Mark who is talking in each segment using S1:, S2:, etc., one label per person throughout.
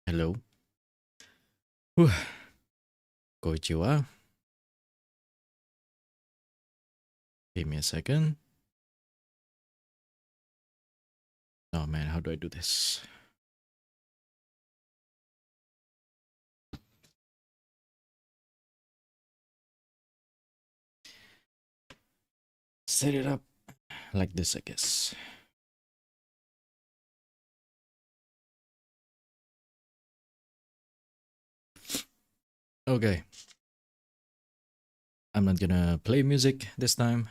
S1: Hello. Whew. Konnichiwa. Give me a second. Oh man, how do I do this? Set it up like this, I guess. Okay. I'm not gonna play music this time,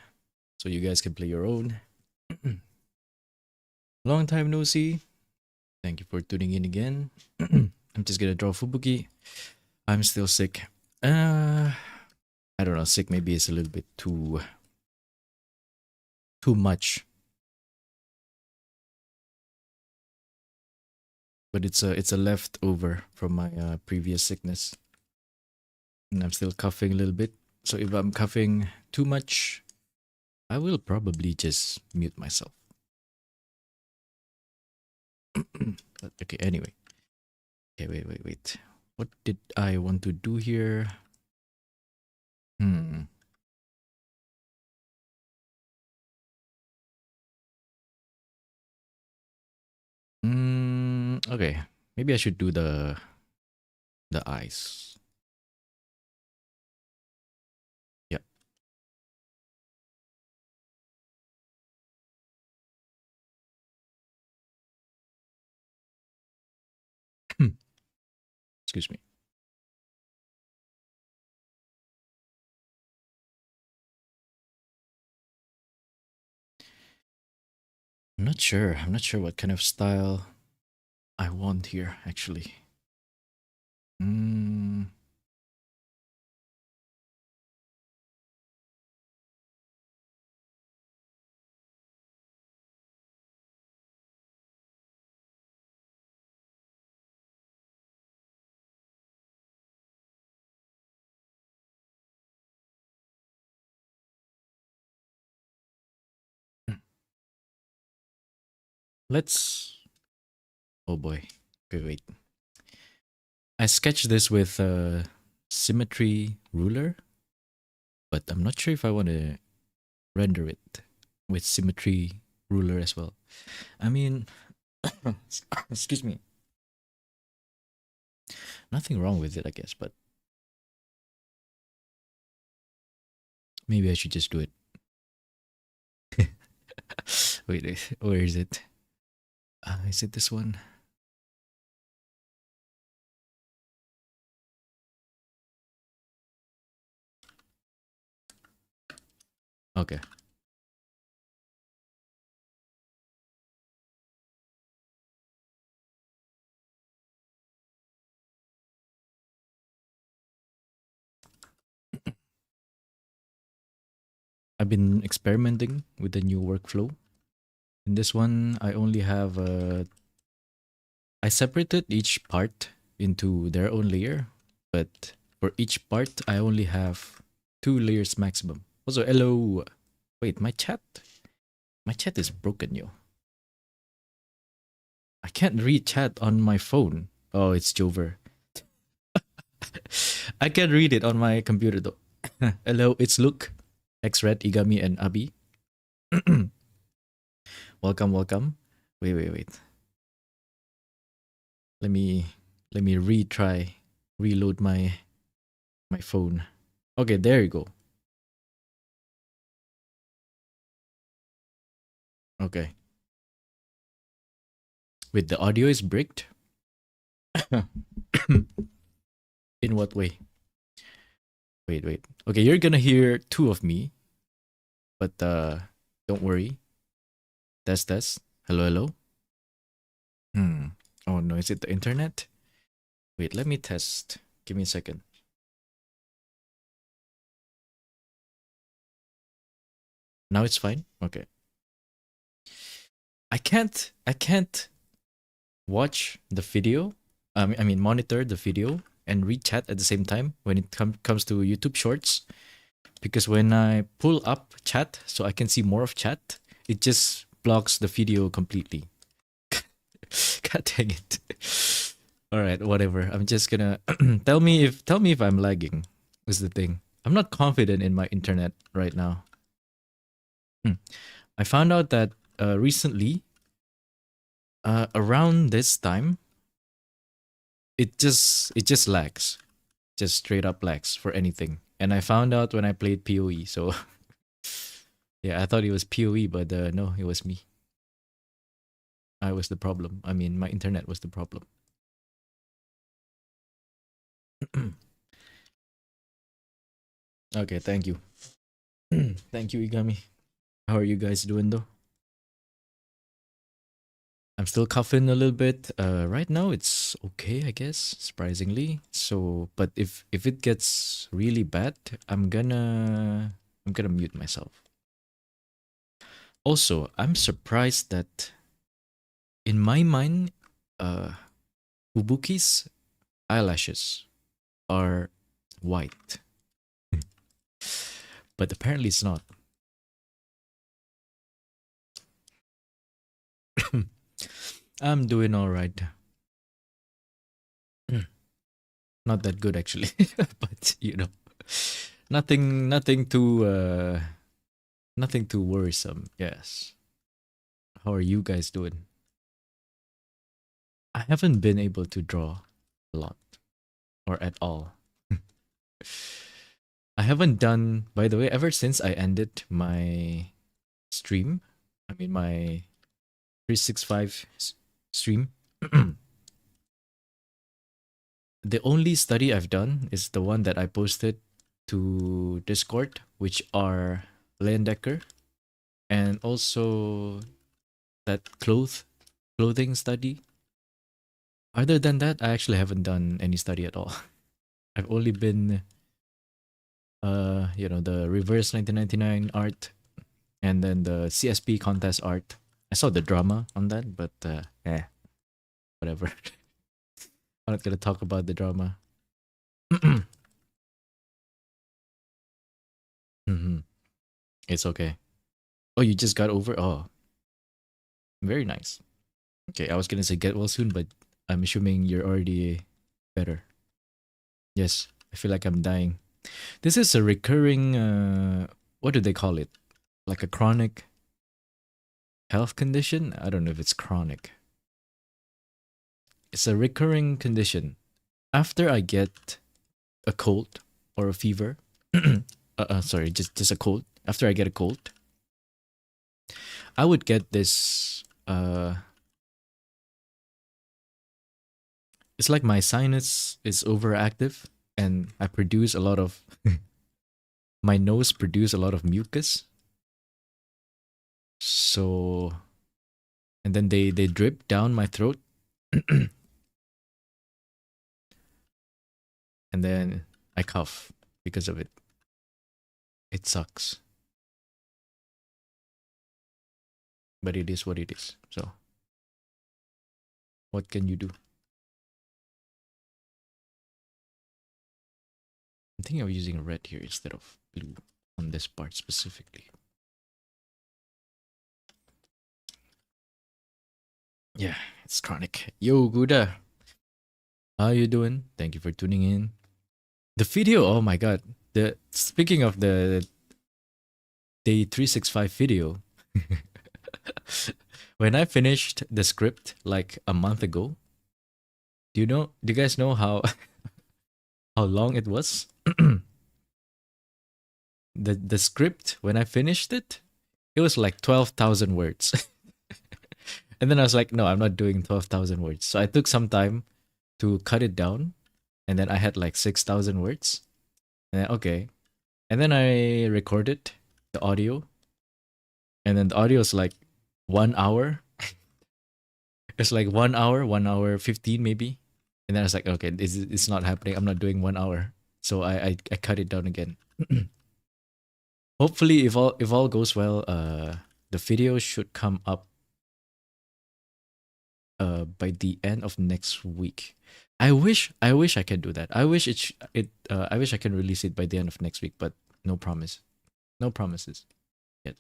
S1: so you guys can play your own. Long time no see. Thank you for tuning in again. I'm just gonna draw Fubuki. I'm still sick. I don't know, sick maybe is a little bit too much. But it's a leftover from my previous sickness. And I'm still coughing a little bit. So if I'm coughing too much, I will probably just mute myself. But okay, anyway. Okay, wait. What did I want to do here? Okay. Maybe I should do the eyes. Yeah. Excuse me. I'm not sure. I'm not sure what kind of style I want here, actually. Let's... Oh boy. Okay, wait. I sketched this with a symmetry ruler, but I'm not sure if I want to render it with symmetry ruler as well. I mean, excuse me. Nothing wrong with it, I guess, but maybe I should just do it. Wait, where is it? Is it this one? Okay. I've been experimenting with the new workflow. In this one, I only have I separated each part into their own layer, but for each part, I only have 2 layers maximum. Also, hello. Wait, my chat is broken, yo. I can't read chat on my phone. Oh, it's Jover. I can read it on my computer though. Hello, it's Luke, X-Red, Igami, and Abi. Welcome. Wait. Let me reload my phone. Okay, there you go. Okay. Wait, the audio is bricked? In what way? Wait. Okay, you're gonna hear 2 of me. But don't worry. Test. Hello. Oh no, is it the internet? Wait, let me test. Give me a second. Now it's fine? Okay. I can't watch the video. I mean monitor the video and read chat at the same time when it comes to YouTube Shorts, because when I pull up chat so I can see more of chat, it just blocks the video completely. God dang it. All right, whatever. I'm just gonna tell me if I'm lagging. Is the thing. I'm not confident in my internet right now. I found out that recently, around this time, it just lags, just straight up lags for anything. And I found out when I played PoE. So yeah, I thought it was PoE, but no, it was me. I was the problem. I mean, my internet was the problem. Okay, thank you. Thank you, Igami. How are you guys doing though? I'm still coughing a little bit. Right now it's okay, I guess, surprisingly. So, but if it gets really bad, I'm gonna mute myself. Also, I'm surprised that in my mind, uh, Fubuki's eyelashes are white, but apparently it's not. I'm doing all right. Not that good actually, but nothing too nothing too worrisome. Yes. How are you guys doing? I haven't been able to draw a lot or at all. I haven't done, by the way, ever since I ended my stream. I mean my 365 stream. The only study I've done is the one that I posted to Discord, which are Leyendecker and also that clothing study. Other than that, I actually haven't done any study at all. I've only been the reverse 1999 art and then the CSP contest art. I saw the drama on that, but whatever. I'm not gonna talk about the drama. Hmm. It's okay. Oh, you just got over? Oh, very nice. Okay, I was gonna say get well soon, but I'm assuming you're already better. Yes, I feel like I'm dying. This is a recurring, what do they call it? Like a chronic health condition? I don't know if it's chronic. It's a recurring condition. After I get a cold or a fever, sorry, just a cold. After I get a cold, I would get this, it's like my sinus is overactive and I produce a lot of, my nose produce a lot of mucus. So, and then they drip down my throat. And then I cough because of it. It sucks, but it is what it is. So, what can you do? I'm thinking of using red here instead of blue on this part specifically. Yeah, it's chronic. Yo, Guda. How you doing? Thank you for tuning in. The video, oh my god. The speaking of the day 365 video, when I finished the script like a month ago, do you guys know how how long it was? The script when I finished it was like 12,000 words. And then I was like, no, I'm not doing 12,000 words. So I took some time to cut it down, and then I had like 6,000 words. And then, okay. And then I recorded the audio, and then the audio is like 1 hour. It's like 1 hour, 1 hour 15 maybe. And then I was like, okay, it's not happening. I'm not doing 1 hour. So I cut it down again. Hopefully, if all goes well, the video should come up by the end of next week. I wish I could do that. I wish I can release it by the end of next week, but no promise. No promises yet.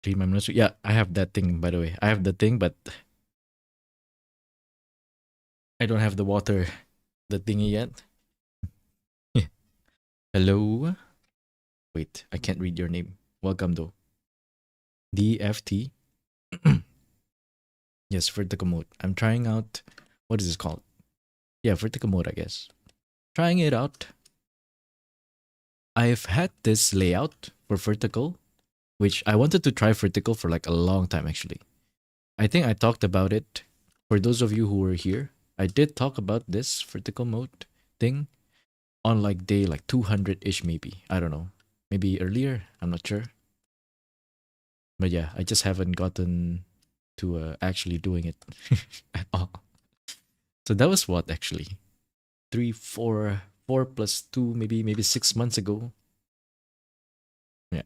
S1: Clean my monastery. Yeah, I have that thing, by the way. I have the thing, but I don't have the water, the thingy yet. Hello? Wait, I can't read your name. Welcome, though. DFT? Yes, vertical mode. I'm trying out. What is this called? Yeah, vertical mode, I guess. Trying it out. I've had this layout for vertical, which I wanted to try vertical for like a long time, actually. I think I talked about it. For those of you who were here, I did talk about this vertical mode thing on like day like 200-ish maybe. I don't know. Maybe earlier. I'm not sure. But yeah, I just haven't gotten to actually doing it at all. So that was what actually? 4 plus 2, maybe 6 months ago. Yeah.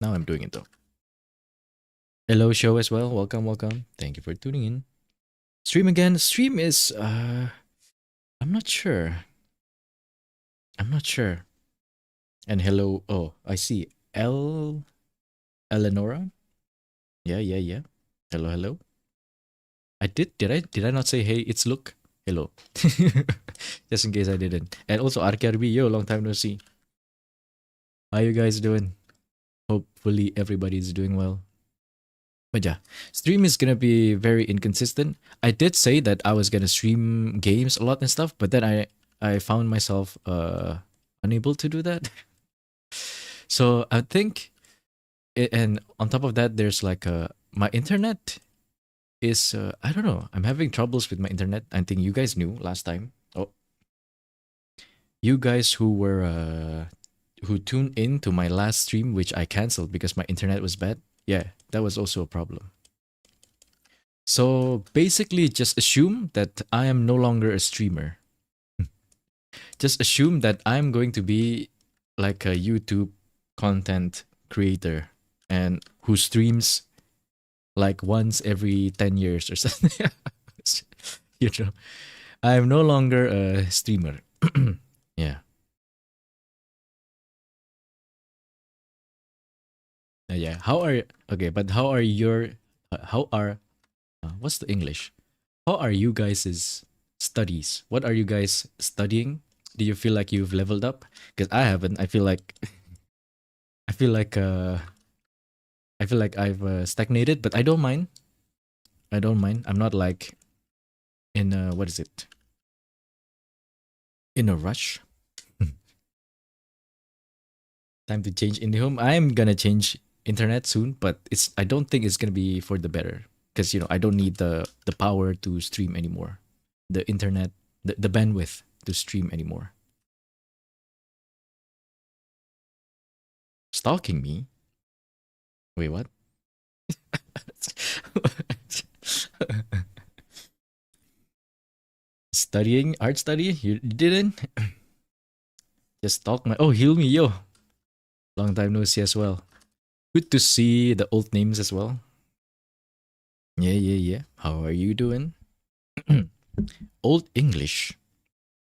S1: Now I'm doing it though. Hello show as well. Welcome, welcome. Thank you for tuning in. Stream again. Stream is I'm not sure. I'm not sure. And hello. Oh, I see. Eleonora. Yeah, yeah, yeah. Hello, hello. Did I not say hey, it's Luke? Hello. Just in case I didn't. And also RKRB, yo, long time no see. How you guys doing? Hopefully everybody's doing well. But yeah, stream is gonna be very inconsistent. I did say that I was gonna stream games a lot and stuff, but then I found myself unable to do that. So I think, and on top of that, there's like my internet is I don't know. I'm having troubles with my internet. I think you guys knew last time. Oh, you guys who tuned in to my last stream, which I canceled because my internet was bad. Yeah, that was also a problem. So basically, just assume that I am no longer a streamer. Just assume that I'm going to be like a YouTube content creator and who streams like once every 10 years or something. You know, I'm no longer a streamer. Yeah. Yeah. How are okay, but how are your how are what's the English? How are you guys' studies? What are you guys studying? Do you feel like you've leveled up? Because I haven't. I feel like I've stagnated, but I don't mind. I don't mind. I'm not like in what is it? In a rush. Time to change IndiHome. I'm gonna change internet soon, but I don't think it's gonna be for the better because I don't need the power to stream anymore, the internet, the bandwidth to stream anymore. Stalking me? Wait, what? Studying art study? You didn't? Just stalk my. Oh, heal me, yo. Long time no see as well. Good to see the old names as well. Yeah, yeah, yeah. How are you doing? Old English.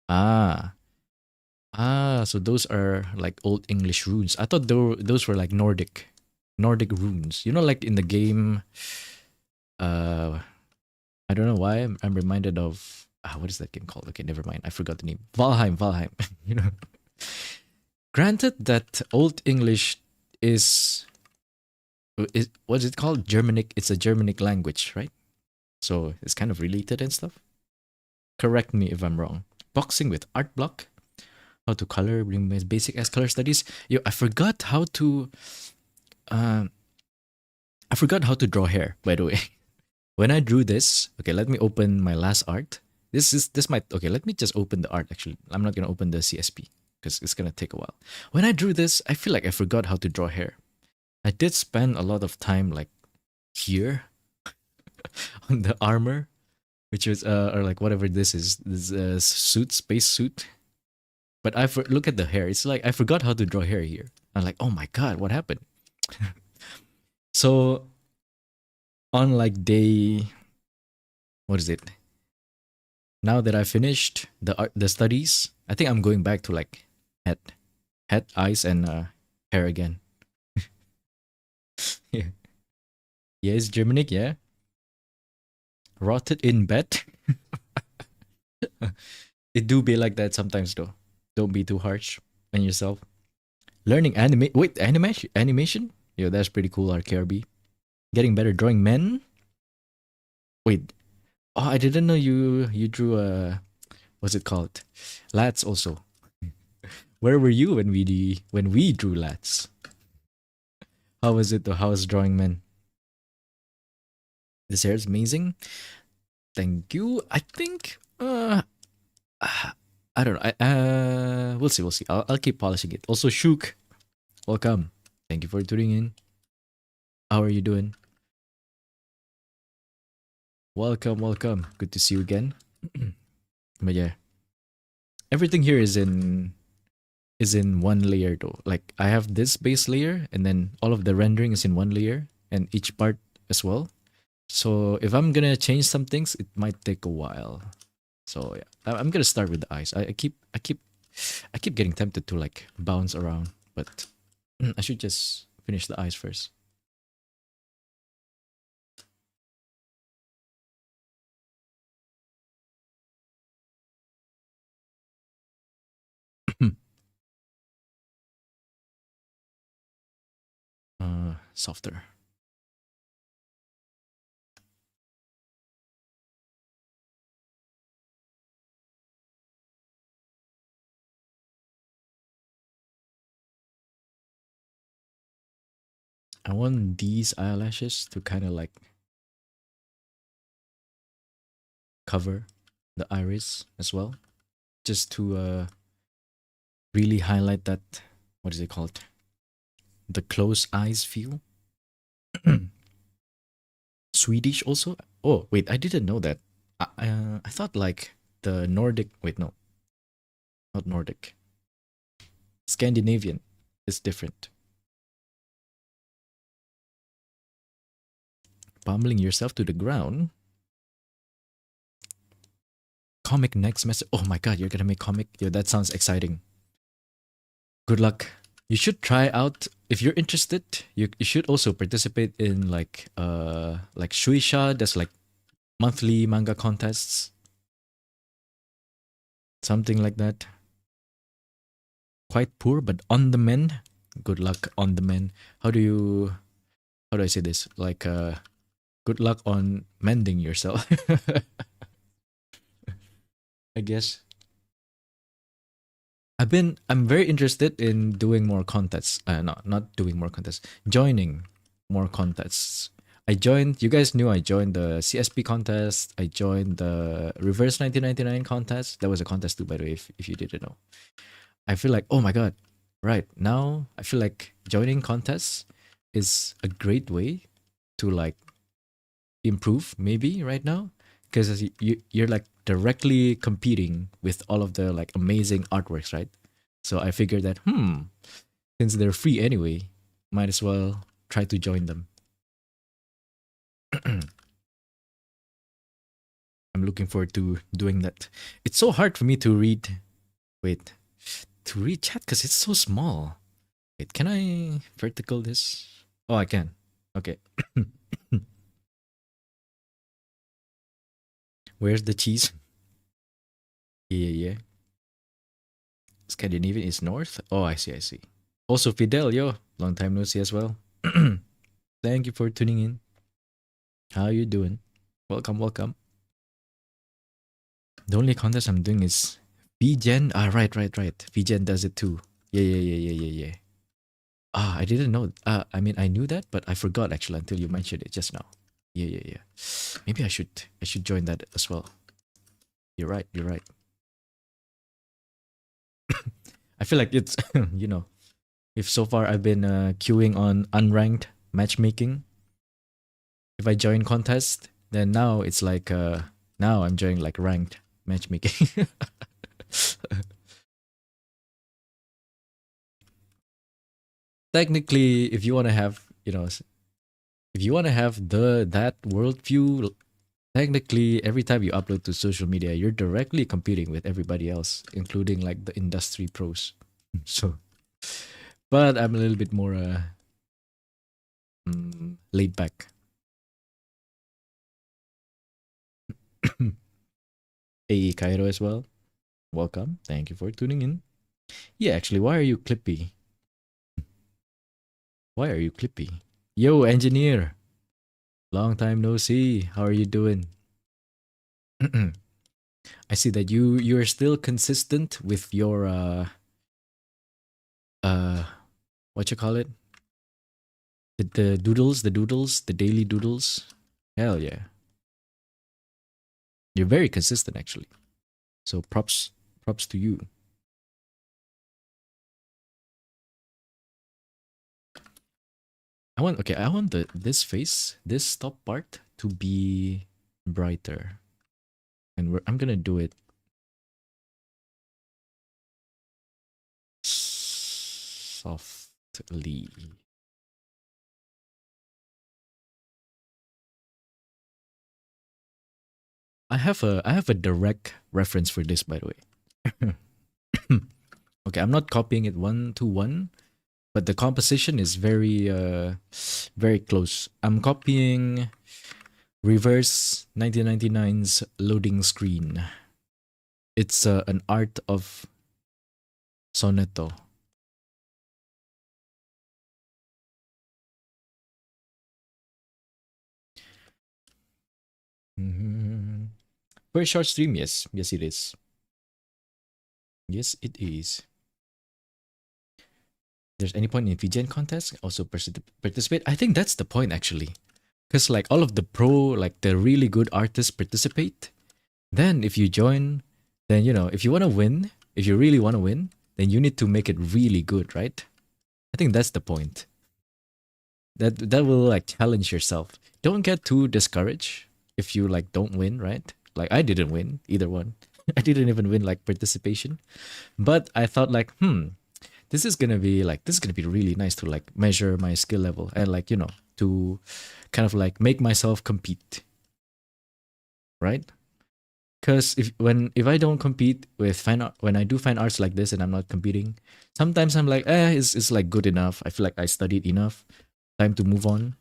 S1: Ah. Ah, so those are like old English runes. I thought those were like Nordic runes. Like in the game. I don't know why I'm reminded of what is that game called? Okay, never mind. I forgot the name. Valheim. you know. Granted that Old English is what's it called? Germanic. It's a Germanic language, right? So it's kind of related and stuff. Correct me if I'm wrong. Boxing with art block. How to color, bring basic as color studies. Yo, I forgot how to draw hair, by the way. When I drew this, okay, let me open my last art. This might okay, let me just open the art actually. I'm not gonna open the CSP because it's gonna take a while. When I drew this, I feel like I forgot how to draw hair. I did spend a lot of time like here on the armor, which was or like whatever this is, this space suit. But look at the hair. It's like I forgot how to draw hair here. I'm like, oh my god, what happened? So on like day, what is it? Now that I finished the studies, I think I'm going back to like head, eyes, and hair again. Yeah. Yes, Germanic, yeah. Rotted in bed. It do be like that sometimes though. Don't be too harsh on yourself. Learning animation? Yeah, that's pretty cool, RKRB. Getting better drawing men? Wait. Oh, I didn't know you drew what's it called? Lats also. Where were you when we drew lats? How was it though? How was drawing men? This hair is amazing. Thank you. I think I don't know. We'll see. I'll keep polishing it. Also, Shuk, welcome. Thank you for tuning in. How are you doing? Welcome. Good to see you again. But yeah, everything here is in one layer though. Like I have this base layer, and then all of the rendering is in one layer, and each part as well. So if I'm gonna change some things, it might take a while. So yeah, I'm gonna start with the eyes. I keep getting tempted to like bounce around, but I should just finish the eyes first. Softer. I want these eyelashes to kind of like cover the iris as well, just to really highlight that, what is it called? The closed eyes feel. Swedish also. Oh wait, I didn't know that. I thought like the Nordic. Wait, no, not Nordic. Scandinavian is different. Pummeling yourself to the ground. Comic next semester. Oh my god, you're gonna make comic? Yeah, that sounds exciting. Good luck. You should try out if you're interested. You should also participate in like Shuisha. That's like monthly manga contests, something like that. Quite poor, but on the mend. Good luck on the mend. How do I say this? Like good luck on mending yourself. I guess. I'm very interested in doing more contests. Not doing more contests. Joining more contests. You guys knew I joined the CSP contest. I joined the Reverse 1999 contest. That was a contest too, by the way, if you didn't know. I feel like, oh my god, right now, I feel like joining contests is a great way to like improve maybe right now, because you're like directly competing with all of the like amazing artworks, right? So I figured that since they're free anyway, might as well try to join them. I'm looking forward to doing that. It's so hard for me to read. Wait, to read chat because it's so small. Wait, can I vertical this? Oh, I can. Okay. Where's the cheese? Yeah. Scandinavian is north. Oh, I see. Also, Fidel, yo, long time no see as well. Thank you for tuning in. How you doing? Welcome. The only contest I'm doing is VGen. Ah, right. VGen does it too. Yeah. Ah, I didn't know. I mean, I knew that, but I forgot actually until you mentioned it just now. Yeah. Maybe I should join that as well. You're right. I feel like it's if so far I've been queuing on unranked matchmaking. If I join contest, then now it's like now I'm joining like ranked matchmaking. Technically, if you want to have, if you want to have that worldview, Technically, every time you upload to social media, you're directly competing with everybody else, including like the industry pros. So, but I'm a little bit more laid back. AE Cairo as well. Welcome. Thank you for tuning in. Yeah, actually, why are you clippy? Why are you clippy? Yo, engineer. Long time no see. How are you doing? I see that you're still consistent with your uh what you call it? The doodles, the daily doodles. Hell yeah. You're very consistent actually. So props to you. I want this face, this top part to be brighter. And I'm gonna do it softly. I have a direct reference for this, by the way. Okay, I'm not copying it one to one, but the composition is very close. I'm copying Reverse 1999's loading screen. It's an art of Soneto. Mm-hmm. Very short stream, yes. Yes, it is. Yes, it is. There's any point in VGen contest, also participate. I think that's the point actually. Because like all of the like the really good artists participate. Then if you join, then you know, if you want to win, if you really want to win, then you need to make it really good, right? I think that's the point. That will like challenge yourself. Don't get too discouraged if you like don't win, right? Like I didn't win either one. I didn't even win like participation. But I thought like, this is gonna be really nice to like measure my skill level and like, you know, to kind of like make myself compete. Right? Because if I don't compete with fine art, when I do fine arts like this and I'm not competing, sometimes I'm like, it's like good enough. I feel like I studied enough. Time to move on.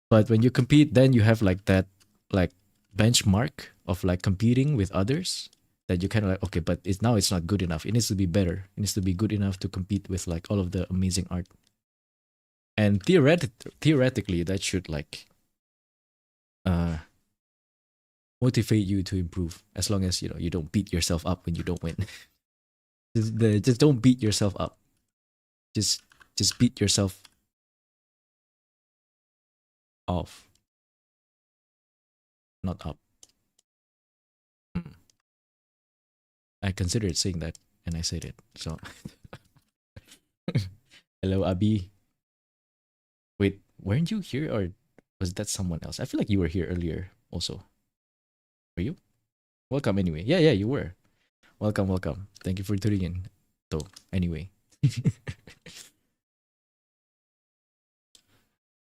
S1: But when you compete, then you have like that like benchmark of like competing with others that you kind of like, okay, but it's not good enough. It needs to be better. It needs to be good enough to compete with like all of the amazing art. And theoretically, that should like uh motivate you to improve as long as you know you don't beat yourself up when you don't win. Just don't beat yourself up. Just beat yourself off, not up. Hmm. I considered saying that and I said it. So hello Abi. Wait, weren't you here or was that someone else? I feel like you were here earlier also. Were you? Welcome anyway. Yeah, you were. Welcome. Thank you for tuning in. So anyway.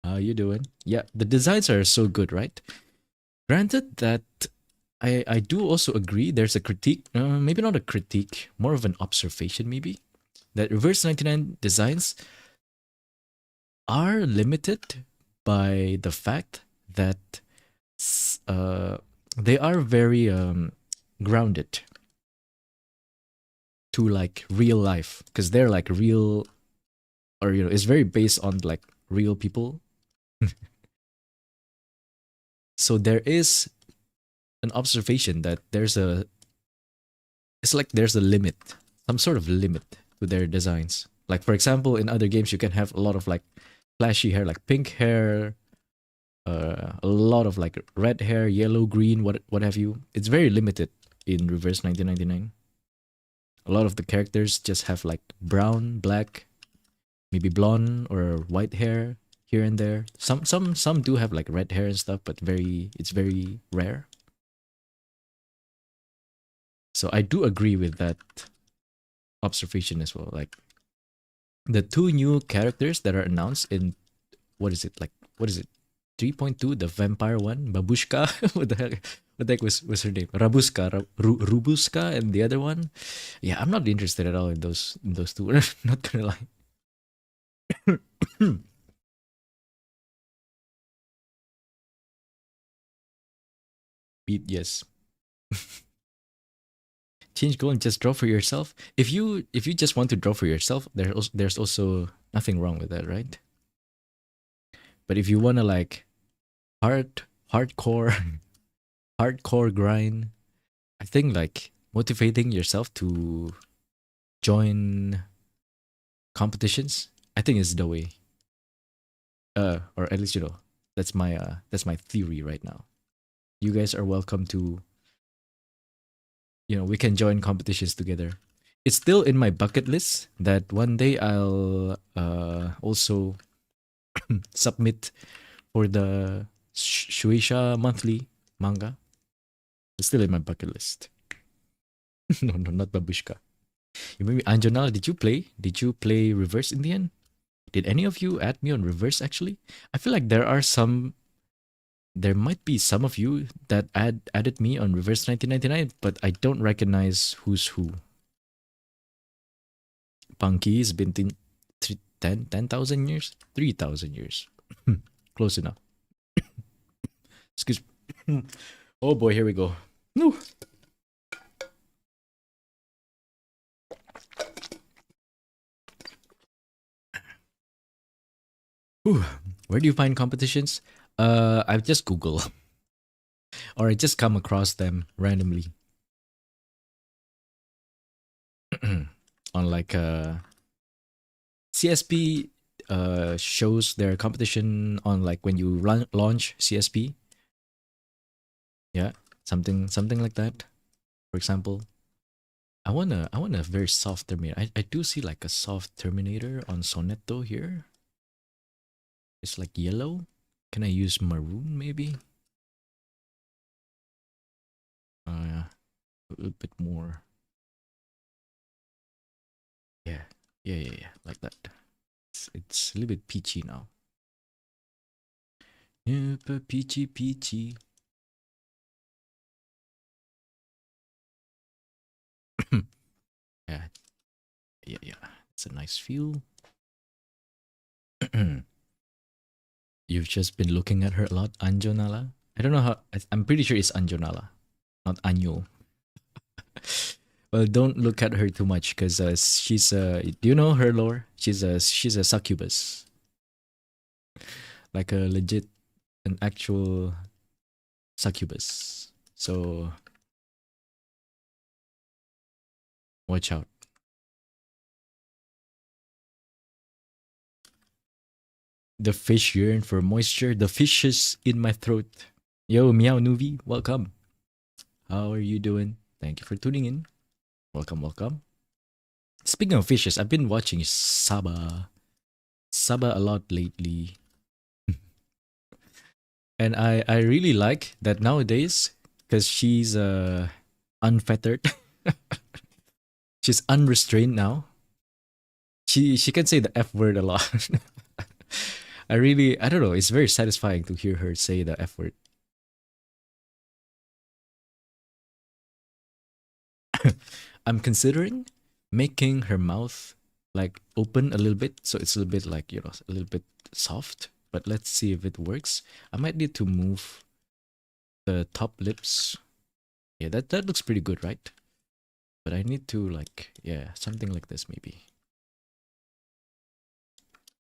S1: How you doing? Yeah, the designs are so good, right? Granted that I do also agree there's a critique, maybe not a critique, more of an observation maybe, that Reverse 99 designs are limited by the fact that uh, they are very grounded to like real life because they're like real, or you know, it's very based on like real people. So there is an observation that there's a limit, some sort of limit to their designs. Like for example, in other games you can have a lot of like flashy hair, like pink hair, a lot of like red hair, yellow, green, what have you. It's very limited in Reverse 1999. A lot of the characters just have like brown, black, maybe blonde or white hair here and there. Some do have like red hair and stuff, but it's very rare. So I do agree with that observation as well. Like the two new characters that are announced in what is it? 3.2, the vampire one, Babushka. What the heck was her name? Rubuska, and the other one. Yeah, I'm not interested at all in those two. Not gonna lie. Beat, yes. Change goal and just draw for yourself. If you just want to draw for yourself, there's also nothing wrong with that, right? But if you wanna like hardcore hardcore grind, I think like motivating yourself to join competitions, I think is the way. Or at least that's my theory right now. You guys are welcome to, we can join competitions together. It's still in my bucket list that one day I'll also submit for the Shueisha monthly manga. It's still in my bucket list. No, not Babushka. Maybe Anjanal, did you play? Did you play Reverse in the end? Did any of you add me on Reverse actually? I feel like there might be some of you that added me on Reverse 1999, but I don't recognize who's who. Punky's been 10,000 years? 3,000 years. Close enough. Excuse me. Oh boy, here we go. No. Where do you find competitions? I just Google. Or I just come across them randomly. On like CSP shows their competition on like when you launch CSP. Yeah, something like that. For example, I want a very soft Terminator. I do see like a soft Terminator on Sonetto here. It's like yellow. Can I use maroon maybe? Yeah, a little bit more. Yeah, like that. It's a little bit peachy now. Yeah, peachy. Yeah. It's a nice feel. You've just been looking at her a lot, Anjonala. I don't know how. I'm pretty sure it's Anjonala, not Anyo. Well, don't look at her too much because she's do you know her lore? She's a succubus, like a legit, an actual succubus. So watch out. The fish yearn for moisture. The fish is in my throat. Yo, Meow Nuvi, welcome. How are you doing? Thank you for tuning in. Welcome. Speaking of fishes, I've been watching Saba a lot lately. And I really like that nowadays because she's unfettered. She's unrestrained now. She can say the F word a lot. I don't know, it's very satisfying to hear her say the F word. I'm considering making her mouth like open a little bit so it's a little bit like, a little bit soft, but let's see if it works. I might need to move the top lips. Yeah, that looks pretty good, right? But I need to like, yeah, something like this maybe.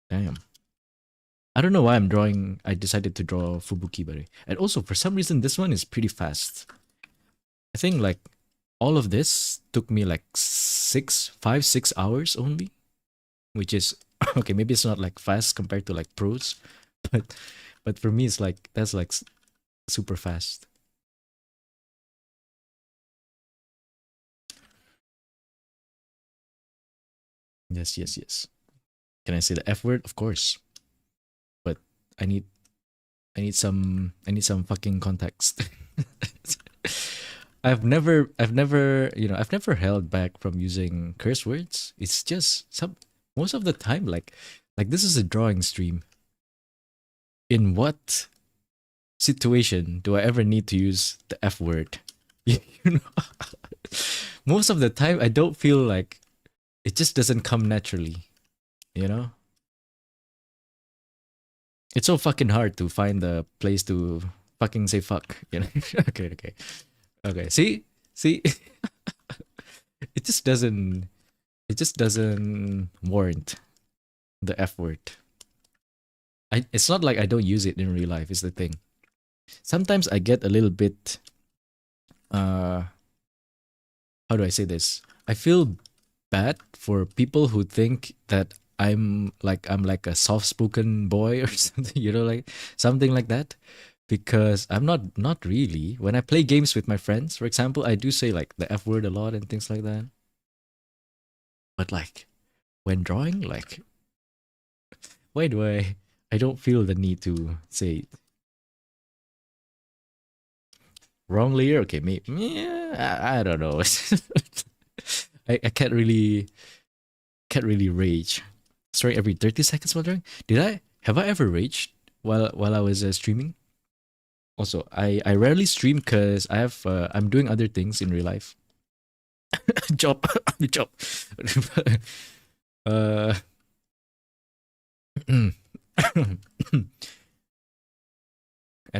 S1: Damn. I don't know why I decided to draw Fubuki berry. And also, for some reason, this one is pretty fast. I think like all of this took me like 6 hours only. Which is, okay, maybe it's not like fast compared to like pros. But for me, it's like, that's like super fast. Yes. Can I say the F word? Of course. But I need some fucking context. I've never held back from using curse words. It's just most of the time like this is a drawing stream. In what situation do I ever need to use the F word? You know, most of the time I don't feel like it just doesn't come naturally, you know? It's so fucking hard to find the place to fucking say fuck, you know? Okay, okay. Okay. See? It just doesn't warrant the F word. It's not like I don't use it in real life, is the thing. Sometimes I get a little bit how do I say this? I feel bad for people who think that I'm like a soft-spoken boy or something, like something like that. Because I'm not really. When I play games with my friends, for example, I do say like the F word a lot and things like that. But like when drawing, like why do I don't feel the need to say it. Wrong layer? Okay, maybe yeah, I don't know. I can't really rage. Sorry, every 30 seconds while drawing. Have I ever raged while I was streaming? Also, I rarely stream because I'm doing other things in real life. Job, job. uh, and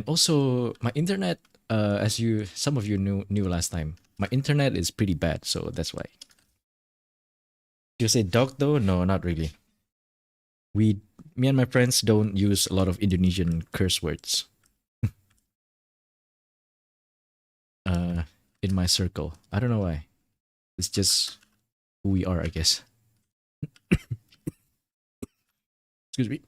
S1: also my internet. As some of you knew last time, my internet is pretty bad, so that's why. You say dog though? No, not really. Me and my friends don't use a lot of Indonesian curse words. Uh, in my circle, I don't know why. It's just who we are, I guess. Excuse me.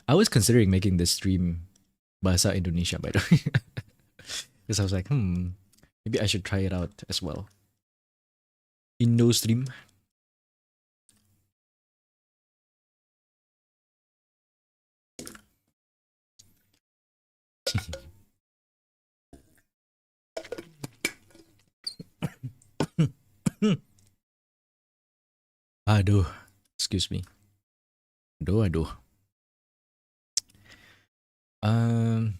S1: I was considering making this stream bahasa Indonesia, by the way, because I was like, maybe I should try it out as well. Indo stream. Aduh, excuse me. Aduh. Um,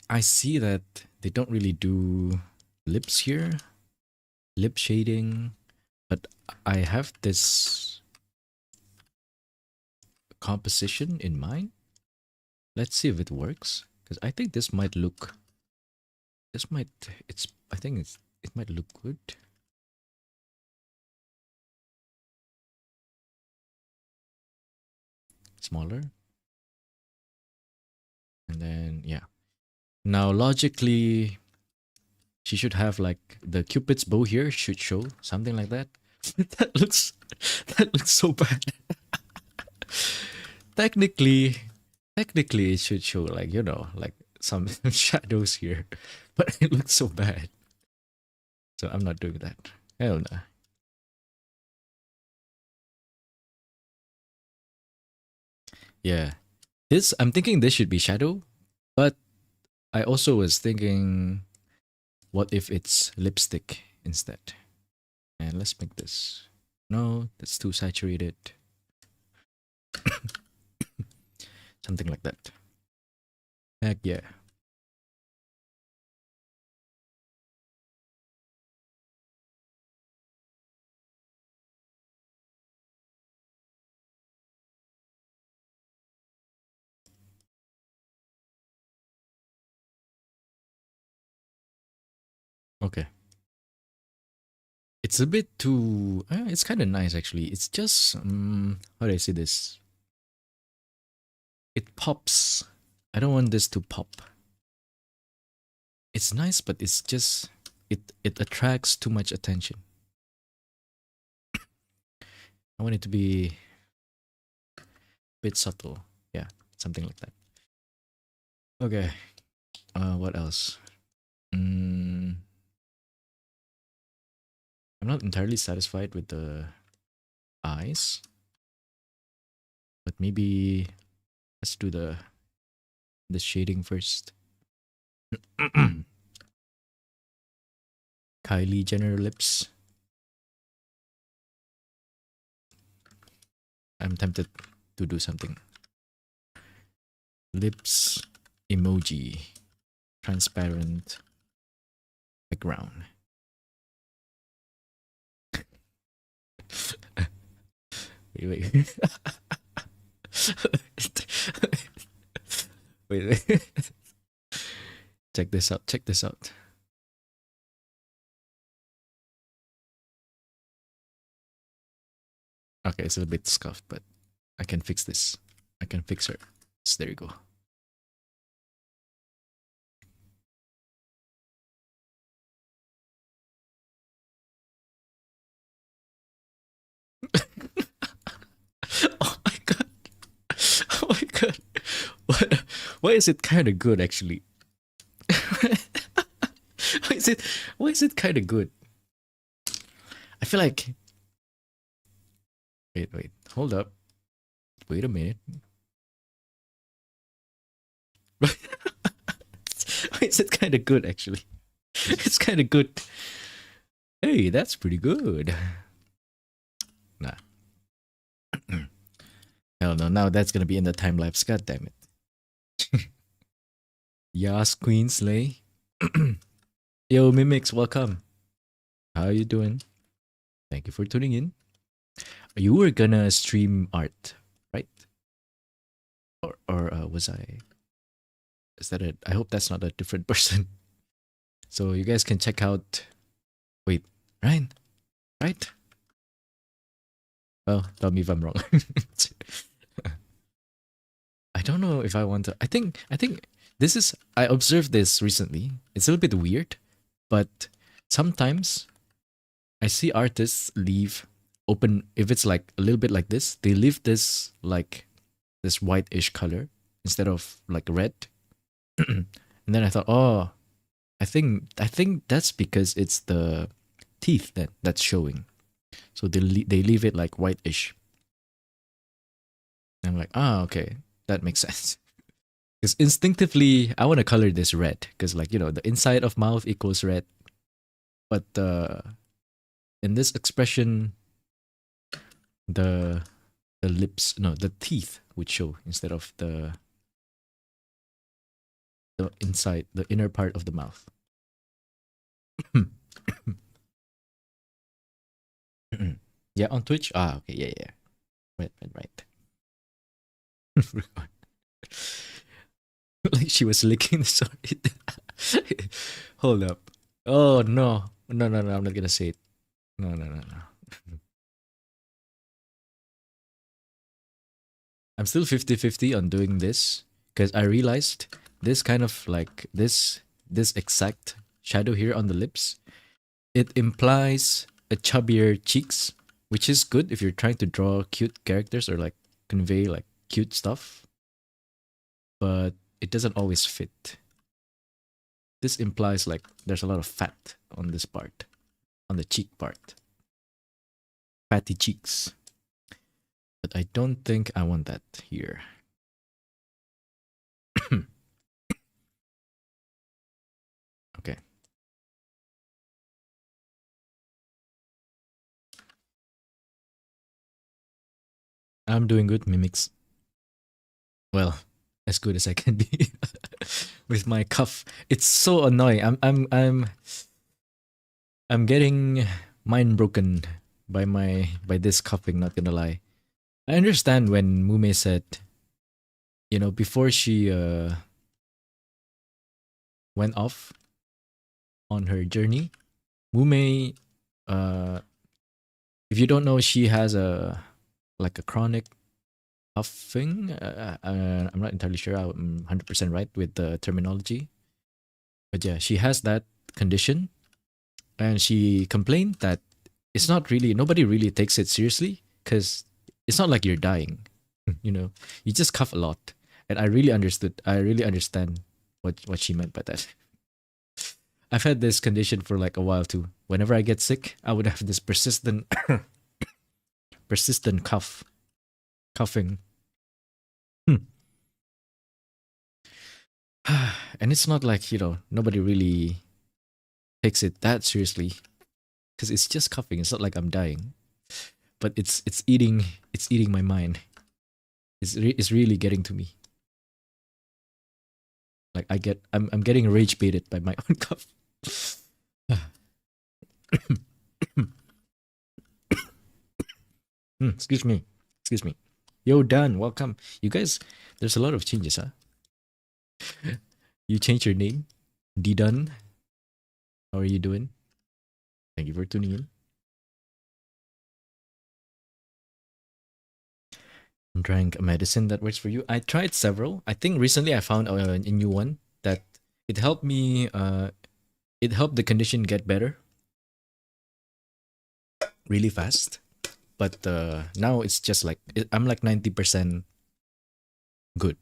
S1: I see that they don't really do lips here, lip shading, but I have this composition in mind. Let's see if it works, because I think this might look. This might. It's. I think it's. It might look good. Smaller. And then yeah. Now logically, she should have like the Cupid's bow here should show something like that. that looks so bad. technically, technically it should show like like some shadows here, but it looks so bad. So I'm not doing that. Hell no. Yeah, I'm thinking this should be shadow, but I also was thinking, what if it's lipstick instead? And let's make this. No, that's too saturated. Something like that. Heck yeah. Okay. It's a bit too. It's kind of nice actually. It's just how do I say this? It pops. I don't want this to pop. It's nice, but it's just it attracts too much attention. I want it to be a bit subtle. Yeah, something like that. Okay. What else? I'm not entirely satisfied with the eyes, but maybe let's do the shading first. Kylie Jenner lips. I'm tempted to do something. Lips emoji, transparent background. Wait, wait. Wait, wait. Check this out. Check this out. Okay, it's a bit scuffed, but I can fix this. I can fix her. So there you go. Oh my god. Oh my god. What? Why is it kind of good actually? Why is it kind of good? I feel like wait, hold up. Wait a minute. Why is it kind of good actually? It's kind of good. Hey, that's pretty good. Nah. Hell no, now that's gonna be in the time lapse. God damn it. Yas Queen Slay. Yo, Mimics, welcome. How you doing? Thank you for tuning in. You were gonna stream art, right? Or was I? Is that it? I hope that's not a different person. So you guys can check out. Wait, Ryan, right? Well, tell me if I'm wrong. I don't know if I want to. I think this is. I observed this recently. It's a little bit weird, but sometimes I see artists leave open. If it's like a little bit like this, they leave this like this whitish color instead of like red. And then I thought, oh, I think that's because it's the teeth that's showing. So they leave it like whitish. And I'm like, okay, that makes sense. Because instinctively, I want to color this red because, like, the inside of mouth equals red. But in this expression, the lips, no, the teeth would show instead of the inside, the inner part of the mouth. Yeah, on Twitch. Okay, yeah. Right. Like she was licking the sword. Hold up. Oh no. No, I'm not gonna say it. No. I'm still 50-50 on doing this because I realized this kind of like this exact shadow here on the lips, it implies a chubbier cheeks, which is good if you're trying to draw cute characters or like convey like cute stuff. But it doesn't always fit. This implies like there's a lot of fat on this part, on the cheek part. Fatty cheeks. But I don't think I want that here. Okay. I'm doing good, Mimics. Well, as good as I can be with my cough. It's so annoying. I'm getting mind broken by this coughing, not gonna lie. I understand when Mume said, before she went off on her journey, Mume, if you don't know, she has a chronic coughing. I'm not entirely sure I'm 100% right with the terminology. But yeah, she has that condition. And she complained that it's not really, nobody really takes it seriously because it's not like you're dying. You just cough a lot. And I really understand what she meant by that. I've had this condition for like a while too. Whenever I get sick, I would have this persistent coughing. And it's not like, nobody really takes it that seriously because it's just coughing. It's not like I'm dying. but it's eating my mind. It's really getting to me. Like I'm getting rage baited by my own cough. Excuse me. Excuse me. Yo, Dan, welcome. You guys, there's a lot of changes, huh? You changed your name? D-Dun. How are you doing? Thank you for tuning in. I'm trying a medicine that works for you. I tried several. I think recently I found a new one that it helped me. It helped the condition get better really fast. But now it's just like I'm like 90% good.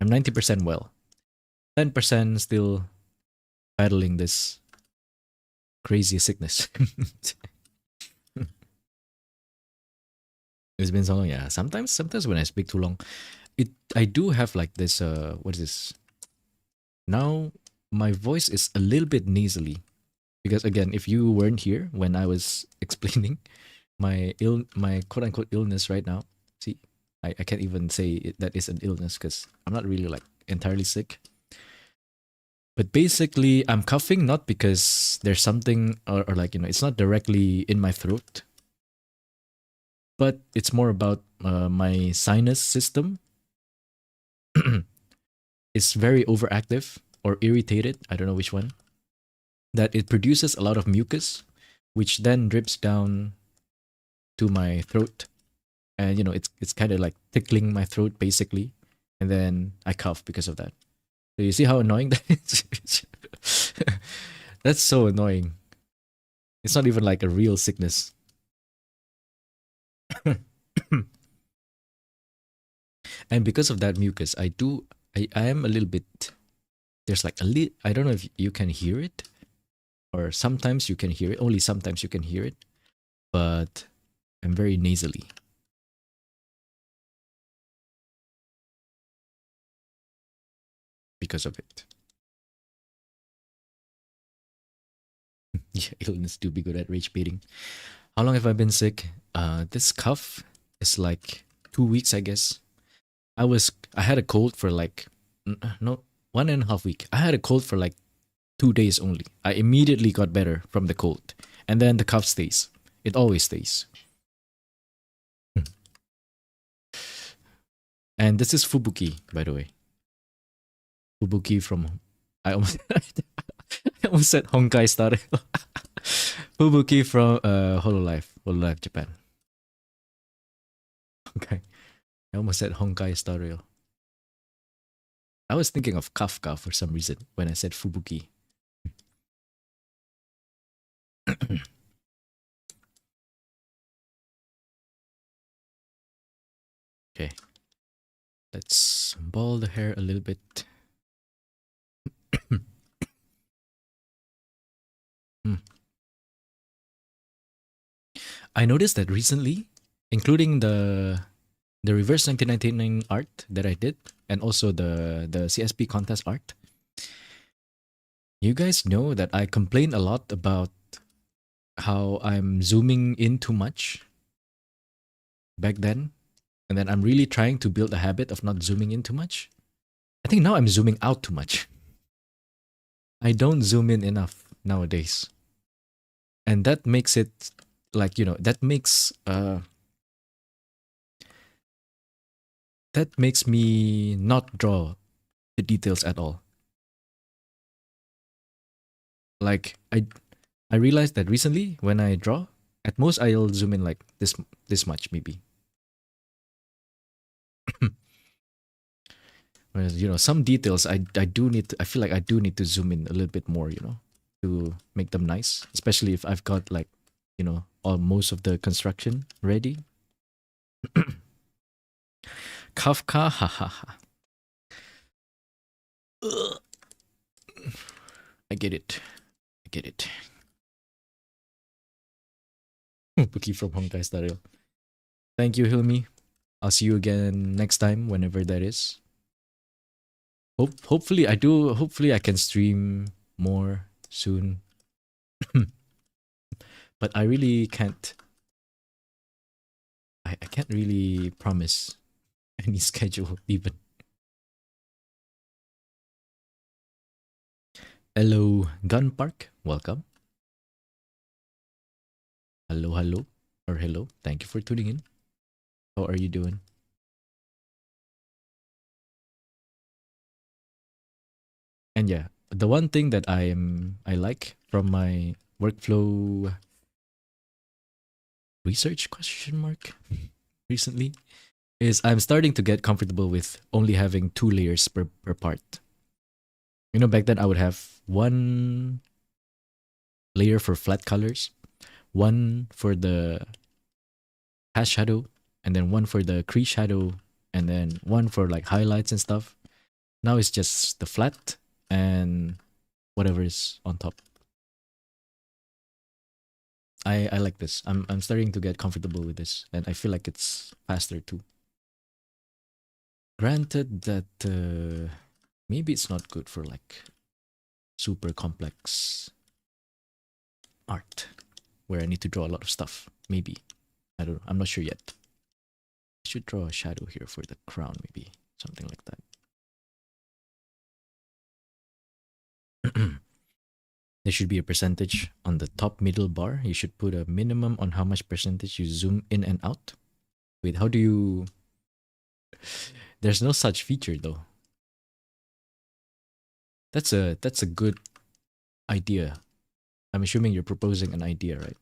S1: I'm 90% well. 10% still battling this crazy sickness. It's been so long, yeah. Sometimes when I speak too long, I do have like this what is this? Now my voice is a little bit nasally. Because again, if you weren't here when I was explaining my quote unquote illness right now, see, I can't even say that is an illness because I'm not really like entirely sick. But basically, I'm coughing not because there's something or like, it's not directly in my throat, but it's more about my sinus system. It's very overactive or irritated. I don't know which one. That it produces a lot of mucus, which then drips down to my throat, and it's kind of like tickling my throat basically, and then I cough because of that. So you see how annoying that is? That's so annoying. It's not even like a real sickness. And because of that mucus, I am a little bit, there's like a little, I don't know if you can hear it, or sometimes you can hear it, only sometimes you can hear it, but I'm very nasally. Because of it. Yeah, illness do be good at rage baiting. How long have I been sick? This cough is like 2 weeks, I guess. I had a cold for like, no, 1.5 weeks. I had a cold for like 2 days only. I immediately got better from the cold. And then the cough stays. It always stays. And this is Fubuki, by the way. Fubuki from, I almost, I almost said Honkai Star. Fubuki from Hololive Japan. Okay. I almost said Honkai Star Rail. I was thinking of Kafka for some reason when I said Fubuki. Okay. Let's ball the hair a little bit. I noticed that recently, including the reverse 1999 art that I did, and also the CSP contest art, you guys know that I complain a lot about how I'm zooming in too much back then, and then I'm really trying to build a habit of not zooming in too much. I think now I'm zooming out too much. I don't zoom in enough nowadays. And that makes it like, that makes me not draw the details at all. Like I realized that recently when I draw, at most I'll zoom in like this much maybe. Whereas, some details I feel like I do need to zoom in a little bit more, to make them nice, especially if I've got like, most of the construction ready. Kafka, hahaha. I get it. Puki from Honkai Star Rail. Thank you, Hilmi. I'll see you again next time, whenever that is. Hopefully I can stream more soon. But I really can't I can't really promise any schedule even. Hello, Gun Park. Welcome. Hello, hello, or hello. Thank you for tuning in. How are you doing? And yeah, the one thing that I like from my workflow research question mark recently is I'm starting to get comfortable with only having 2 layers per part. You know, back then I would have one layer for flat colors, one for the hash shadow, and then one for the crease shadow, and then one for like highlights and stuff. Now it's just the flat and whatever is on top. I like this. I'm starting to get comfortable with this, and I feel like it's faster too. Granted that maybe it's not good for like super complex art where I need to draw a lot of stuff. Maybe. I don't know. I'm not sure yet. I should draw a shadow here for the crown, maybe. Something like that. There should be a percentage on the top middle bar. You should put a minimum on how much percentage you zoom in and out. Wait, how do you... There's no such feature though. That's a good idea. I'm assuming you're proposing an idea, right?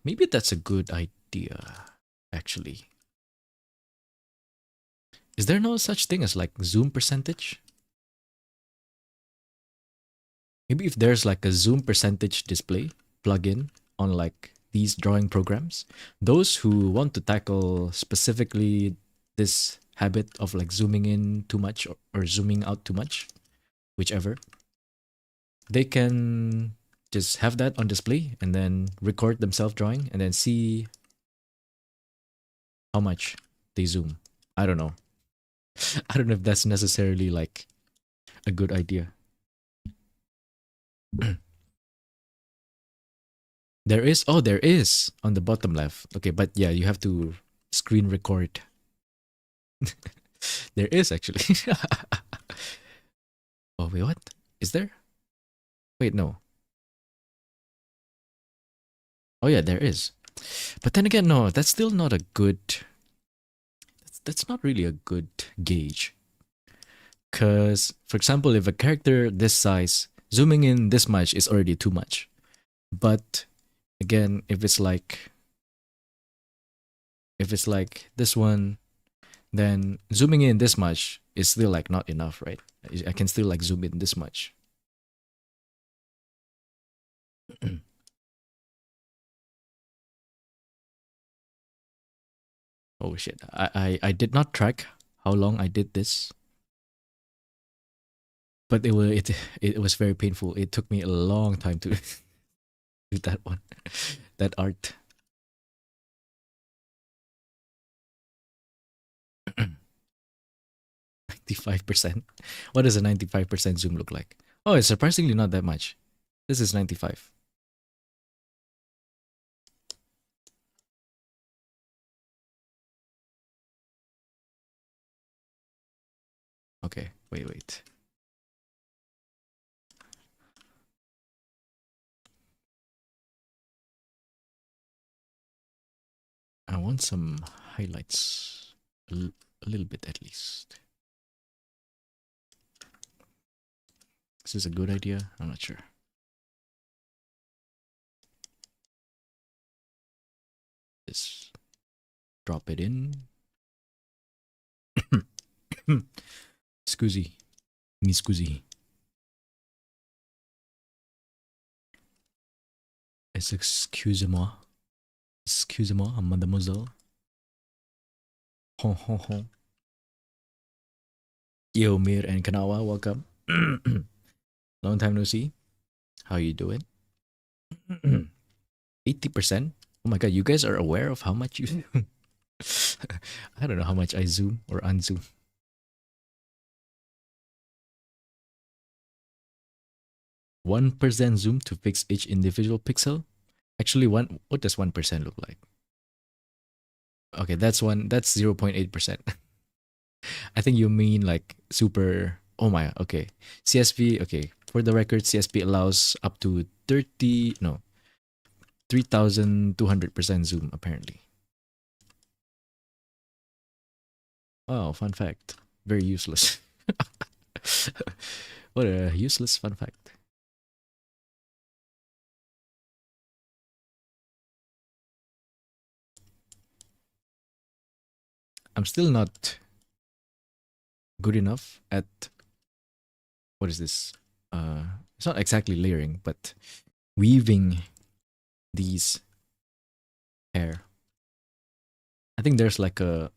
S1: Maybe that's a good idea, actually. Is there no such thing as like zoom percentage? Maybe if there's like a zoom percentage display plugin on like these drawing programs, those who want to tackle specifically this habit of like zooming in too much or zooming out too much, whichever, they can just have that on display and then record themselves drawing and then see how much they zoom. I don't know. I don't know if that's necessarily like a good idea. There is, oh, there is on the bottom left. Okay, but yeah, you have to screen record. There is actually. Oh, wait, what? Is there? Wait, no. Oh, yeah, there is. But then again, no, that's still not a good. That's not really a good gauge. Because, for example, if a character this size, zooming in this much is already too much. But again, if it's like this one, then zooming in this much is still like not enough, right? I can still like zoom in this much. Oh shit. I did not track how long I did this. But it was very painful. It took me a long time to do that one. That art. 95%. What does a 95% zoom look like? Oh, it's surprisingly not that much. This is 95. Okay, wait. I want some highlights. A little bit at least. Is this a good idea? I'm not sure. Just drop it in. Scusi. Mi scusi. Excusez-moi. Excusez-moi, mademoiselle. Hon, hon, hon. Yo, Mir and Kanawa, welcome. Long time no see. How you doing? 80%? Oh my god, you guys are aware of how much you... I don't know how much I zoom or unzoom. 1% zoom to fix each individual pixel? Actually, what does 1% look like? Okay, that's 0.8%. I think you mean like super. Oh my, okay. CSV, okay. For the record, CSV allows up to 30, no, 3200% zoom apparently. Oh, fun fact. Very useless. What a useless fun fact. I'm still not good enough at what is this? It's not exactly layering, but weaving these hair. I think there's like a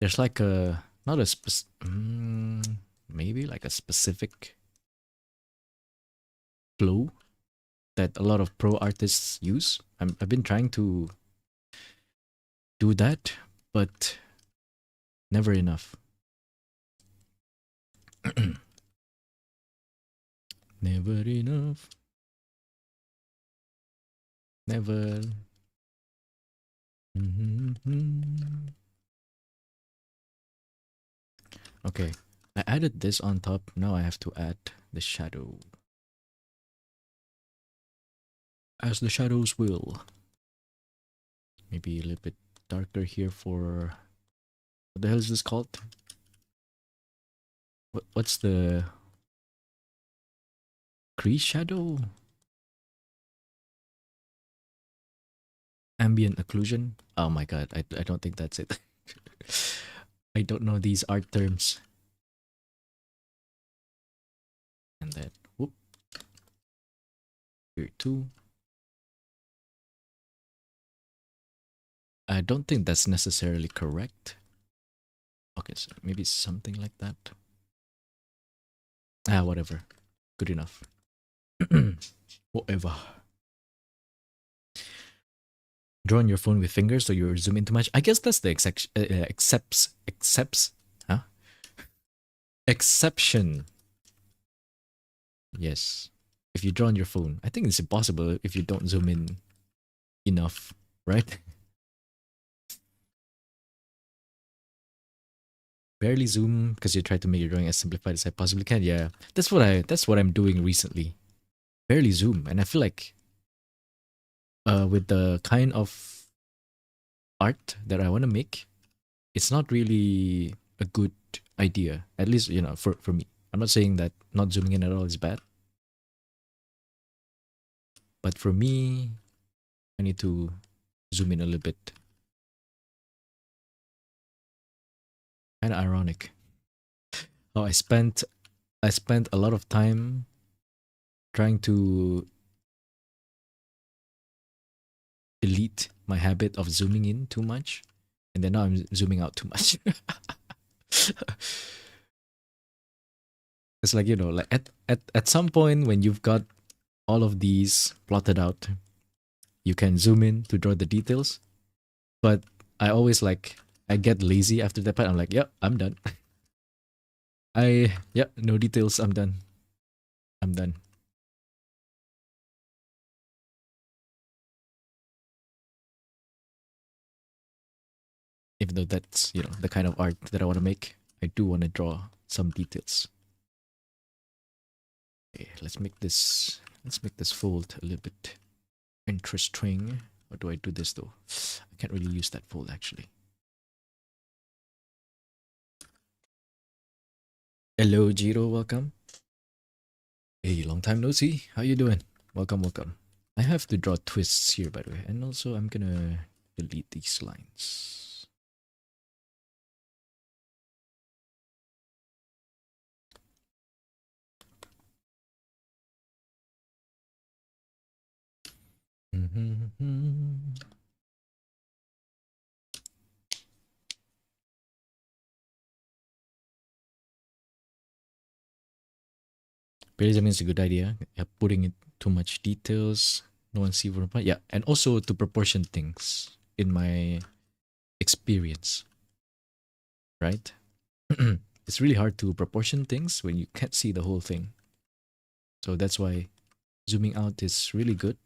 S1: there's like a not a maybe like a specific flow that a lot of pro artists use. I've been trying to do that, but never enough. Never enough. Never. Okay, I added this on top. Now I have to add the shadow. As the shadows will. Maybe a little bit darker here for... What the hell is this called? What's the... crease shadow? Ambient occlusion? Oh my god, I don't think that's it. I don't know these art terms. And then, whoop. Here too. I don't think that's necessarily correct. Okay, so maybe something like that. Ah, whatever. Good enough. Whatever. Draw on your phone with fingers so you're zooming too much. I guess that's the exception. Yes. If you draw on your phone, I think it's impossible if you don't zoom in enough, right? Barely zoom because you try to make your drawing as simplified as I possibly can. Yeah, that's what I'm doing recently. Barely zoom, and I feel like with the kind of art that I want to make, it's not really a good idea. At least for me. I'm not saying that not zooming in at all is bad, but for me, I need to zoom in a little bit. Kind of ironic. Oh, I spent a lot of time trying to delete my habit of zooming in too much, and then now I'm zooming out too much. It's like, like at some point when you've got all of these plotted out, you can zoom in to draw the details. But I always I get lazy after that part. I'm like, yep, I'm done. No details, I'm done. I'm done. Even though that's, the kind of art that I want to make, I do want to draw some details. Okay, let's make this fold a little bit interesting. How do I do this though? I can't really use that fold actually. Hello Jiro, welcome. Hey, long time no see. How you doing? Welcome, welcome. I have to draw twists here by the way, and also I'm gonna delete these lines. Realism is a good idea. Yeah, putting it too much details, no one see from yeah, and also to proportion things in my experience, right? It's really hard to proportion things when you can't see the whole thing. So that's why zooming out is really good.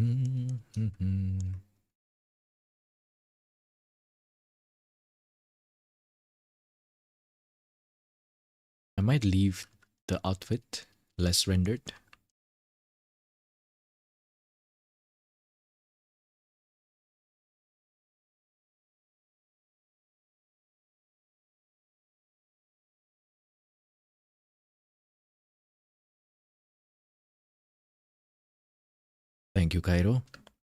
S1: I might leave the outfit less rendered. Thank you, Cairo.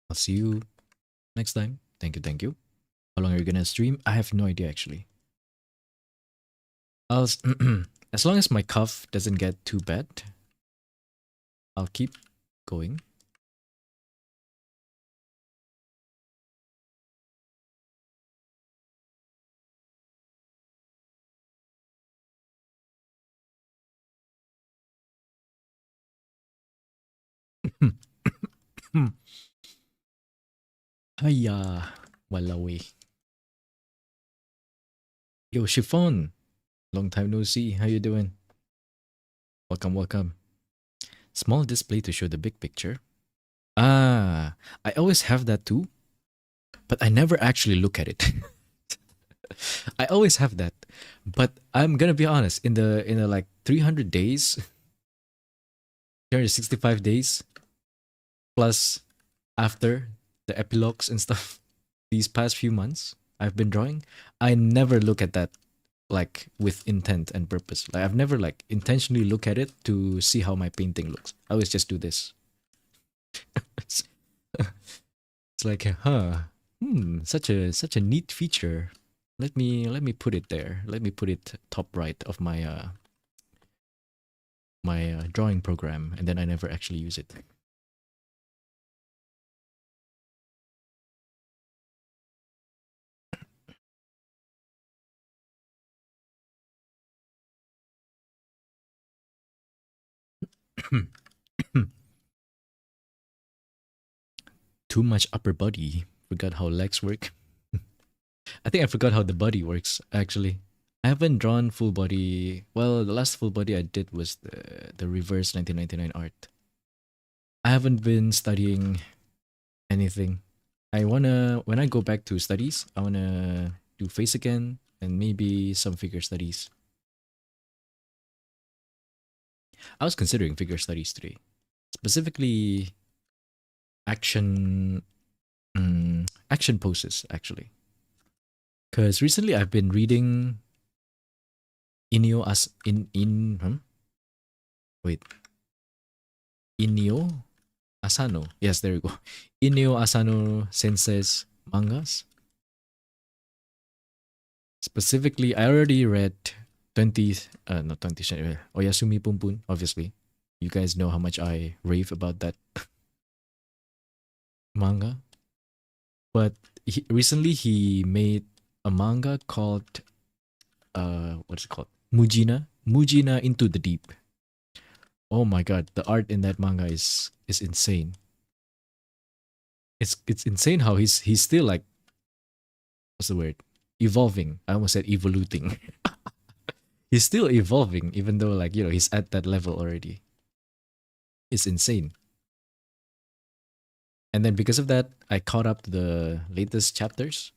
S1: I'll see you next time. Thank you, thank you. How long are you gonna stream? I have no idea actually. I'll as long as my cough doesn't get too bad, I'll keep going. Hiya, walawi. Yo, Chiffon. Long time no see. How you doing? Welcome, welcome. Small display to show the big picture. Ah, I always have that too, but I never actually look at it. I always have that, but I'm gonna be honest. In the like 300 days, 365 days plus after the epilogues and stuff, these past few months I've been drawing, I never look at that like with intent and purpose. Like I've never like intentionally look at it to see how my painting looks. I always just do this. it's, it's like, such a neat feature. Let me put it there. Let me put it top right of my drawing program, and then I never actually use it. Too much upper body. Forgot how legs work. I think I forgot how the body works actually. I haven't drawn full body. Well, the last full body I did was the reverse 1999 art. I haven't been studying anything. I wanna when I go back to studies, I wanna do face again and maybe some figure studies. I was considering figure studies today, specifically action action poses actually. Because recently I've been reading Inio as in wait Inio Asano. Yes, there we go. Inio Asano Sensei's mangas. Specifically, I already read 20th, not 20th, Oyasumi Pumpun, obviously. You guys know how much I rave about that manga. But recently he made a manga called, what's it called? Mujina Into the Deep. Oh my god, the art in that manga is insane. It's insane how he's still like, what's the word? Evolving. I almost said evoluting. He's still evolving, even though like he's at that level already. It's insane. And then because of that, I caught up the latest chapters.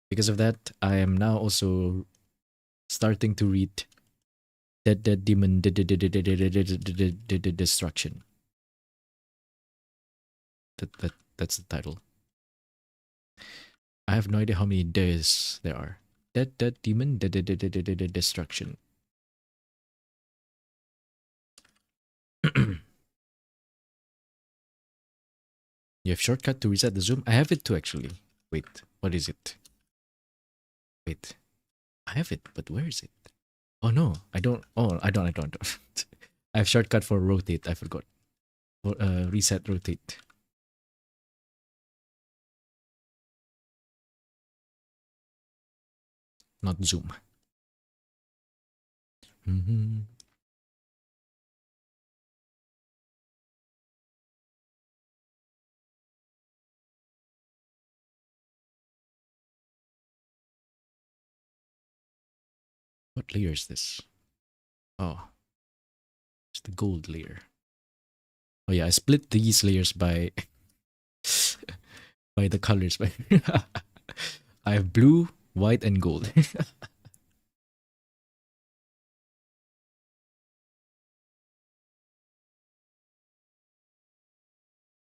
S1: Because of that, I am now also starting to read Dead Demon Destruction. That's the title. I have no idea how many days there are. Dead Demon Destruction. You have shortcut to reset the zoom. I have it too actually. Wait, what is it? Wait, I have it, but where is it? Oh no, I don't. Oh, I don't. I have shortcut for rotate. I forgot. For reset rotate. Not zoom. What layer is this? Oh, it's the gold layer. Oh yeah, I split these layers by by the colors. I have blue, white, and gold.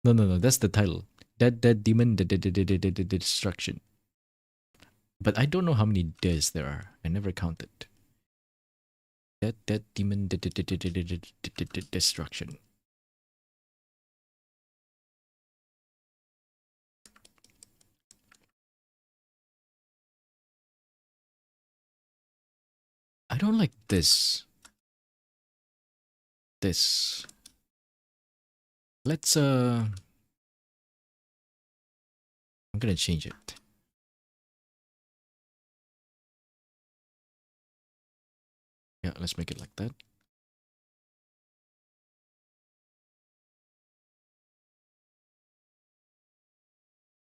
S1: No, no, no. That's the title. Dead demon, destruction. But I don't know how many deaths there are. I never counted. Dead demon, destruction. I don't like this. This. Let's I'm gonna change it. Yeah, let's make it like that.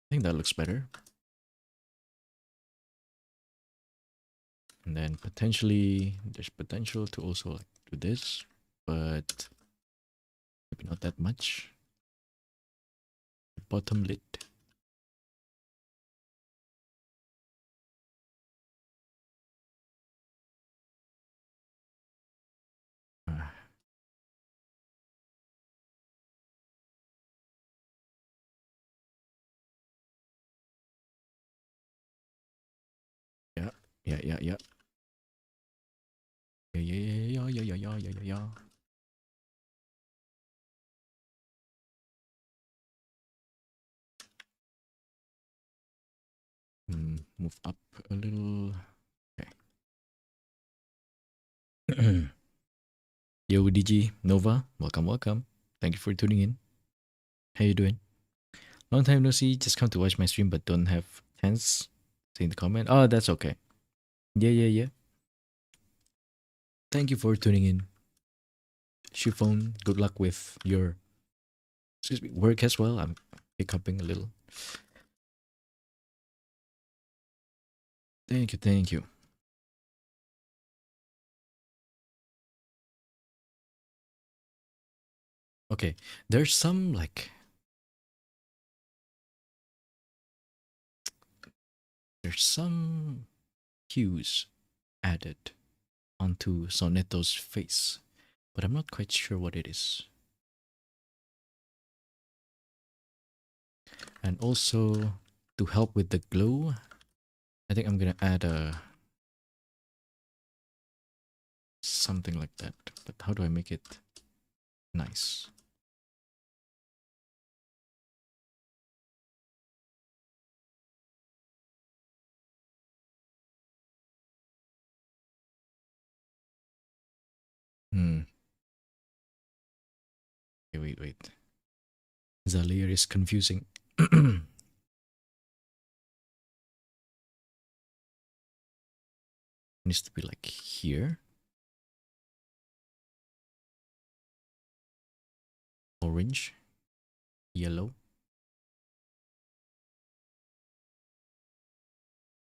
S1: I think that looks better. And then potentially there's potential to also like do this, but maybe not that much. Bottom lid. Uh, yeah, yeah, yeah, yeah. Yeah, yeah, yeah, yeah, yeah, yeah, yeah, yeah, yeah. Move up a little. Okay. Yo, DG, Nova, welcome, welcome. Thank you for tuning in. How you doing? Long time no see. Just come to watch my stream, but don't have chance. Say in the comment. Oh, that's okay. Yeah, yeah, yeah. Thank you for tuning in. Chiffon, good luck with your work as well. I'm hiccuping a little. Thank you, thank you. Okay, there's some like there's some hues added onto Soneto's face, but I'm not quite sure what it is. And also to help with the glow, I think I'm gonna add a something like that. But how do I make it nice? Hmm. Okay, wait. The layer is confusing. Needs to be like here. Orange, yellow.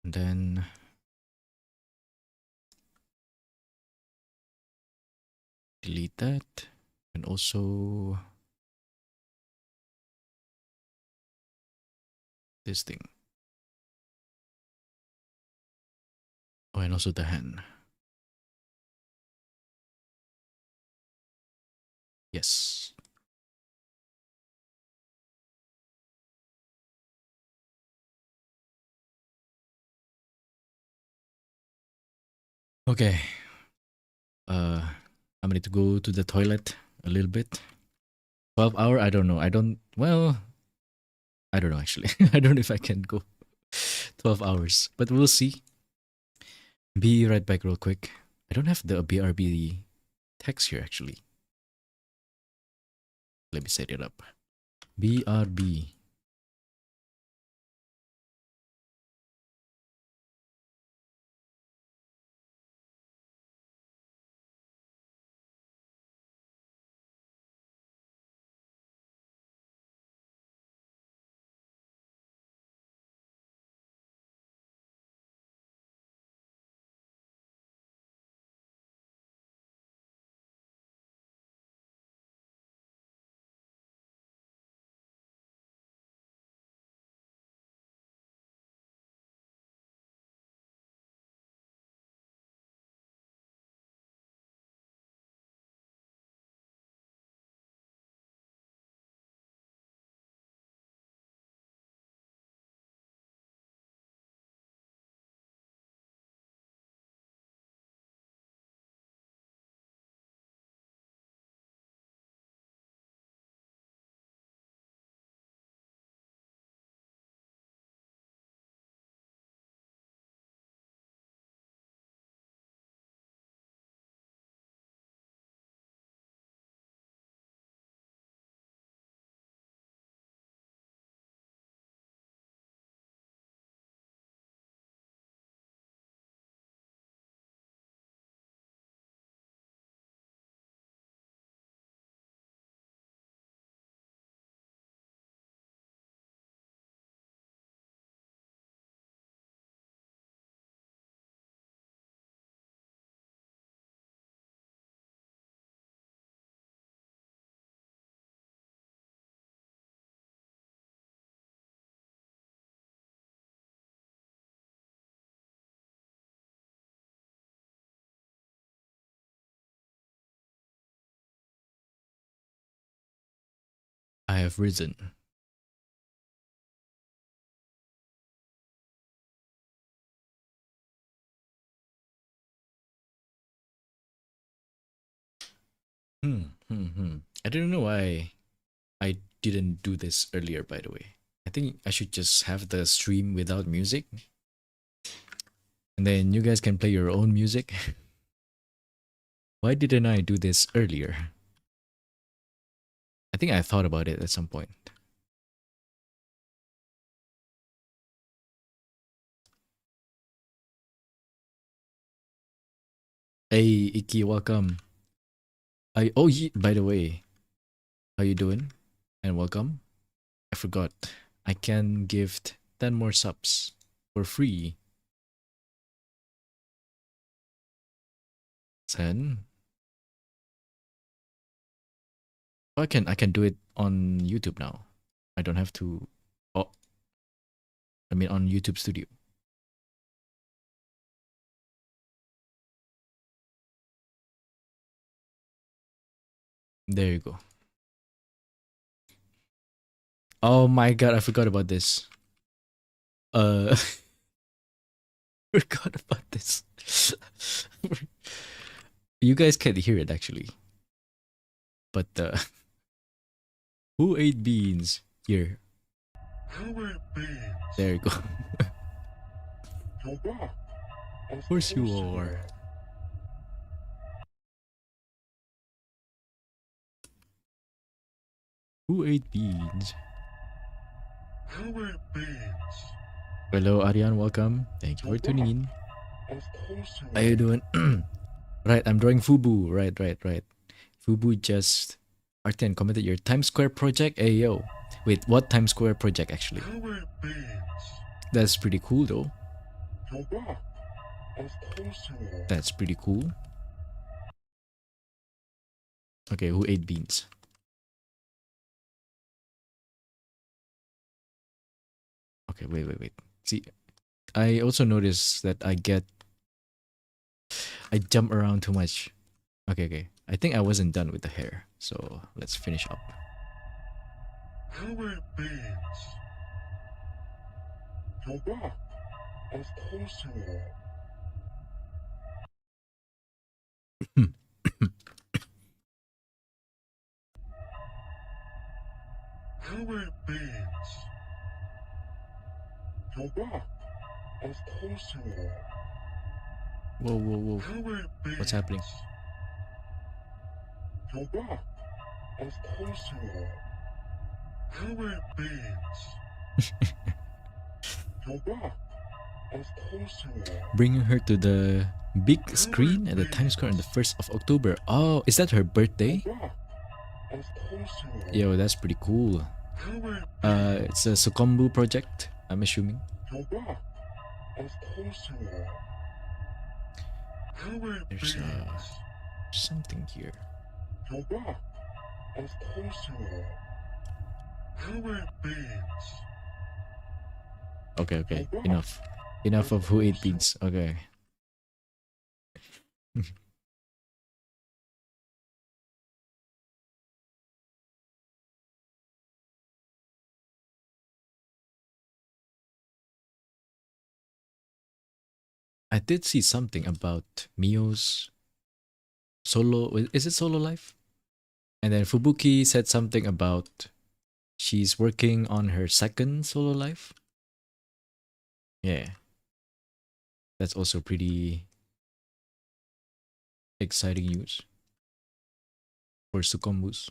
S1: And then delete that. And also this thing. Oh, and also the hand. Yes. Okay. I'm ready to go to the toilet a little bit. 12 hour? I don't know. I don't know actually. I don't know if I can go 12 hours. But we'll see. Be right back real quick. I don't have the BRB text here actually. Let me set it up. BRB. I have risen. I don't know why I didn't do this earlier, by the way. I think I should just have the stream without music. And then you guys can play your own music. Why didn't I do this earlier? I think I thought about it at some point. Hey, Iki, welcome. By the way, how you doing? And welcome. I forgot. I can gift 10 more subs for free. 10. Oh, I can do it on YouTube now. I don't have to. Oh, I mean on YouTube Studio. There you go. Oh my god, I forgot about this. Forgot about this. You guys can't hear it actually. But who ate beans? Here.
S2: Who ate beans?
S1: There you go.
S2: You're back.
S1: Of course you are. Who ate beans?
S2: Who ate beans?
S1: Hello, Aryan. Welcome. Thank you for tuning in.
S2: Of course you
S1: How you doing? Right, I'm drawing Fubu. Right. Fubu just Artian commented your Times Square project. Hey yo. Wait, what Times Square project actually?
S2: Who ate beans?
S1: That's pretty cool though.
S2: You're back. Of course you are.
S1: That's pretty cool. Okay, who ate beans? Okay, wait. See, I also noticed that I jump around too much. Okay. I think I wasn't done with the hair, so let's finish up.
S2: Who ate beans? You're back. Of course you are. Who ate beans? You're back. Of course you are.
S1: Whoa.
S2: Who ate beans?
S1: What's happening?
S2: You're back. Of course you are. Who ate beans? You're back. Of course you are.
S1: Bringing her to the big screen at the Times Square on the 1st of October. Oh, is that her birthday?
S2: Of course you are.
S1: Yo, that's pretty cool. It's a Sukombu project, I'm assuming.
S2: You're back. Of course you are. Who ate
S1: There's
S2: beans?
S1: something here.
S2: You're back. Of course you are. Who ate beans?
S1: Okay. Enough of who ate beans. Okay. I did see something about Mio's solo. Is it solo life? And then Fubuki said something about she's working on her second solo life. Yeah. That's also pretty exciting news for Sukombus.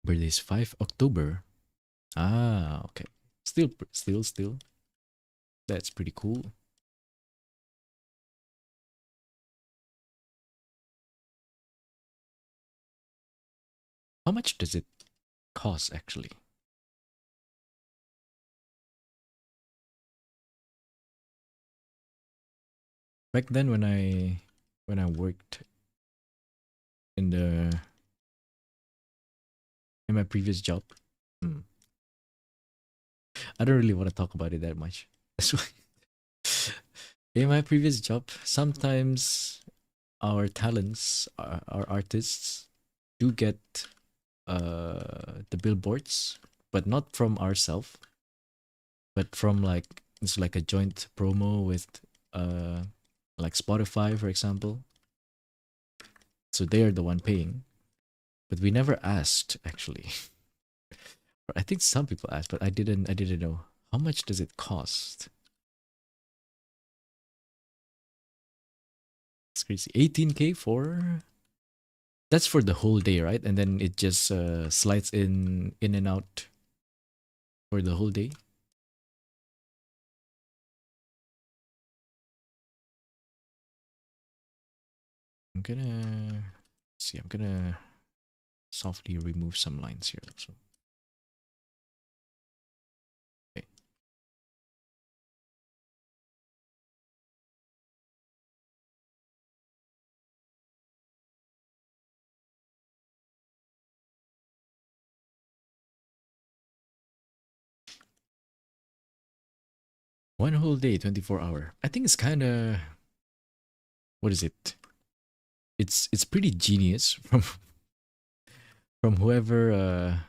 S1: Birthday's 5 October. Ah, okay. Still. That's pretty cool. How much does it cost actually? Back then when I worked in the in my previous job, hmm, I don't really want to talk about it that much. That's why in my previous job, sometimes our talents, our artists, do get the billboards, but not from ourselves, but from like it's like a joint promo with uh like Spotify, for example. So they are the one paying, but we never asked actually. I think some people asked, but I didn't know how much does it cost. It's crazy. 18K for that's for the whole day, right? And then it just slides in and out for the whole day. I'm gonna see. I'm gonna softly remove some lines here. So, okay. 1 whole day, 24 hour. I think it's kind of what is it? It's pretty genius from whoever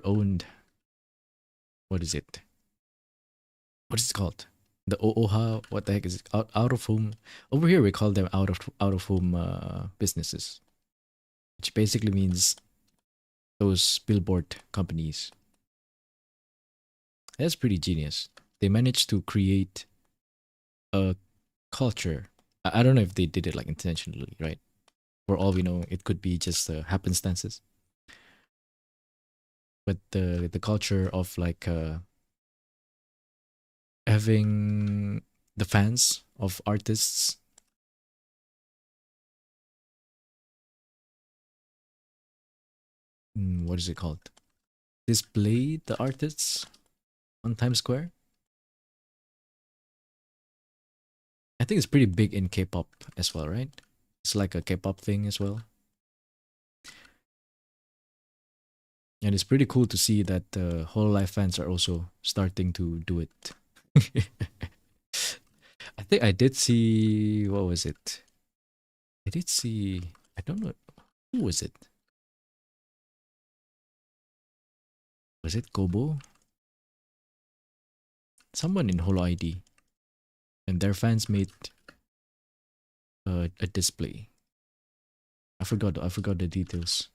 S1: owned what is it? What is it called? The OOHA, what the heck is it? Out of home. Over here we call them out of home businesses, which basically means those billboard companies. That's pretty genius. They managed to create a culture. I don't know if they did it like intentionally, right? For all we know, it could be just happenstances. But the culture of like having the fans of artists, what is it called? Display the artists on Times Square. I think it's pretty big in K-pop as well, right? It's like a K-pop thing as well, and it's pretty cool to see that Hololive fans are also starting to do it. I think I did see what was it? I did see. I don't know who was it. Was it Kobo? Someone in Holo ID, and their fans made a display. I forgot the details.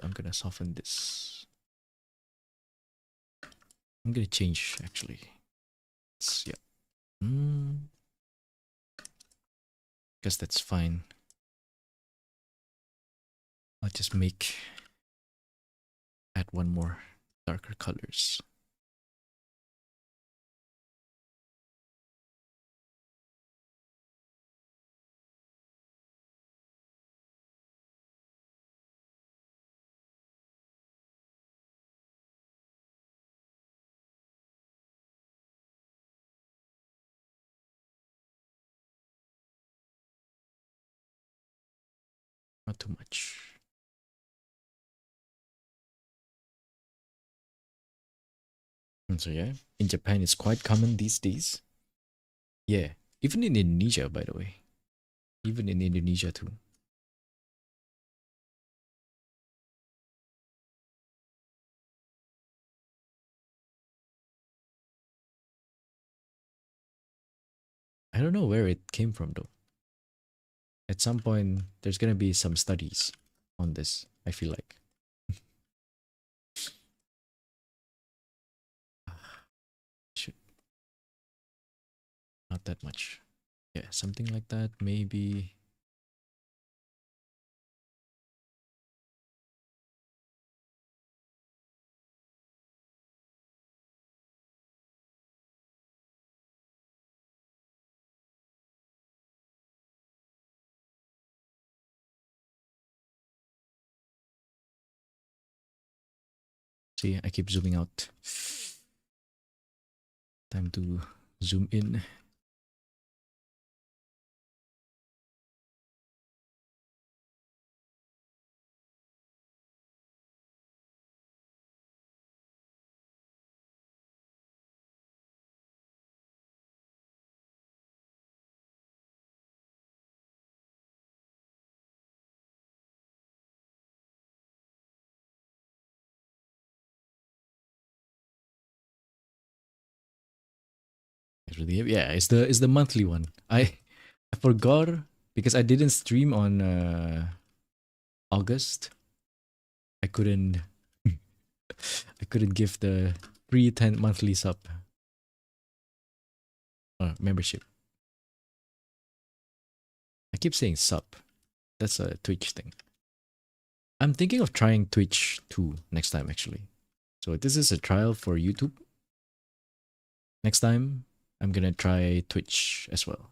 S1: I'm gonna soften this. I'm gonna change actually. Yeah. Guess that's fine. I'll just add one more darker colors. Not too much. And so yeah, in Japan it's quite common these days. Yeah, even in Indonesia, by the way. Even in Indonesia too. I don't know where it came from though. At some point, there's gonna be some studies on this. I feel like. Should not that much. Yeah, something like that. Maybe. See, I keep zooming out. Time to zoom in. Yeah, it's the monthly one. I forgot because I didn't stream on August. I couldn't I couldn't give the free 10 monthly sub membership. I keep saying sub. That's a Twitch thing. I'm thinking of trying Twitch too next time actually. So this is a trial for YouTube. Next time I'm gonna try Twitch as well.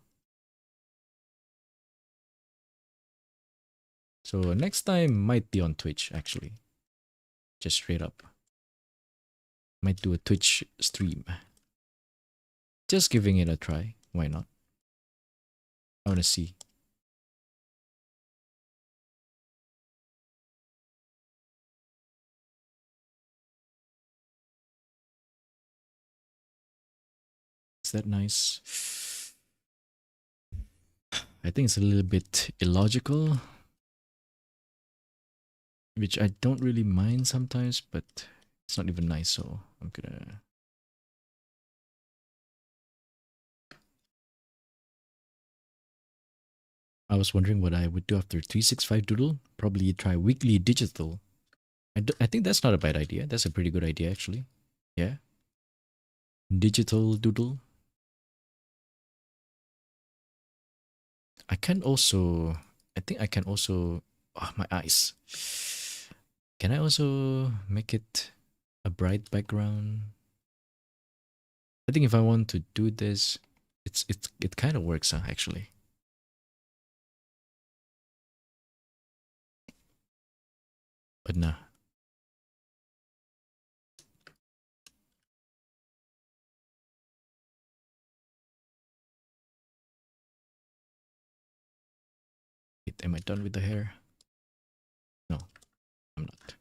S1: So next time might be on Twitch actually. Just straight up. Might do a Twitch stream. Just giving it a try. Why not? I wanna see. Is that nice? I think it's a little bit illogical, which I don't really mind sometimes, but it's not even nice, so I'm gonna... I was wondering what I would do after 365 Doodle. Probably try weekly digital. I think that's not a bad idea. That's a pretty good idea, actually. Yeah. Digital Doodle. I can also... I think I can also... Oh, my eyes. Can I also make it a bright background? I think if I want to do this, it kind of works, actually. But nah. Wait, am I done with the hair? No, I'm not.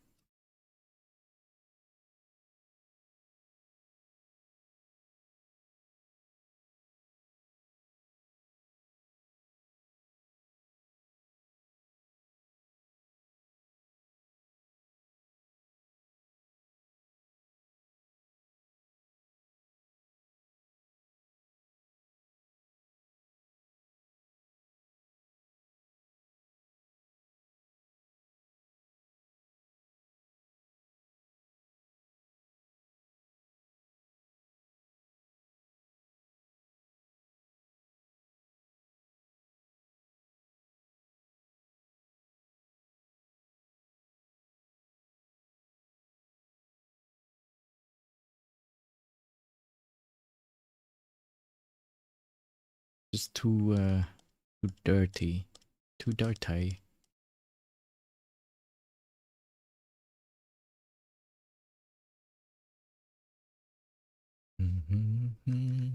S1: Just too dirty. Too dirty. Mm-hmm.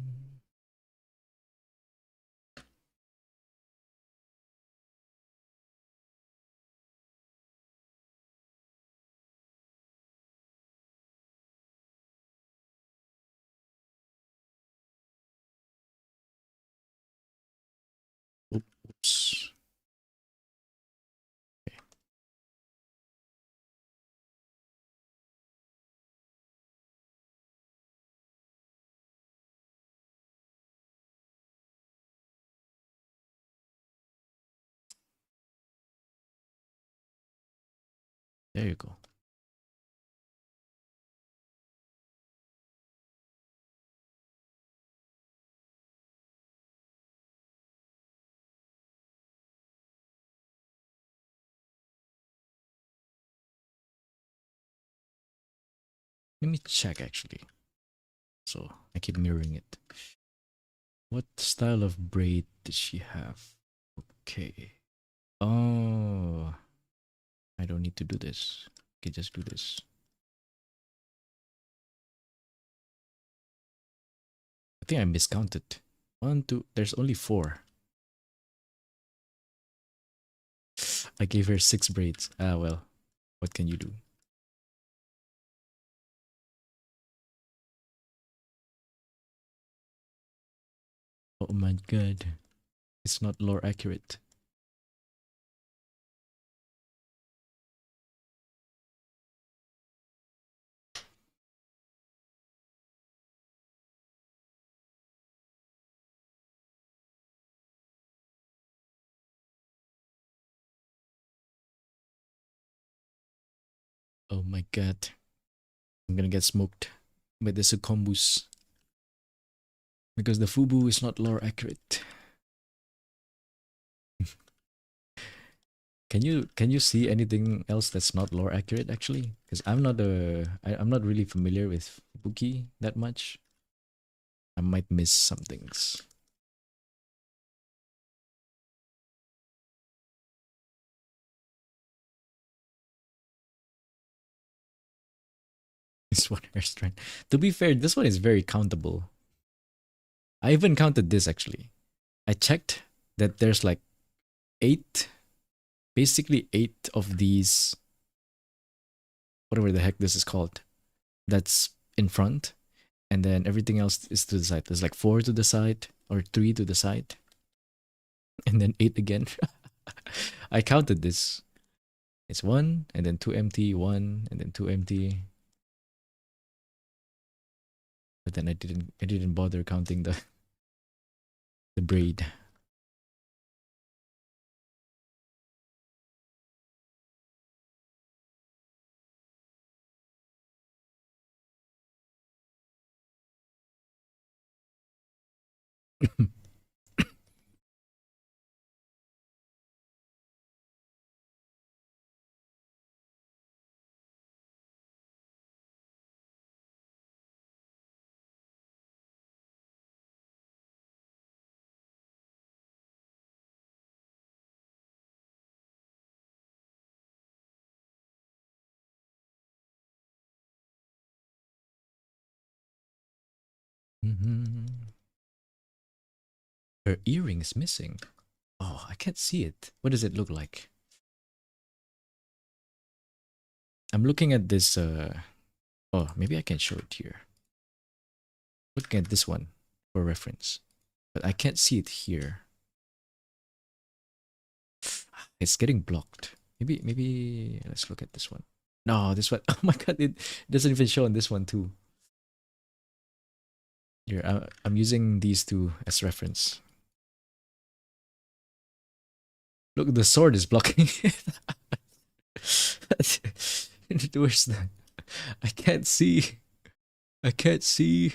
S1: Oops. Okay, there you go. Let me check actually. So I keep mirroring it. What style of braid did she have? Okay. Oh, I don't need to do this. Okay, just do this. I think I miscounted. 1, 2. There's only 4. I gave her 6 braids. Ah, well. What can you do? Oh my god. It's not lore accurate. Oh my god. I'm gonna get smoked by the succumbus. Because the Fubu is not lore accurate. Can you see anything else that's not lore accurate actually? Because I'm not really familiar with Fubuki that much. I might miss some things. This one hair strand. To be fair, this one is very countable. I even counted this actually. I checked that there's like 8, basically 8 of these, whatever the heck this is called, that's in front, and then everything else is to the side. There's like 4 to the side or 3 to the side, and then 8 again. I counted this. It's 1 and then 2 empty, 1 and then 2 empty. But then I didn't bother counting the braid. Her earring is missing. Oh, I can't see it. What does it look like? I'm looking at this. Oh, maybe I can show it here. Looking at this one for reference, but I can't see it here. It's getting blocked. Maybe let's look at this one. No, this one. Oh my god, it doesn't even show on this one too. Here, I'm using these two as reference. Look, the sword is blocking it. Where's that? I can't see. I can't see.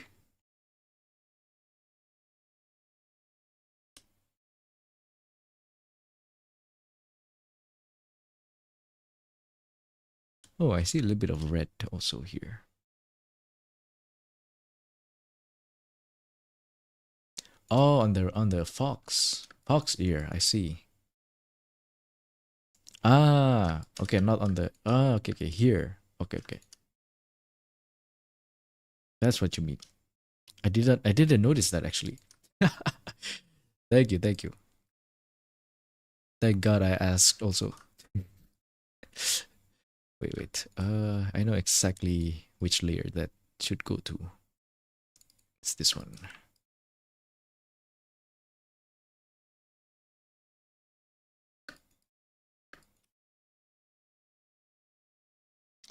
S1: Oh, I see a little bit of red also here. Oh, on the fox ear. I see. Ah, okay, not on the. Ah, okay, here. Okay. That's what you mean. I didn't notice that actually. Thank you. Thank God I asked also. Wait. I know exactly which layer that should go to. It's this one.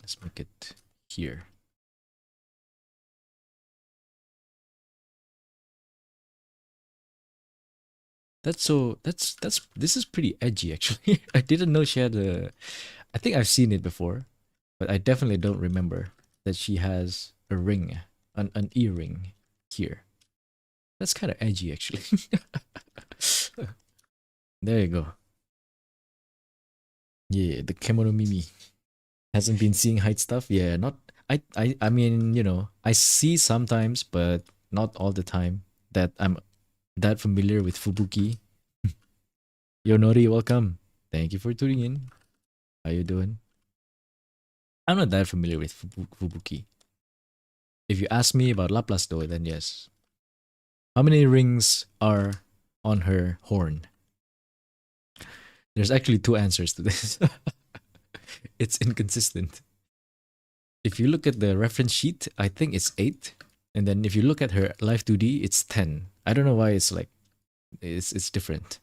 S1: Let's make it here. This is pretty edgy actually. I didn't know she had a. I think I've seen it before, but I definitely don't remember that she has a ring, an earring here. That's kind of edgy actually. There you go. Yeah, the Kemono Mimi hasn't been seeing height stuff. Yeah, not. I mean, I see sometimes, but not all the time. That I'm that familiar with Fubuki. Yonori, welcome. Thank you for tuning in. How you doing? I'm not that familiar with Fubuki. If you ask me about Laplace though, then yes. How many rings are on her horn? There's actually two answers to this. It's inconsistent. If you look at the reference sheet, I think it's 8. And then if you look at her live 2D, it's 10. I don't know why it's like it's different.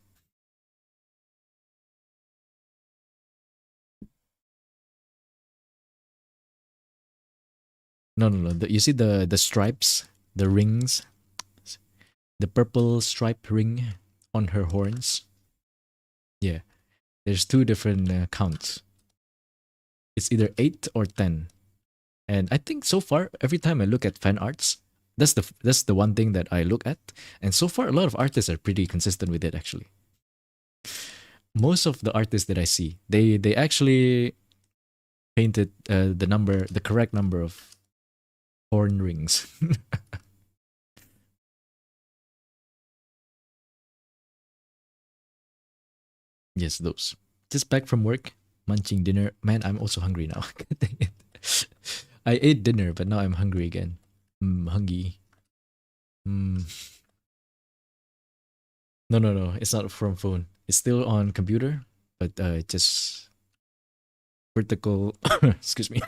S1: No. You see the stripes, the rings, the purple stripe ring on her horns. Yeah, there's two different counts. It's either 8 or 10. And I think so far, every time I look at fan arts, that's the one thing that I look at. And so far, a lot of artists are pretty consistent with it. Actually, most of the artists that I see, they actually painted the correct number of horn rings. Yes, those. Just back from work, munching dinner. Man, I'm also hungry now. Dang it. I ate dinner, but now I'm hungry again. Hungry. Mm. No. It's not from phone. It's still on computer, but just vertical. Excuse me.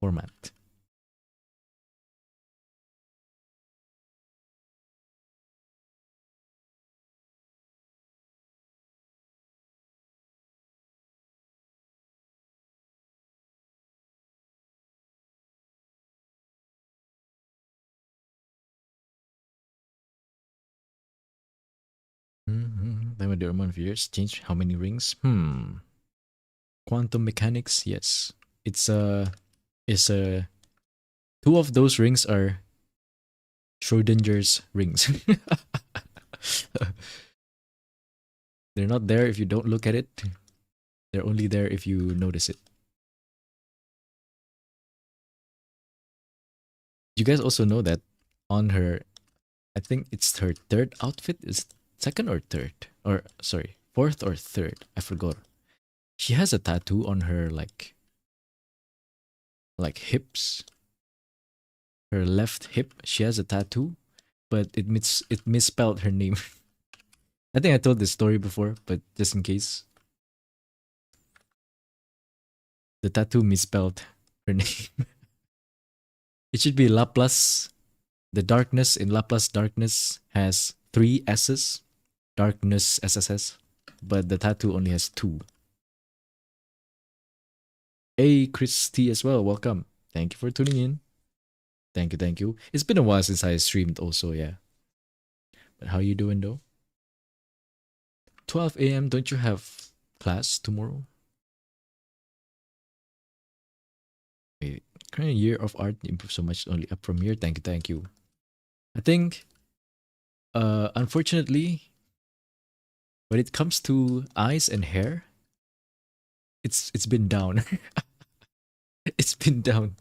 S1: Format. Then with the amount of years change how many rings? Quantum mechanics. Yes. It's a two of those rings are Schrodinger's rings. They're not there if you don't look at it. They're only there if you notice it. You guys also know that on her, I think it's her third outfit. Is second or third? Or sorry, fourth or third? I forgot. She has a tattoo on her like hips. Her left hip. She has a tattoo, but it misspelled her name. I think I told this story before, but just in case, the tattoo misspelled her name. It should be Laplace. The darkness in Laplace darkness has 3 S's. Darkness SSS. But the tattoo only has 2. Hey, Christy as well. Welcome. Thank you for tuning in. Thank you. It's been a while since I streamed also, yeah. But how you doing though? 12 a.m. Don't you have class tomorrow? Wait, current year of art improved so much, only up from here. Thank you. I think unfortunately when it comes to eyes and hair, it's been down. It's been down.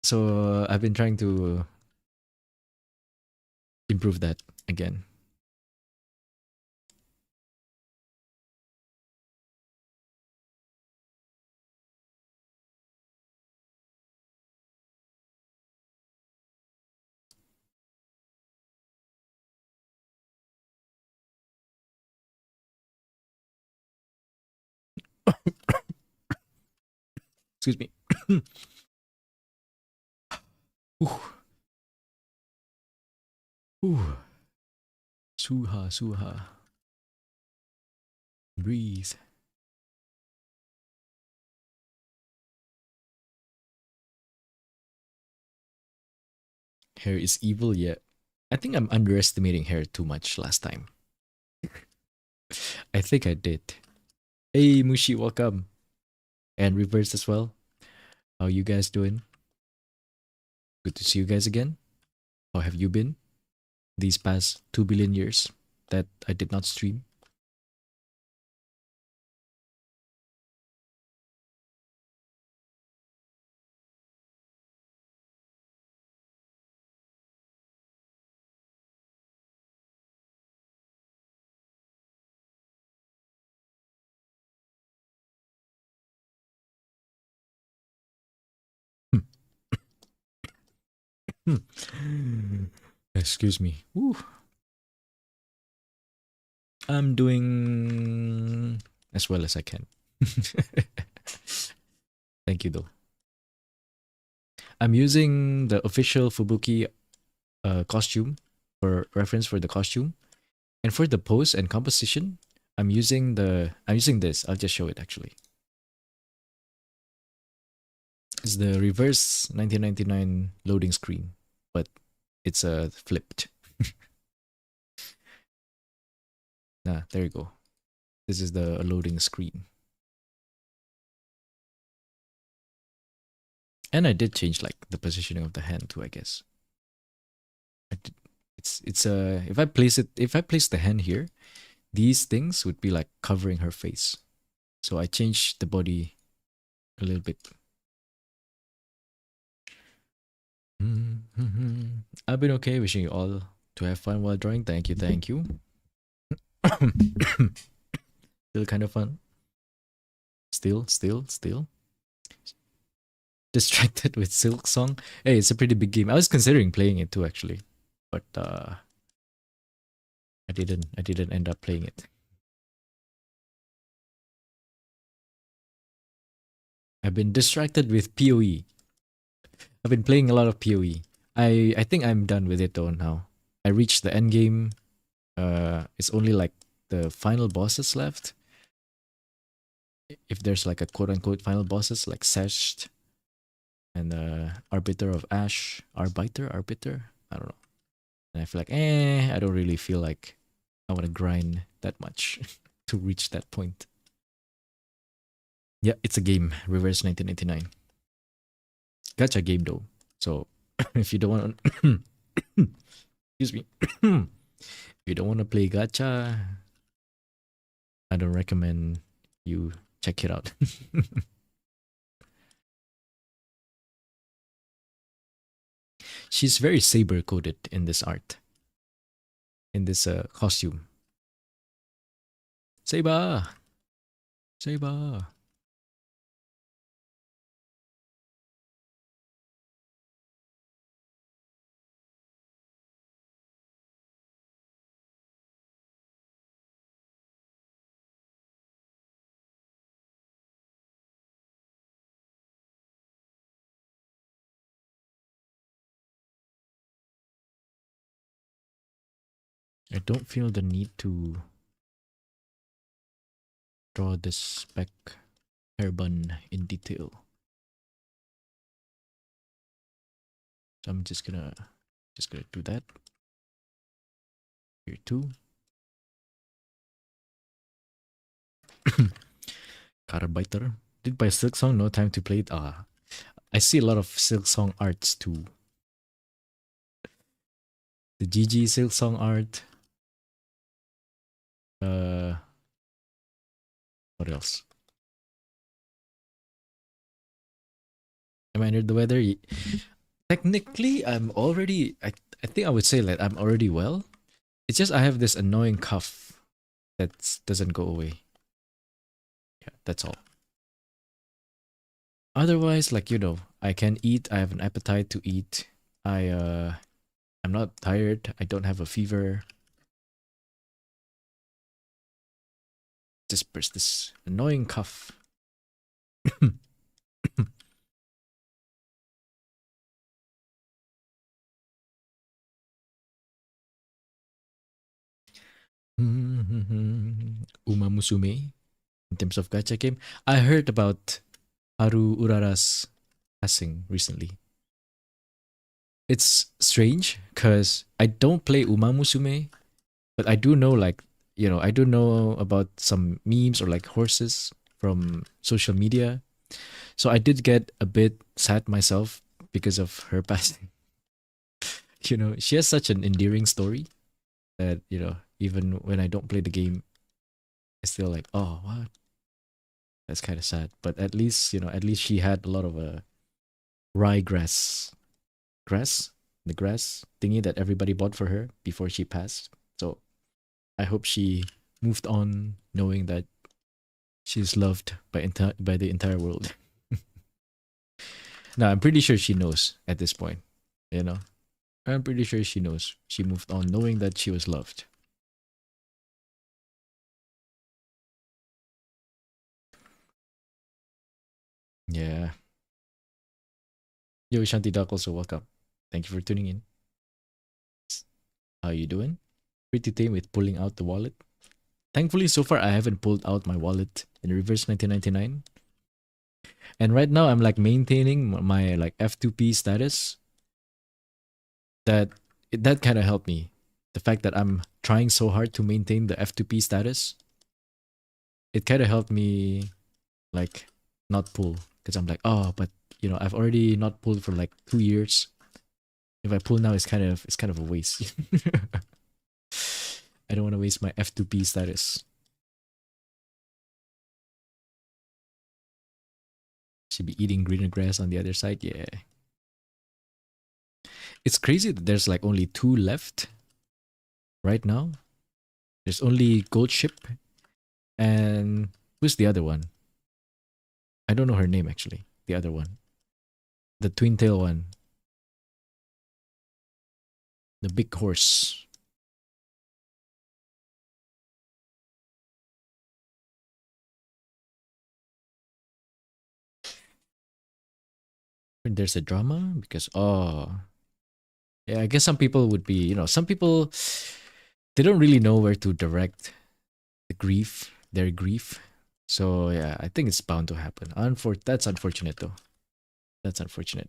S1: So I've been trying to improve that again. Excuse me. Ooh. Ooh. Suha. Breathe. Hair is evil, yeah. I think I'm underestimating hair too much last time. I think I did. Hey, Mushi, welcome. And Reverse as well. How you guys doing? Good to see you guys again. How have you been these past 2 billion years that I did not stream? Hmm. Excuse me. Woo. I'm doing as well as I can. Thank you, though. I'm using the official Fubuki costume for reference for the costume, and for the pose and composition, I'm using this. I'll just show it actually. It's the reverse 1999 loading screen, but it's flipped. There you go. This is the loading screen. And I did change like the positioning of the hand too, I guess. It's if I place the hand here, these things would be like covering her face. So I changed the body a little bit. I've been okay. Wishing you all to have fun while drawing. Thank you. Still kind of fun. Still. Distracted with Silk Song. Hey, it's a pretty big game. I was considering playing it too, actually, but I didn't end up playing it. I've been distracted with PoE. I've been playing a lot of PoE. I think I'm done with it though now. I reached the end game. It's only like the final bosses left. If there's like a quote unquote final bosses like Sesht and Arbiter of Ash. Arbiter? I don't know. And I feel like, I don't really feel like I want to grind that much to reach that point. Yeah, it's a game. Reverse 1999. Gacha game though. So if you don't want to excuse me. If you don't want to play gacha, I don't recommend you check it out. She's very saber coded in this art. In this costume. Saber! I don't feel the need to draw this spec hair bun in detail. So I'm just gonna do that. Here too. Carbiter. Did by Silk Song, no time to play it. I see a lot of Silk Song arts too. The GG Silk Song art. What else? Am I under the weather? Technically, I'm already. I think I would say that I'm already well. It's just I have this annoying cough that doesn't go away. Yeah, that's all. Otherwise, like I can eat. I have an appetite to eat. I'm not tired. I don't have a fever. Just this annoying cough. Uma Musume. In terms of gacha game, I heard about Haru Urara's passing recently. It's strange because I don't play Uma Musume, but I do know I do know about some memes or like horses from social media. So I did get a bit sad myself because of her passing. She has such an endearing story that, even when I don't play the game, I still like, oh, what? That's kind of sad. But at least she had a lot of ryegrass. The grass thingy that everybody bought for her before she passed. So I hope she moved on knowing that she's loved by the entire world. Now, I'm pretty sure she knows at this point, I'm pretty sure she knows. She moved on knowing that she was loved. Yeah. Yo, Shanti Duck also welcome. Thank you for tuning in. How you doing? Pretty tame with pulling out the wallet. Thankfully, so far I haven't pulled out my wallet in reverse 1999. And right now I'm like maintaining my like F2P status. That kind of helped me. The fact that I'm trying so hard to maintain the F2P status, it kind of helped me like not pull because I'm like, oh, but I've already not pulled for like 2 years. If I pull now, it's kind of a waste. I don't want to waste my F2P status. Should be eating greener grass on the other side. Yeah. It's crazy that there's like only 2 left right now. There's only Gold Ship and who's the other one? I don't know her name actually. The other one. The twin tail one. The big horse. There's a drama because yeah, I guess some people would be, some people they don't really know where to direct their grief. So yeah, I think it's bound to happen. That's unfortunate though. That's unfortunate.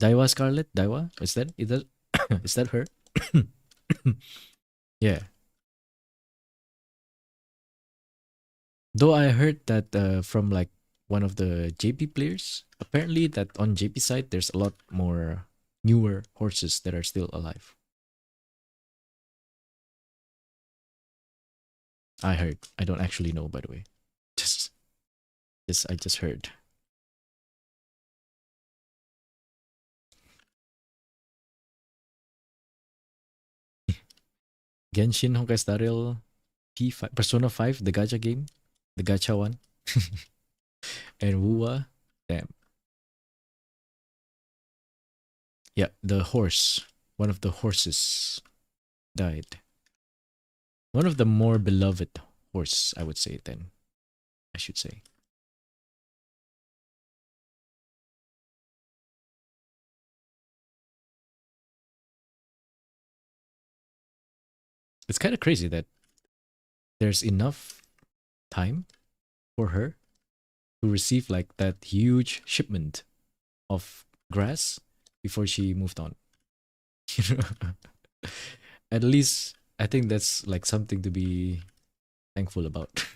S1: Daiwa Scarlet? Daiwa? Is that is that her? Yeah. Though I heard that from like one of the JP players, apparently that on JP side there's a lot more newer horses that are still alive. I heard. I don't actually know, by the way. I just heard. Genshin Honkai Star Rail P5 Persona 5, the gacha game, the gacha one, and Wuwa. Damn. Yeah, the horse. One of the horses died. One of the more beloved horse, I would say. Then I should say. It's kind of crazy that there's enough time for her to receive like that huge shipment of grass before she moved on. At least I think that's like something to be thankful about.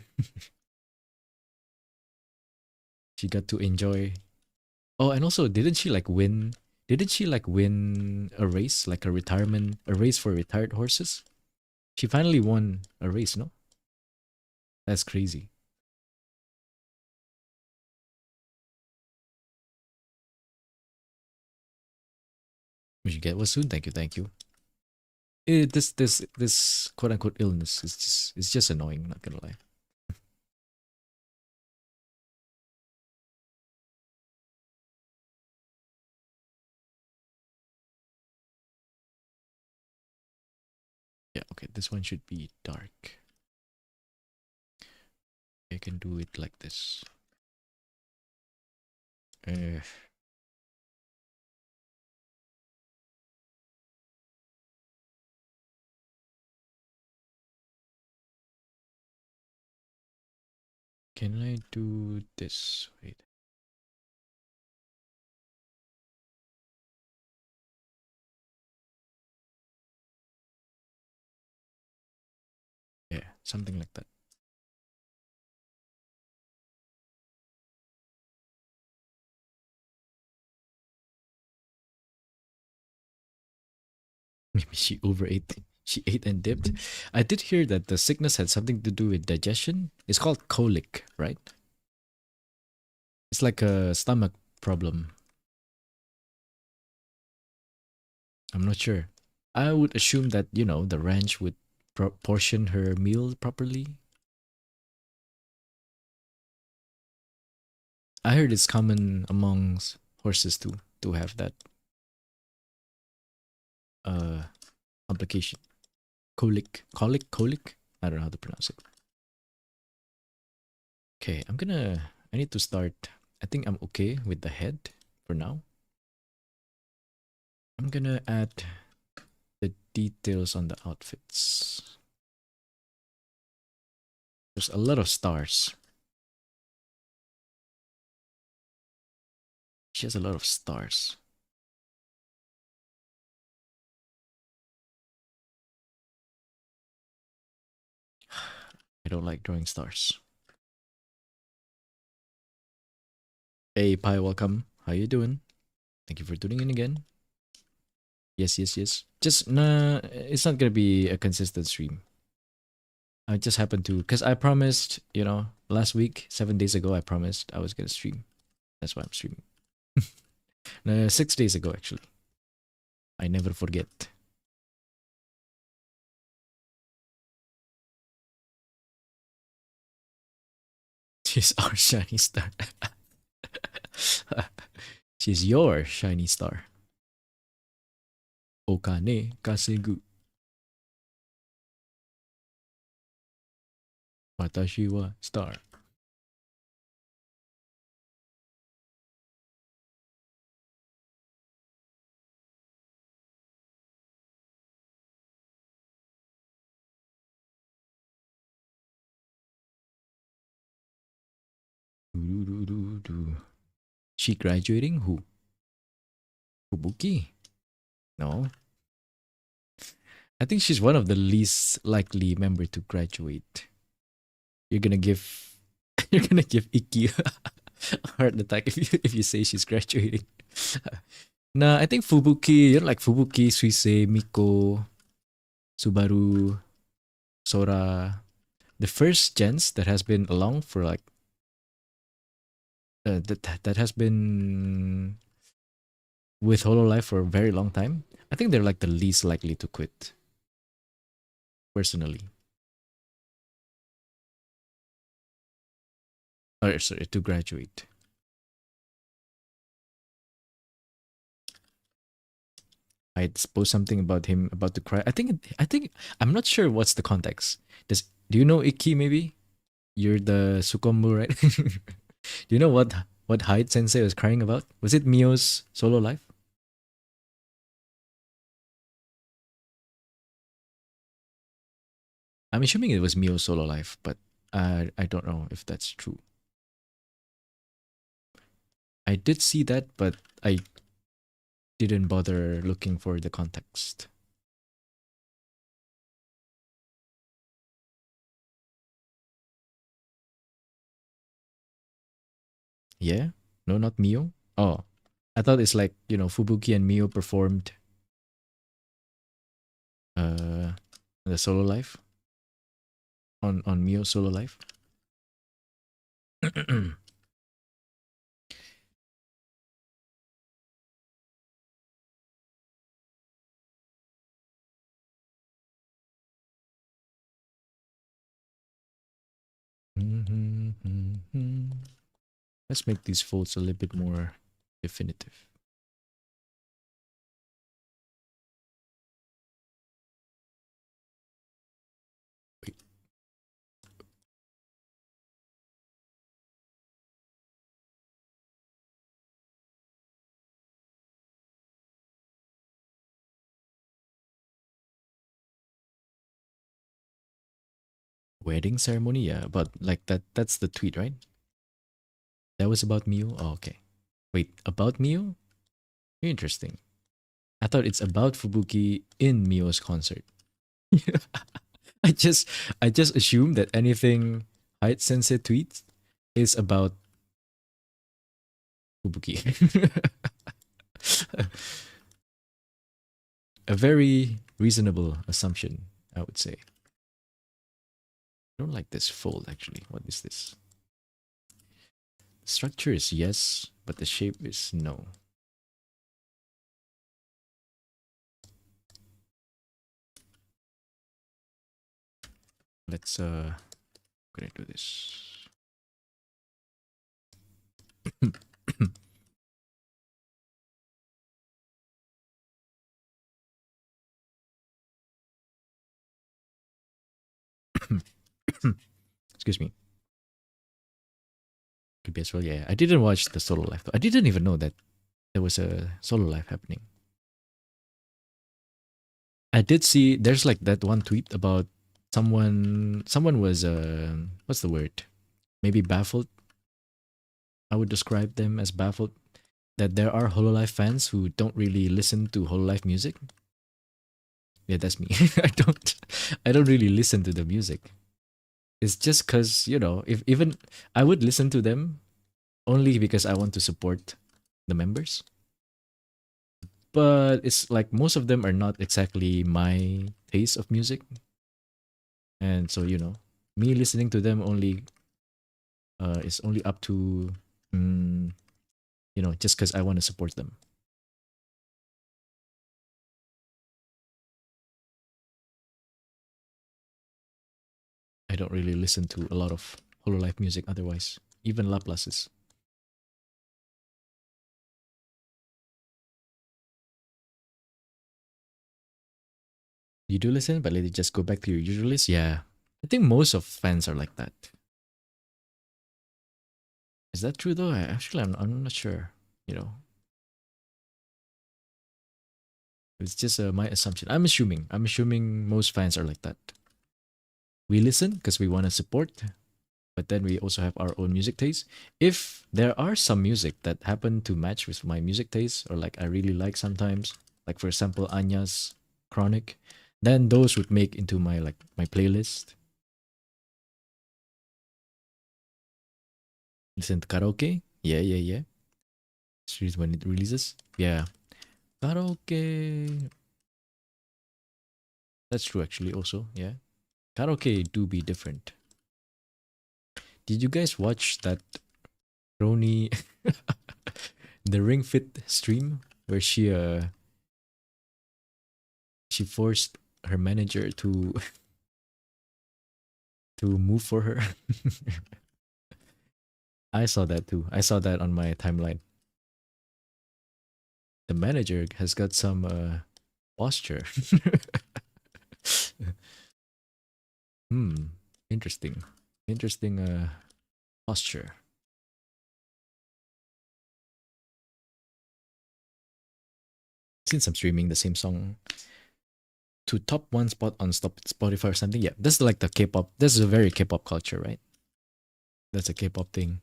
S1: She got to enjoy. Oh, and also didn't she like win? Didn't she like win a race, like a race for retired horses? She finally won a race, no? That's crazy. We should get well soon. Thank you, thank you. This quote unquote illness is just annoying. Not gonna lie. Yeah. Okay. This one should be dark. I can do it like this. Uh, can I do this? Wait. Yeah, something like that. Maybe she overate. She ate and dipped. I did hear that the sickness had something to do with digestion. It's called colic, right? It's like a stomach problem. I'm not sure. I would assume that, the ranch would portion her meal properly. I heard it's common amongst horses too to have that. uh complication. Colic. I don't know how to pronounce it. Okay, I need to start. I think I'm okay with the head for now. I'm gonna add the details on the outfits. There's a lot of stars. She has a lot of stars. I don't like drawing stars. Hey, Pi, welcome. How you doing? Thank you for tuning in again. Yes. Just nah, it's not gonna be a consistent stream. I just happened to, cause I promised, last week, 7 days ago, I promised I was gonna stream. That's why I'm streaming. 6 days ago, actually. I never forget. She's our shiny star. She's your shiny star. Okane kasegu. Watashi wa star. She graduating? Who? Fubuki? No. I think she's one of the least likely member to graduate. You're gonna give you're gonna give Iki a heart attack if you say she's graduating. Nah, I think Fubuki, like Fubuki, Suisei, Miko, Subaru, Sora, the first gens that has been along for like that has been with Hololive for a very long time. I think they're like the least likely to quit. Personally, or sorry, to graduate. I post something about him about to cry. I think I'm not sure what's the context. Do you know Iki maybe? You're the Sukombu, right? Do you know what Hyde Sensei was crying about? Was it Mio's solo life? I'm assuming it was Mio's solo life, but I don't know if that's true. I did see that, but I didn't bother looking for the context. Yeah? No, not Mio? Oh. I thought it's like, Fubuki and Mio performed uh the solo life on Mio solo life. Let's make these folds a little bit more definitive. Wait. Wedding ceremony, yeah, but like that's the tweet, right? That was about Mio? Oh, okay. Wait, about Mio? Interesting. I thought it's about Fubuki in Mio's concert. I just I just assumed that anything Height Sensei tweets is about Fubuki. A very reasonable assumption, I would say. I don't like this fold actually. What is this? Structure is yes, but the shape is no. Let's gonna do this. Excuse me. Could be as well. Yeah, I didn't watch the solo live. I didn't even know that there was a solo live happening. I did see there's like that one tweet about someone was what's the word? Maybe baffled. I would describe them as baffled that there are Hololive fans who don't really listen to Hololive music. Yeah, that's me. I don't really listen to the music. It's just cuz, if even I would listen to them only because I want to support the members. But it's like most of them are not exactly my taste of music. And so, me listening to them only is only up to just cuz I want to support them. I don't really listen to a lot of Hololive music otherwise, even Laplace's. You do listen, but let it just go back to your usual list. Yeah, I think most of fans are like that. Is that true though? I'm not sure. It's just my assumption. I'm assuming. I'm assuming most fans are like that. We listen because we want to support, but then we also have our own music taste. If there are some music that happen to match with my music taste, or like I really like sometimes, like for example Anya's Chronic, then those would make into my playlist. Listen to karaoke. Yeah, yeah, yeah. Series when it releases. Yeah. Karaoke. That's true actually also, yeah. Karaoke do be different. Did you guys watch that Roni the Ring Fit stream where she forced her manager to to move for her? I saw that too. I saw that on my timeline. The manager has got some posture. Hmm. Interesting. Interesting posture. Since I'm streaming the same song to top one spot on Spotify or something, yeah, that's like the K-pop. This is a very K-pop culture, right? That's a K-pop thing.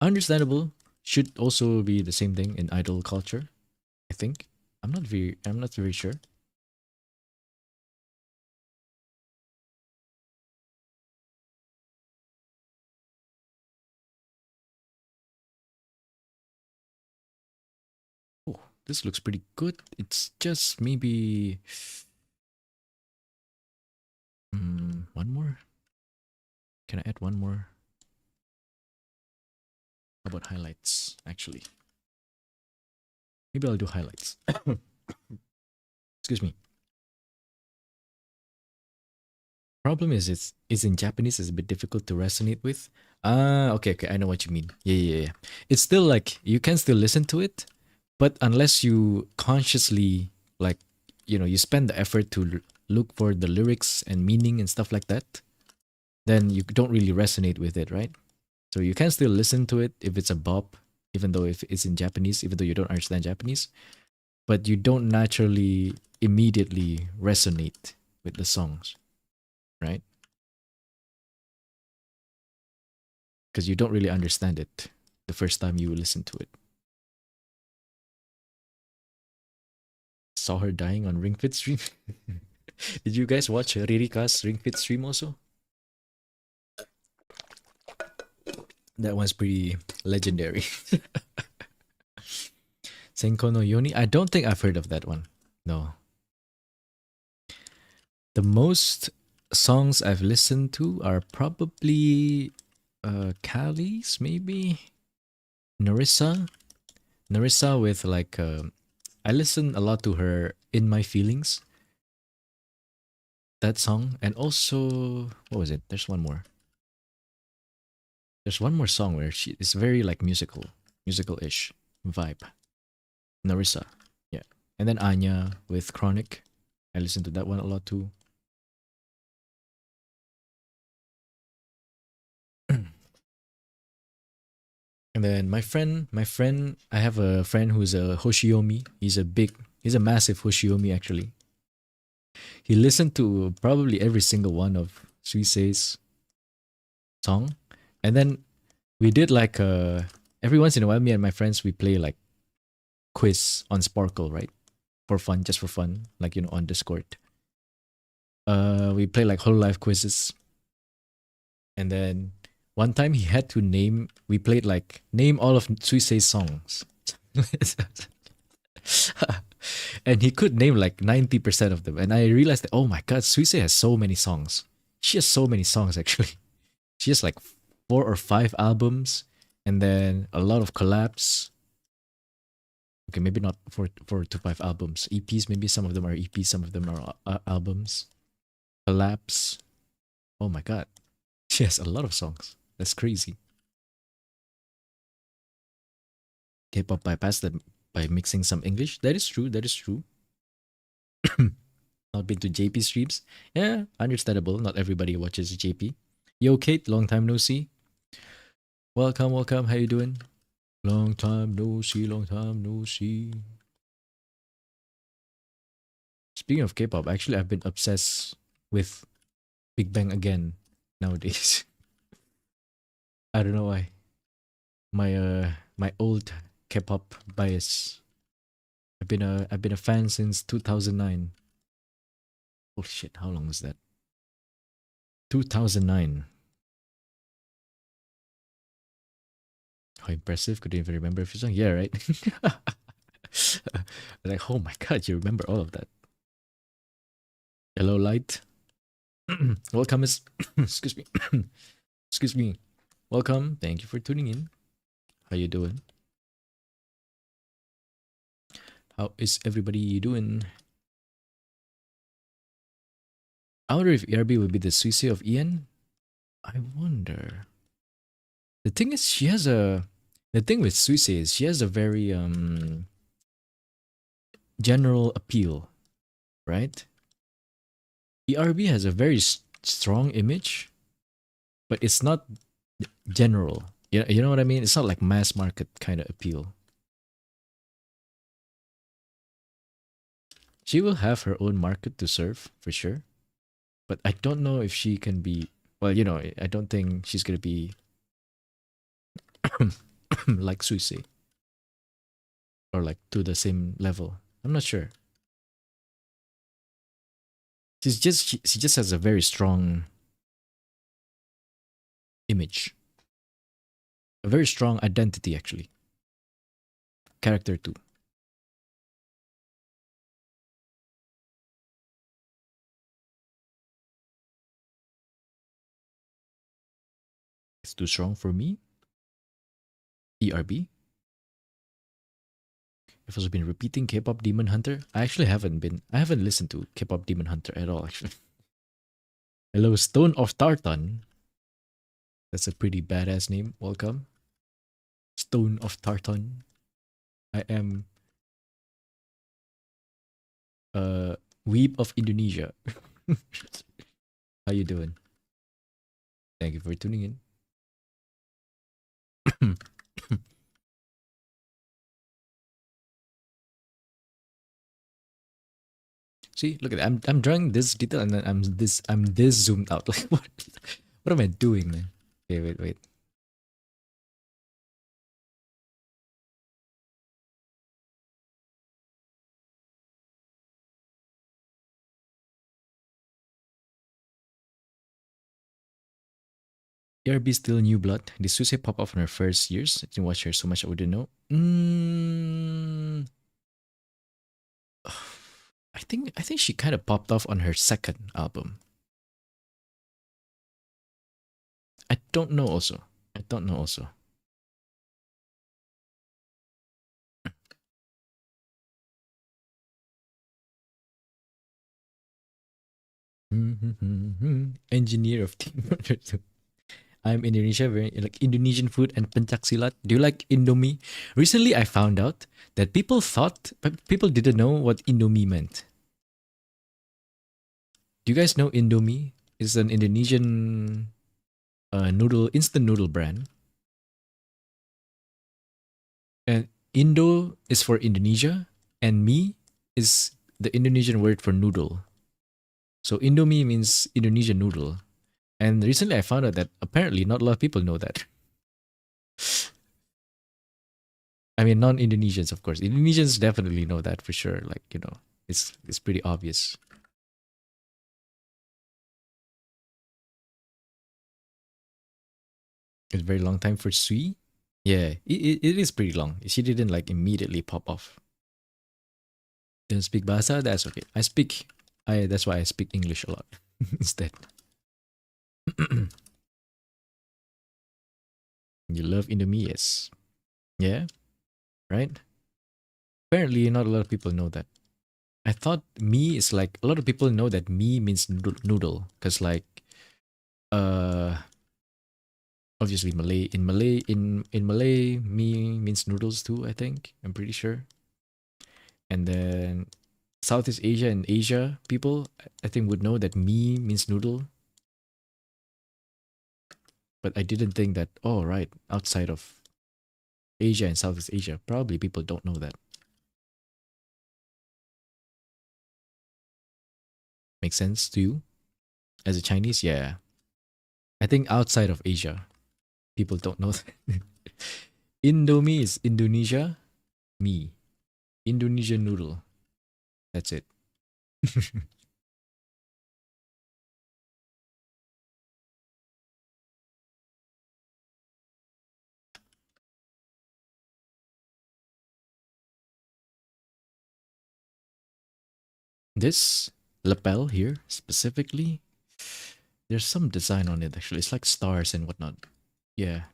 S1: Understandable. Should also be the same thing in idol culture. I think. I'm not very sure. Oh, this looks pretty good. It's just maybe one more. Can I add one more? How about highlights? Actually, maybe I'll do highlights. Excuse me. Problem is it's in Japanese. It's a bit difficult to resonate with. Ah, okay, okay. I know what you mean. Yeah, yeah, yeah. It's still like you can still listen to it, but unless you consciously like you spend the effort to look for the lyrics and meaning and stuff like that, then you don't really resonate with it, right? So you can still listen to it if it's a bop, even though if it's in Japanese, even though you don't understand Japanese, but you don't naturally immediately resonate with the songs, right? Because you don't really understand it the first time you listen to it. Saw her dying on Ring Fit stream. Did you guys watch Ririka's Ring Fit stream also? That one's pretty legendary. Senko no Yoni? I don't think I've heard of that one. No. The most songs I've listened to are probably Kali's, maybe? Narissa? Narissa with like I listen a lot to her In My Feelings. That song. And also what was it? There's one more. There's one more song where she is very like musical-ish vibe. Narissa. Yeah. And then Anya with Chronic. I listen to that one a lot too. And then I have a friend who's a Hoshiomi. He's a massive Hoshiomi actually. He listened to probably every single one of Suisei's song. And then we did like every once in a while, me and my friends, we play like quiz on Sparkle, right? For fun, just for fun, like, you know, on Discord. We play like Hololive quizzes. And then one time he had to we played like, name all of Suisei's songs. And he could name like 90% of them. And I realized that, oh my god, Suisei has so many songs. She has so many songs actually. She has like 4 or 5 albums and then a lot of collabs. Okay, maybe not 4 to 5 albums. EPs, maybe some of them are EPs, some of them are albums. Collabs. Oh my god. She has a lot of songs. That's crazy. K-pop bypassed them by mixing some English. That is true. That is true. Not been to JP streams. Yeah, understandable. Not everybody watches JP. Yo, Kate, long time no see. Welcome, welcome. How you doing? Long time no see, long time no see. Speaking of K-pop, actually, I've been obsessed with Big Bang again nowadays. I don't know why. My old K-pop bias. I've been a fan since 2009. Oh shit, how long was that? 2009. How impressive. Couldn't even remember if you song. Yeah, right? Like, oh my god, you remember all of that. Yellow light. Welcome, excuse me. Excuse me. Welcome. Thank you for tuning in. How you doing? How is everybody doing? I wonder if ERB will be the Suisei of Ian. I wonder. The thing is, the thing with Suisei is she has a very general appeal, right? ERB has a very strong image, but it's not general. You know what I mean? It's not like mass market kind of appeal. She will have her own market to serve for sure, but I don't know if she can be. Well, you know, I don't think she's gonna be like Suisei or like to the same level. I'm not sure. She just has a very strong image, a very strong identity actually. Character too. It's too strong for me. ERB. I've also been repeating K-pop Demon Hunter. I actually haven't been. I haven't listened to K-pop Demon Hunter at all. Actually. Hello, Stone of Tartan. That's a pretty badass name. Welcome. Stone of Tartan. I am Weeb of Indonesia. How you doing? Thank you for tuning in. See, look at that. I'm drawing this detail and then I'm this zoomed out. Like what am I doing, man? Okay, wait. ERB still new blood. Did Susie pop off in her first years? I didn't watch her so much I wouldn't know. I think she kind of popped off on her second album. I don't know also. Engineer of Team Wonder 2. I'm Indonesia, very like Indonesian food and pencaksilat. Do you like Indomie? Recently, I found out that people didn't know what Indomie meant. Do you guys know Indomie? It's an Indonesian instant noodle brand. Indo is for Indonesia, and mi is the Indonesian word for noodle. So Indomie means Indonesian noodle. And recently I found out that apparently not a lot of people know that. I mean, non-Indonesians, of course. Indonesians definitely know that for sure. Like, it's pretty obvious. It's a very long time for Sui. Yeah, it is pretty long. She didn't like immediately pop off. Didn't speak Bahasa, that's okay. That's why I speak English a lot instead. You love Indomie, yes. Yeah, right? Apparently, not a lot of people know that. I thought me is like, a lot of people know that me means noodle. Because, like, uh, obviously in Malay, me means noodles too, I think. I'm pretty sure. And then Southeast Asia and Asia people, I think, would know that me means noodle. But I didn't think that, oh, right, outside of Asia and Southeast Asia, probably people don't know that. Makes sense to you? As a Chinese, yeah. I think outside of Asia, people don't know that. Indomie is Indonesia, me. Indonesian noodle. That's it. This lapel here, specifically, there's some design on it actually. It's like stars and whatnot. Yeah.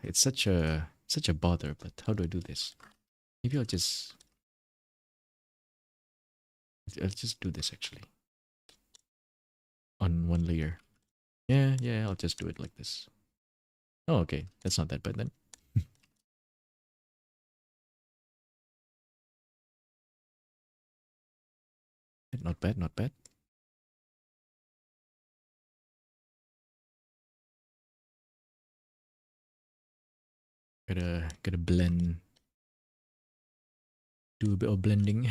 S1: It's such a bother, but how do I do this? Maybe I'll just do this actually. On one layer. Yeah, I'll just do it like this. Oh, okay. That's not that bad then. Not bad, not bad. Gotta blend. Do a bit of blending.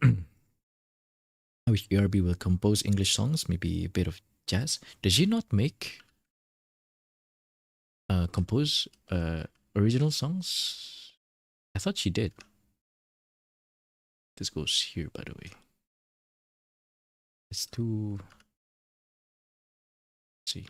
S1: I wish ERB will compose English songs, maybe a bit of jazz. Does she not make compose original songs? I thought she did. This goes here, by the way. It's too. Let's see.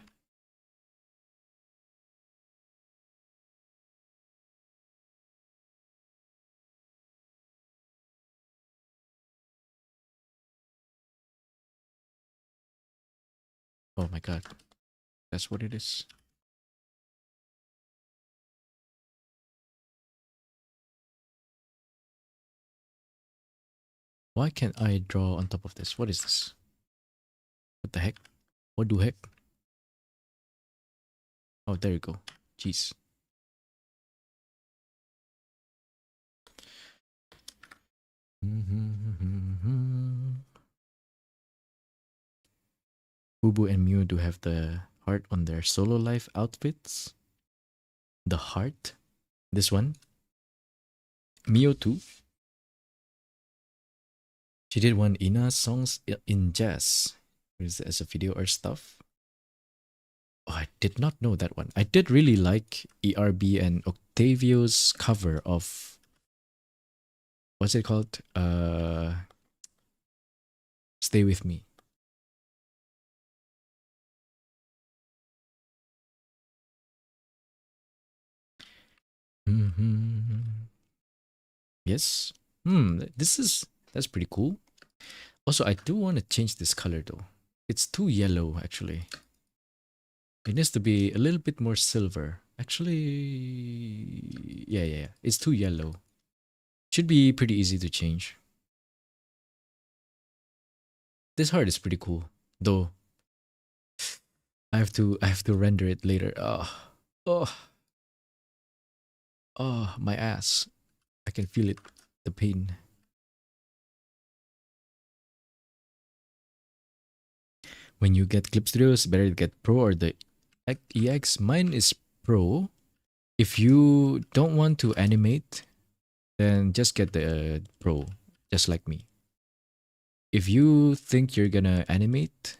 S1: Oh my god. That's what it is. Why can't I draw on top of this? What is this? What the heck? What the heck? Oh, there you go. Jeez. Bubu and Mew do have the heart on their solo life outfits. The heart. This one. Mio too. She did one Ina songs in jazz as a video or stuff. Oh, I did not know that one. I did really like ERB and Octavio's cover of, what's it called? Stay With Me. Yes. That's pretty cool. Also, I do want to change this color though. It's too yellow actually. It needs to be a little bit more silver. Actually, yeah. It's too yellow. Should be pretty easy to change. This heart is pretty cool, though. I have to render it later. Oh, my ass. I can feel it. The pain. When you get Clip Studios, better to get Pro or the EX. Mine is Pro. If you don't want to animate then just get the pro, just like me. If you think you're gonna animate,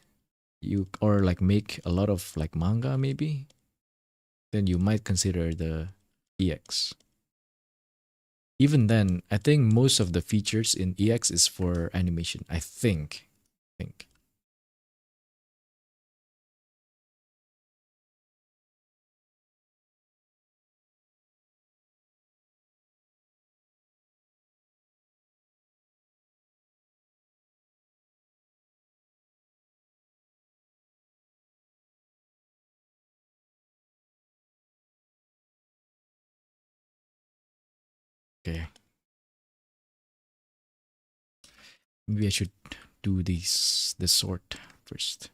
S1: you or like make a lot of like manga maybe, then you might consider the EX. Even then, I think most of the features in EX is for animation. I think. Think. Okay. Maybe I should do this sort first.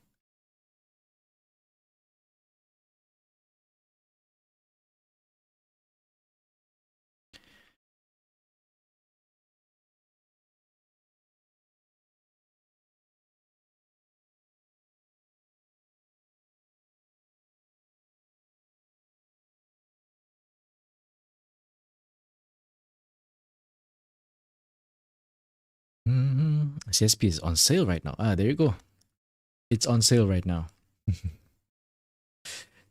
S1: CSP is on sale right now. Ah, there you go. It's on sale right now.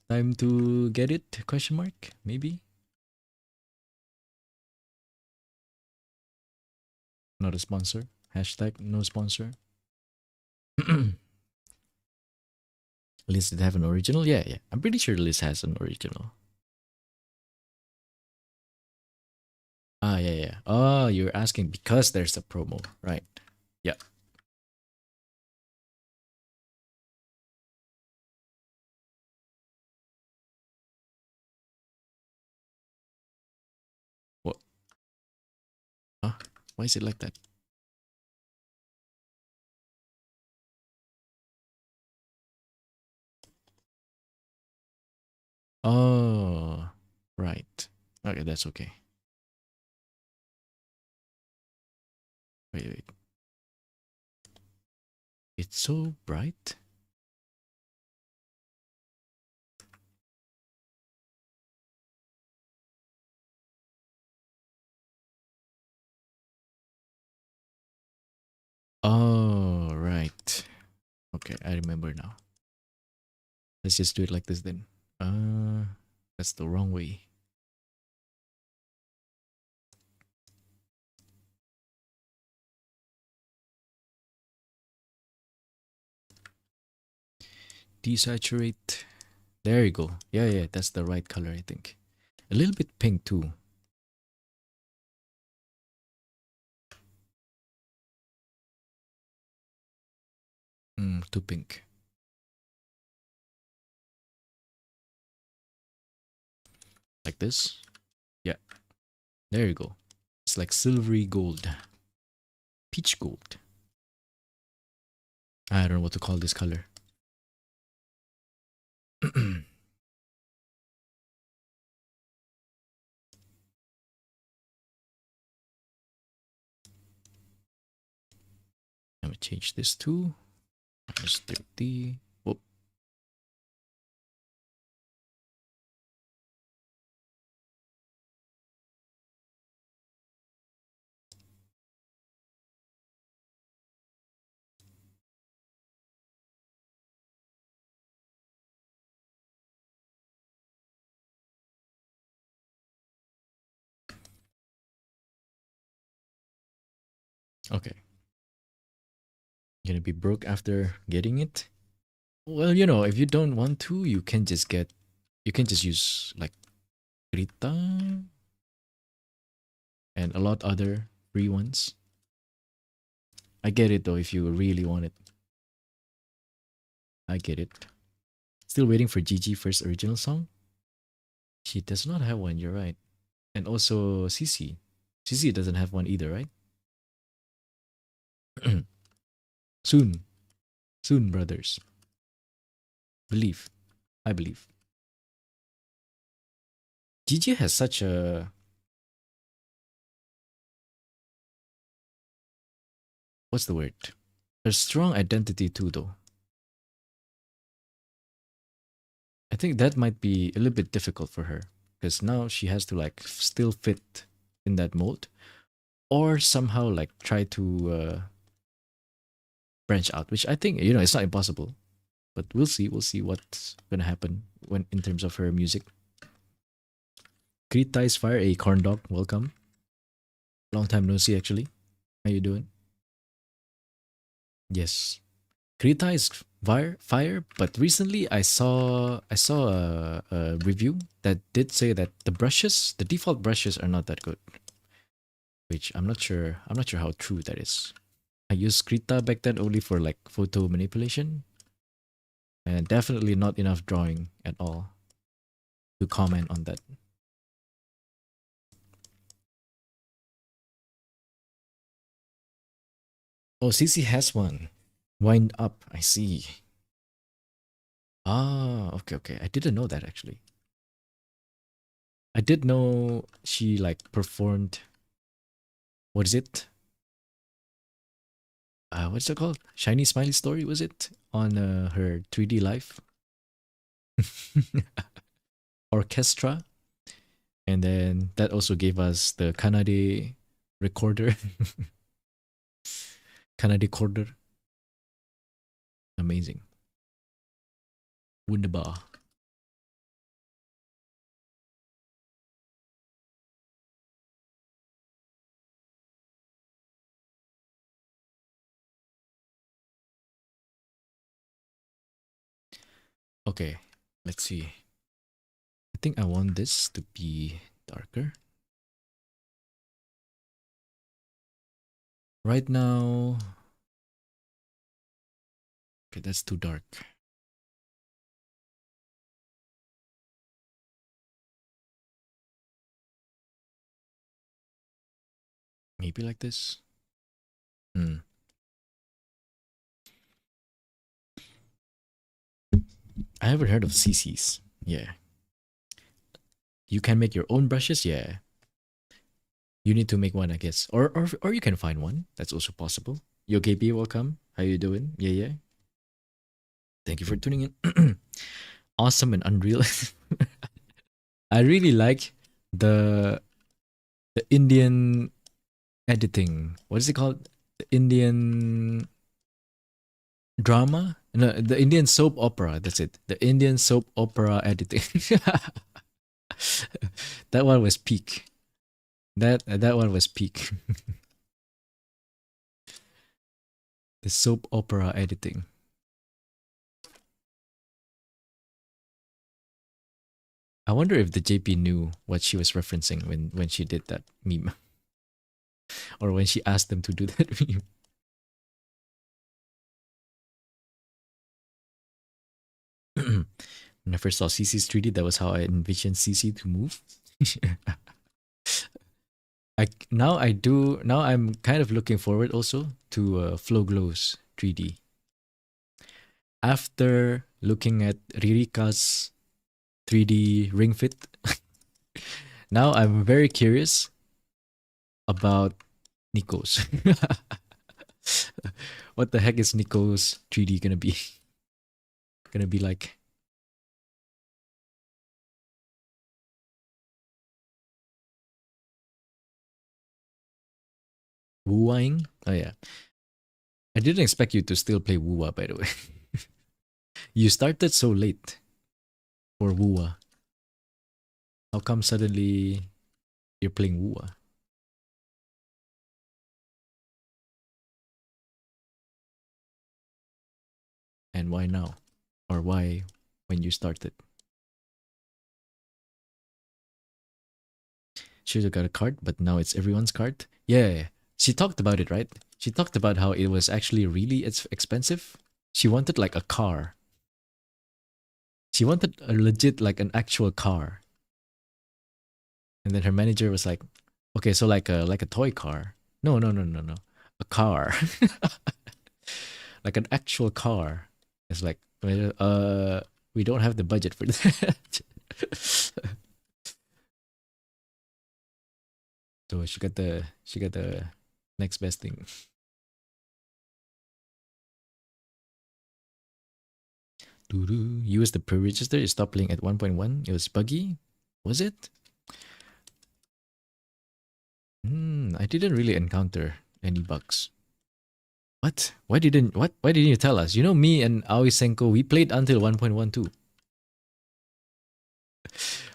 S1: Time to get it? Question mark? Maybe. Not a sponsor. Hashtag no sponsor. List did have an original? Yeah, yeah. I'm pretty sure List has an original. Ah, yeah, yeah. Oh, you're asking because there's a promo, right? Yeah. What? Huh? Why is it like that? Oh, right. Okay, that's okay. Wait, wait. It's so bright. Oh, right. Okay, I remember now. Let's just do it like this then. That's the wrong way. Desaturate. There you go. Yeah, yeah, that's the right color, I think. A little bit pink too. Too pink. Like this. Yeah, there you go. It's like silvery gold. Peach gold. I don't know what to call this color. Let me change this to -30. Whoop. Okay. Gonna be broke after getting it? Well, you know, if you don't want to, you can just use like Rita and a lot other free ones. I get it though if you really want it. I get it. Still waiting for Gigi first original song? She does not have one, you're right. And also CC. CC doesn't have one either, right? Soon. Soon, brothers. Believe. I believe. Gigi has such a what's the word? A strong identity too though. I think that might be a little bit difficult for her because now she has to like still fit in that mold, or somehow like try to branch out, which I think, you know, it's not impossible, but we'll see. We'll see what's gonna happen when in terms of her music. Krita is fire, a corn dog. Welcome. Long time no see, actually. How you doing? Yes, Krita is fire. But recently, I saw a review that did say that the default brushes, are not that good. Which I'm not sure. I'm not sure how true that is. I used Krita back then only for like photo manipulation, and definitely not enough drawing at all to comment on that. Oh, CC has one. Wind up. I see. Ah, okay, okay. I didn't know that actually. I did know she like performed. What is it? What's it called? Shiny Smiley Story, was it on her 3D live orchestra? And then that also gave us the Kanade recorder. Kanade recorder. Amazing. Wunderbar. Okay, let's see. I think I want this to be darker. Right now, okay, that's too dark. Maybe like this. I haven't heard of CCs. Yeah. You can make your own brushes? Yeah. You need to make one, I guess. Or you can find one. That's also possible. Yo KP, welcome. How you doing? Yeah, yeah. Thank you for tuning in. Awesome and unreal. I really like the Indian editing. What is it called? The Indian drama? No, the Indian soap opera. That's it. The Indian soap opera editing. That one was peak. That one was peak. The soap opera editing. I wonder if the JP knew what she was referencing when she did that meme, or when she asked them to do that meme. When I first saw CC's 3D, that was how I envisioned CC to move. Now I'm kind of looking forward also to Flow Glow's 3D. After looking at Ririka's 3D ring fit, now I'm very curious about Nico's. What the heck is Nico's 3D gonna be? Gonna be like? Wuwaing? Oh yeah. I didn't expect you to still play Wuwa, by the way. You started so late for Wuwa. How come suddenly you're playing Wuwa? And why now? Or why when you started? Should have got a card, but now it's everyone's card. Yeah, she talked about it, right? She talked about how it was actually really expensive. She wanted like a car. She wanted a legit, like an actual car. And then her manager was like, "Okay, so like a toy car." No, no, no, no, no. A car. Like an actual car. It's like, well, we don't have the budget for that. So she got the next best thing. Use the pre-register. It stopped playing at 1.1. It was buggy. Was it? I didn't really encounter any bugs. What? Why didn't you tell us? You know, me and Aoi Senko, we played until 1.12.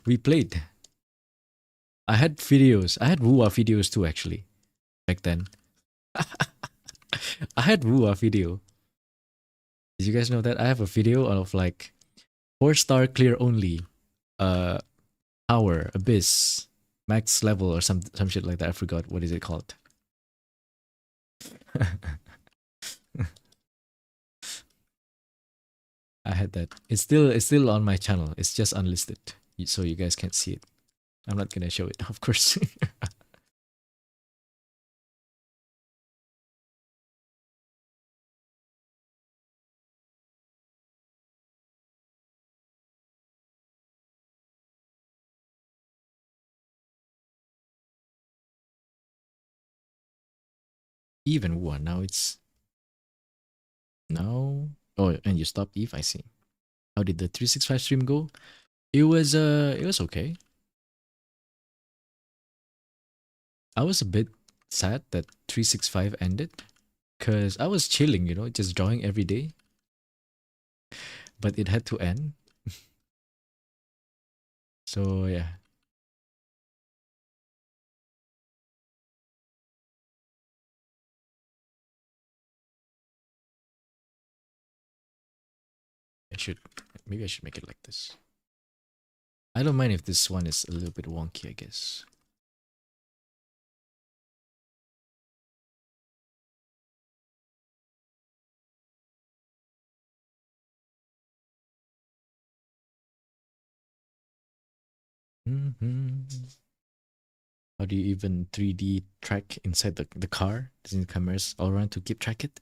S1: We played. I had videos. I had Wua videos too, actually, back then. I had Wua video. Did you guys know that? I have a video of like 4-star clear only, uh, power, abyss, max level, or some shit like that. I forgot what is it called. I had that. It's still on my channel. It's just unlisted, so you guys can't see it. I'm not gonna show it, of course. Even one now. It's now. Oh, and you stopped Eve. I see. How did the 365 stream go? It was okay. I was a bit sad that 365 ended because I was chilling, just drawing every day. But it had to end. So yeah, I should maybe I should make it like this. I don't mind if this one is a little bit wonky, I guess. How do you even 3D track inside the car? Doesn't the cameras all around to keep track it?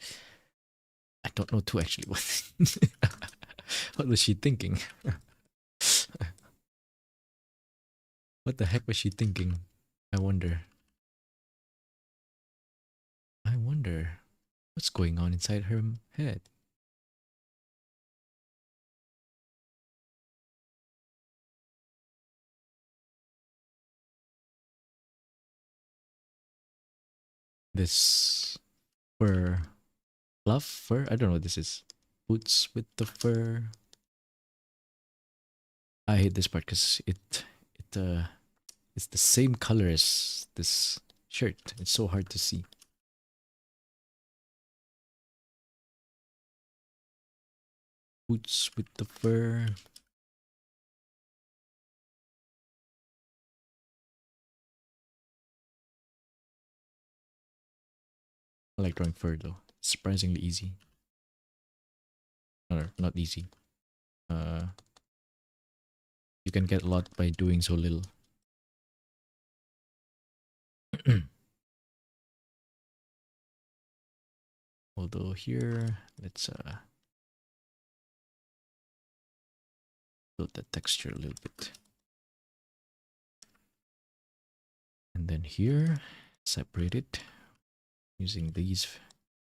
S1: I don't know too actually. What was she thinking? What the heck was she thinking? I wonder. I wonder what's going on inside her head. This fur. I don't know what this is. Boots with the fur. I hate this part because it's the same color as this shirt. It's so hard to see. Boots with the fur. I like drawing fur though. It's surprisingly easy. Or not easy. You can get a lot by doing so little. Although here, let's build the texture a little bit. And then here, separate it using these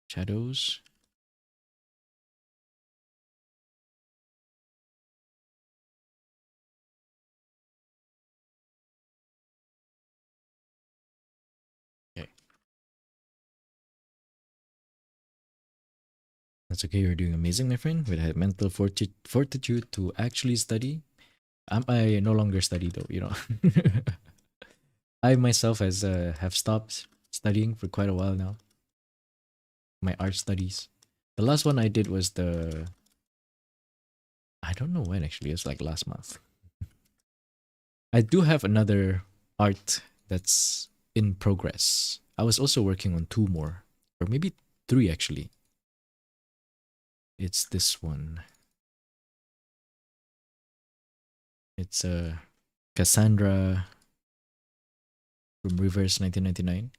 S1: shadows. Okay. That's okay, you're doing amazing, my friend. With a mental fortitude to actually study. I no longer study though. I myself have stopped studying for quite a while now. My art studies. The last one I did was I don't know when actually. It's like last month. I do have another art that's in progress. I was also working on 2 more, or maybe 3 actually. It's this one. It's Cassandra from Reverse 1999.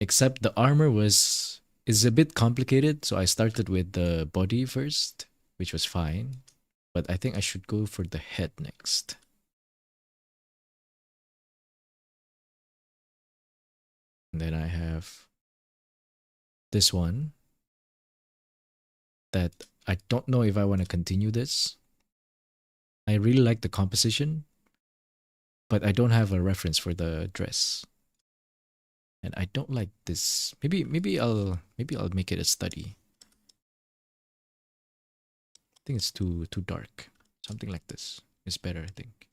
S1: Except the armor is a bit complicated, so I started with the body first, which was fine. But I think I should go for the head next. And then I have this one that I don't know if I want to continue this. I really like the composition, but I don't have a reference for the dress. And I don't like this. Maybe I'll make it a study. I think it's too dark. Something like this is better, I think.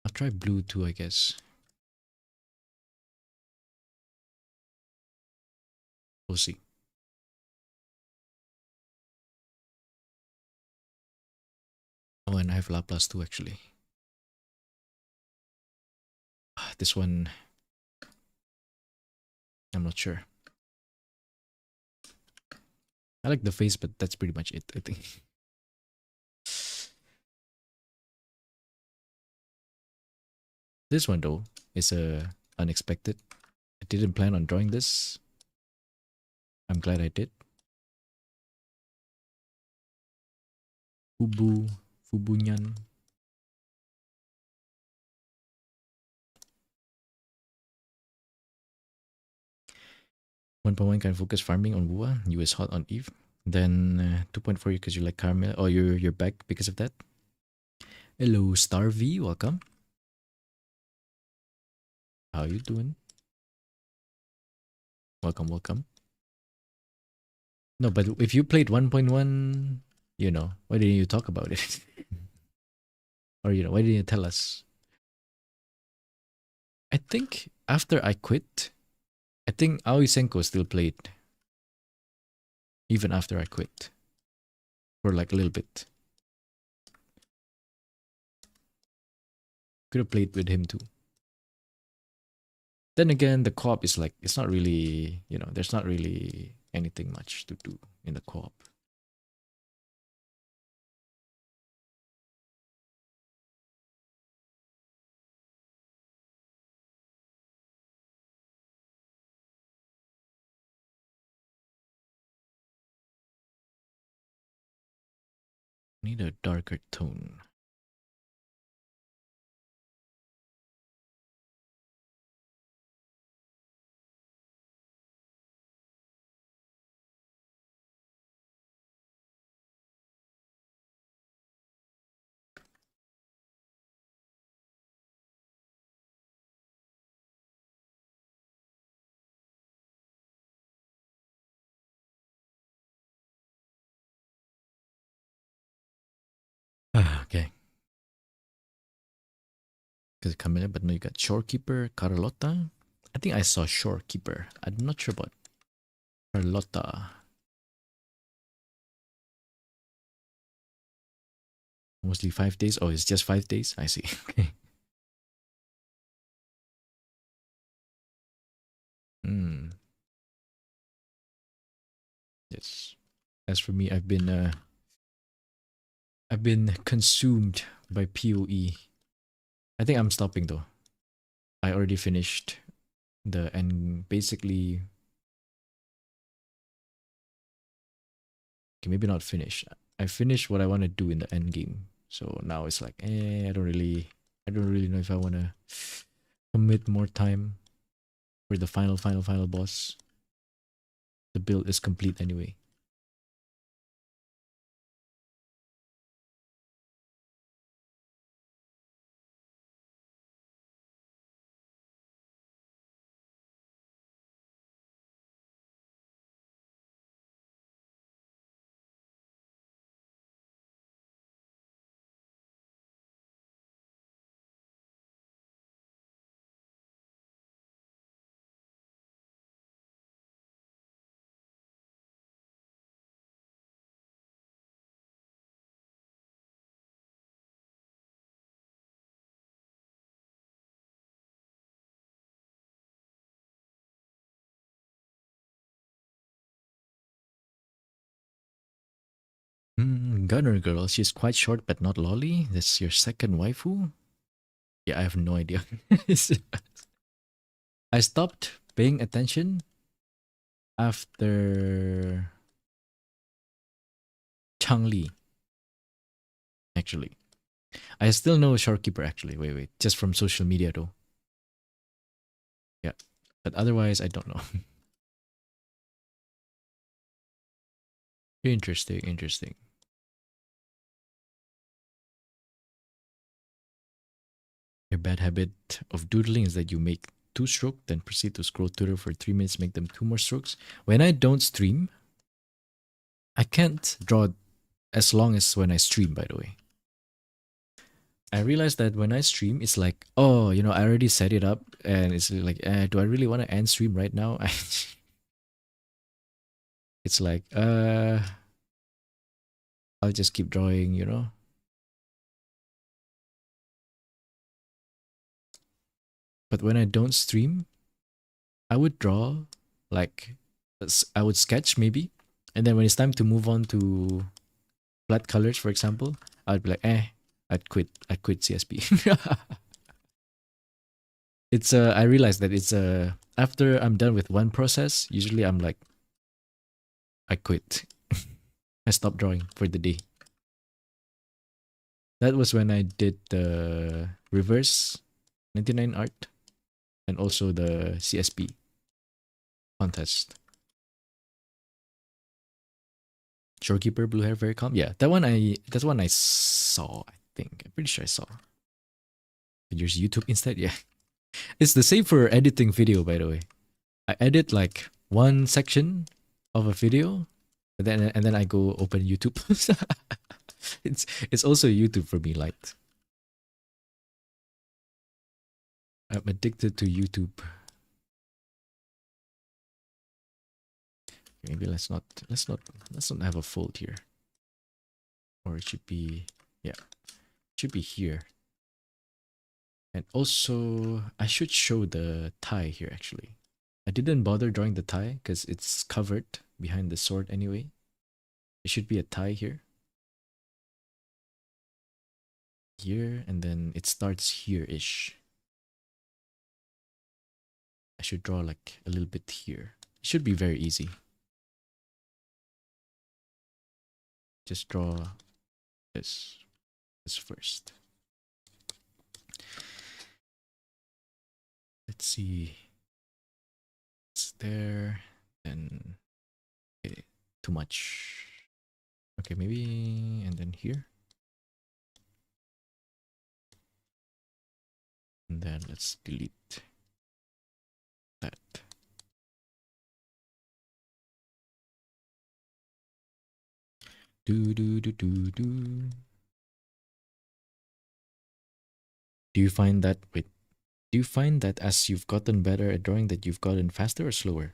S1: I'll try blue too, I guess. We'll see. Oh, and I have Laplace too, actually. This one, I'm not sure. I like the face, but that's pretty much it, I think. This one, though, is unexpected. I didn't plan on drawing this. I'm glad I did. Fubunyan. 1.1 can focus farming on Wua. You is hot on Eve. Then 2.4 because you like caramel. Oh, you're back because of that. Hello, Star V. Welcome. How you doing? Welcome, welcome. No, but if you played 1.1, you know, why didn't you talk about it? Or, you know, why didn't you tell us? I think after I quit, I think Aoi Senko still played. Even after I quit. For like a little bit. Could have played with him too. Then again, the co-op is like, it's not really, you know, there's not really anything much to do in the co-op. Need a darker tone. Okay. Because Camilla, but no, you got Shorekeeper, Carlotta. I think I saw Shorekeeper. I'm not sure about Carlotta. Mostly 5 days. Oh, it's just 5 days. I see. Okay. Hmm. Yes. As for me, I've been consumed by PoE. I think I'm stopping though. I already finished and basically, okay, maybe not finish. I finished what I want to do in the end game. So now it's like, I don't really know if I want to commit more time for the final boss. The build is complete anyway. Gunner Girl, she's quite short but not lolly. That's your second waifu? Yeah, I have no idea. I stopped paying attention after Changli, actually. I still know Shorekeeper, actually. Wait. Just from social media, though. Yeah. But otherwise, I don't know. Interesting. Your bad habit of doodling is that you make 2 stroke, then proceed to scroll Twitter for 3 minutes, make them 2 more strokes. When I don't stream, I can't draw as long as when I stream, by the way. I realized that when I stream, it's like, oh, you know, I already set it up, and it's like, do I really want to end stream right now? It's like, I'll just keep drawing, you know. But when I don't stream, I would draw, like, I would sketch maybe, and then when it's time to move on to flat colors, for example, I'd be like, I'd quit CSP. It's I realized that it's after I'm done with one process, usually I'm like, I quit. I stopped drawing for the day. That was when I did the reverse 99 art and also the CSP contest. Shorekeeper, blue hair, very calm. Yeah, that's one I saw, I think. I'm pretty sure I saw. Use YouTube instead, yeah. It's the same for editing video, by the way. I edit like one section of a video, and then I go open YouTube. It's also YouTube for me, light. I'm addicted to YouTube. Maybe let's not have a fold here. Or it should be, yeah, it should be here. And also, I should show the tie here actually. I didn't bother drawing the tie because it's covered behind the sword anyway. It should be a tie here. Here, and then it starts here-ish. I should draw like a little bit here. It should be very easy. Just draw this first. Let's see. It's there, and okay, too much. Okay, maybe, and then here. And then let's delete that. Do you find that, wait, do you find that as you've gotten better at drawing that you've gotten faster or slower?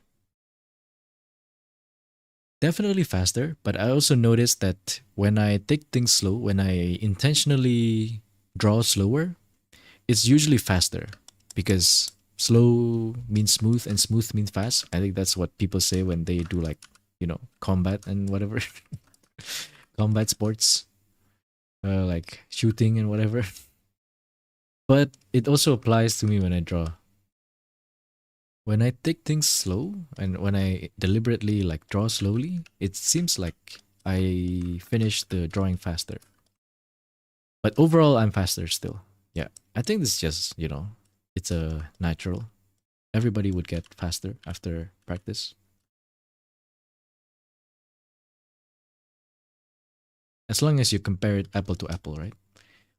S1: Definitely faster, but I also noticed that when I take things slow, when I intentionally draw slower, it's usually faster because slow means smooth and smooth means fast. I think that's what people say when they do like, you know, combat and whatever. Combat sports, like shooting and whatever. But it also applies to me when I draw. When I take things slow and when I deliberately like draw slowly, it seems like I finish the drawing faster. But overall, I'm faster still. Yeah, I think this is just, you know, it's a natural. Everybody would get faster after practice. As long as you compare it apple to apple, right?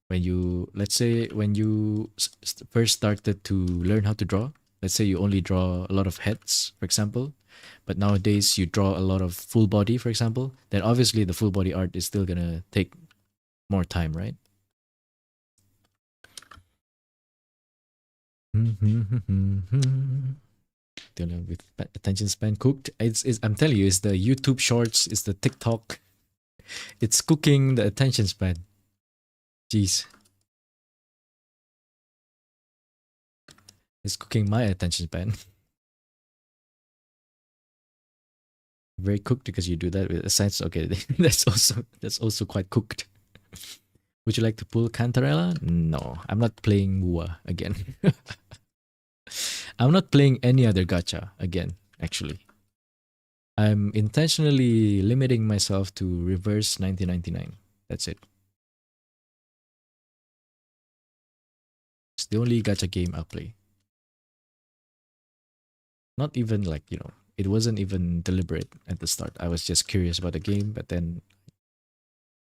S1: When you, let's say, when you first started to learn how to draw, let's say you only draw a lot of heads, for example, but nowadays you draw a lot of full body, for example, then obviously the full body art is still gonna take more time, right? Dealing with attention span cooked. It's I'm telling you, it's the YouTube shorts, it's the TikTok, it's cooking the attention span. Jeez. It's cooking my attention span. Very cooked because you do that with a sense. Okay, that's also quite cooked. Would you like to pull Cantarella? No, I'm not playing Mua again. I'm not playing any other gacha again, actually. I'm intentionally limiting myself to reverse 1999. That's it. It's the only gacha game I'll play. Not even like, you know, it wasn't even deliberate at the start. I was just curious about the game, but then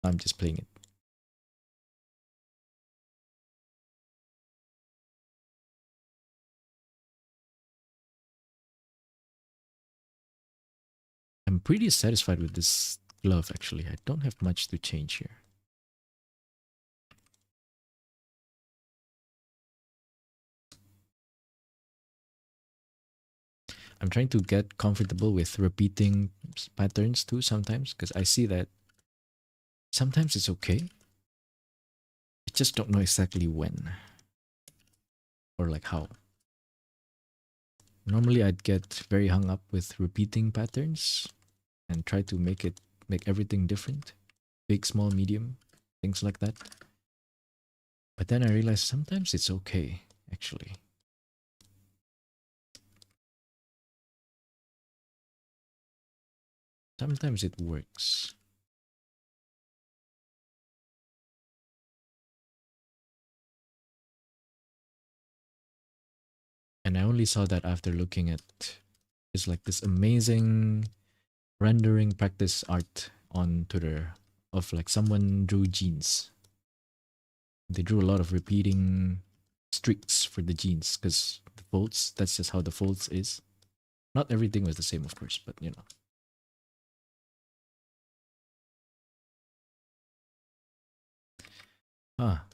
S1: I'm just playing it. pretty satisfied with this glove actually. I don't have much to change here. I'm trying to get comfortable with repeating patterns too sometimes, because I see that sometimes it's okay. I just don't know exactly when or like how. Normally I'd get very hung up with repeating patterns and try to make everything different. Big, small, medium, things like that. But then I realized sometimes it's okay, actually. Sometimes it works. And I only saw that after looking at this amazing rendering practice art on Twitter of like someone drew jeans. They drew a lot of repeating streaks for the jeans because the folds, that's just how the folds is. Not everything was the same, of course, but you know. Ah.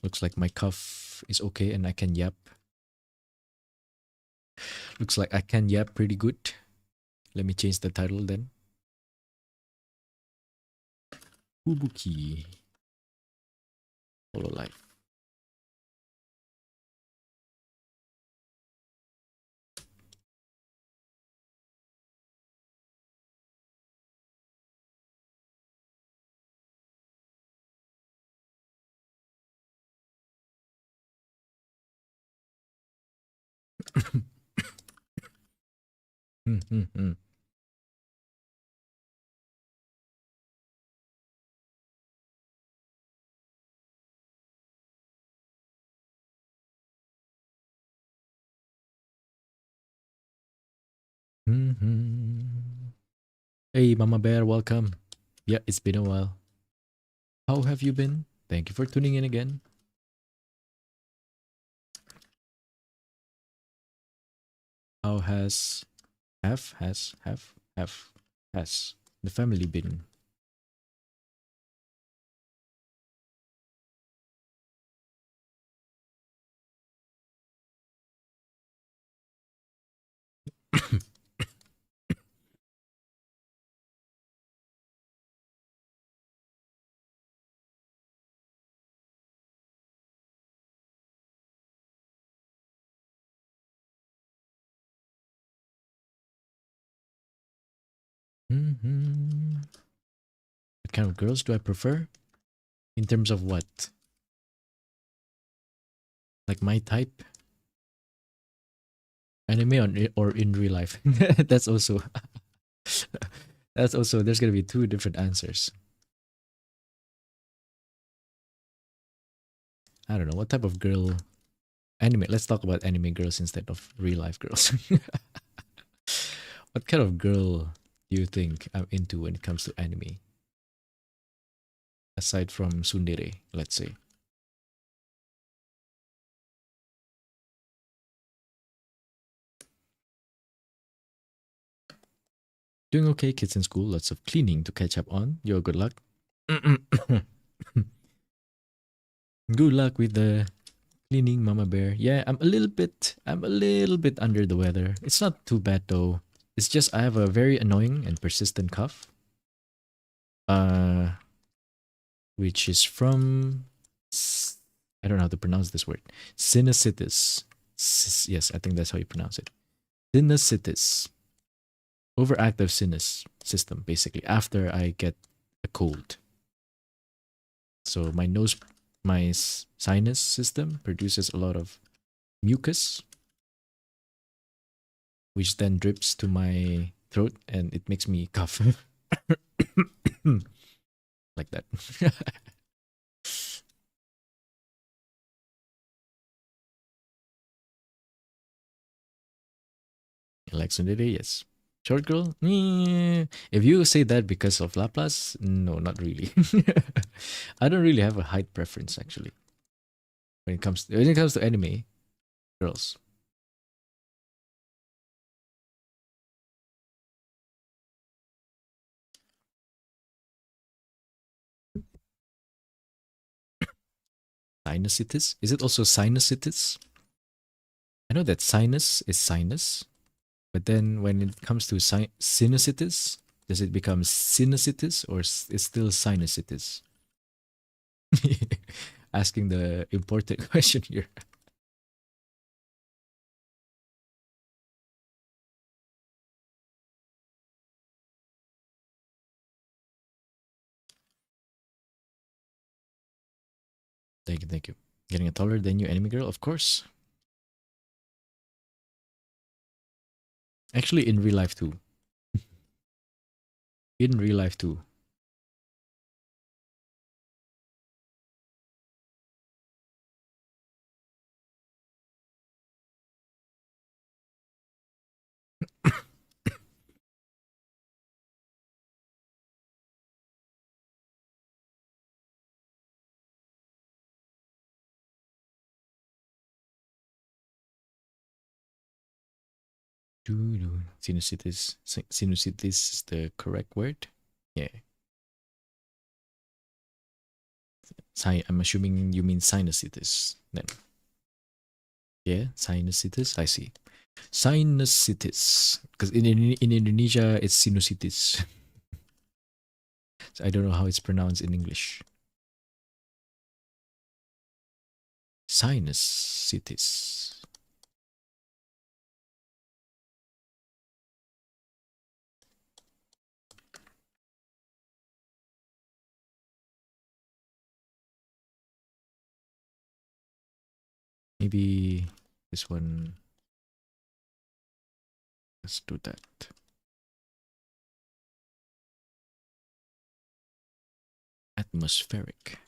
S1: Looks like my cuff is okay and I can yap. Looks like I can yap pretty good. Let me change the title then. Fubuki Hololive. Hmm, hmm, hmm. Hey, Mama Bear, welcome. Yeah, it's been a while. How have you been? Thank you for tuning in again. How has the family been? What kind of girls do I prefer? In terms of what? Like my type? Anime or in real life? That's also there's gonna be two different answers. I don't know what type of girl. Anime. Let's talk about anime girls instead of real life girls. What kind of girl do you think I'm into when it comes to anime? Aside from tsundere, let's say. Doing okay, kids in school. Lots of cleaning to catch up on. Yo, good luck. Good luck with the cleaning, Mama Bear. Yeah, I'm a little bit under the weather. It's not too bad though. It's just I have a very annoying and persistent cough. Which is from I don't know how to pronounce this word. Sinusitis. Yes, I think that's how you pronounce it. Sinusitis. Overactive sinus system, basically, after I get a cold. So my sinus system produces a lot of mucus, which then drips to my throat and it makes me cough. Like that. Like Sundari, yes. Short girl? If you say that because of Laplace, no, not really. I don't really have a height preference actually. When it comes to anime girls. Sinusitis? Is it also sinusitis? I know that sinus is sinus, but then when it comes to sinusitis, does it become sinusitis or it's still sinusitis? Asking the important question here. Thank you, thank you. Getting a taller than you, enemy girl, of course. Actually, in real life too. In real life too. Sinusitis. Sinusitis is the correct word. Yeah. I'm assuming you mean sinusitis then. Yeah, sinusitis. I see. Sinusitis. Because in Indonesia, it's sinusitis. So I don't know how it's pronounced in English. Sinusitis. Maybe this one. Let's do that. Atmospheric.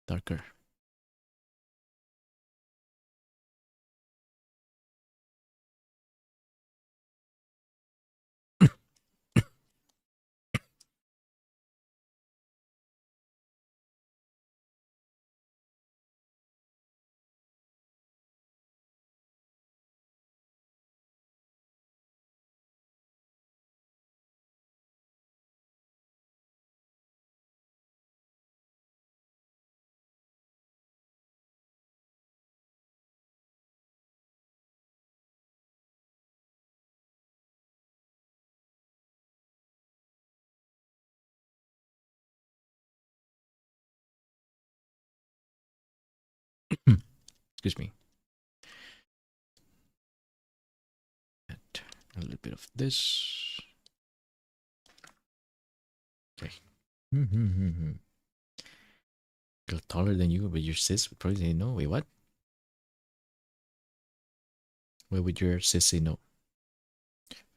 S1: Darker. Excuse me. Add a little bit of this. Okay. Girl taller than you, but your sis would probably say no. Wait, what? Why would your sis say no?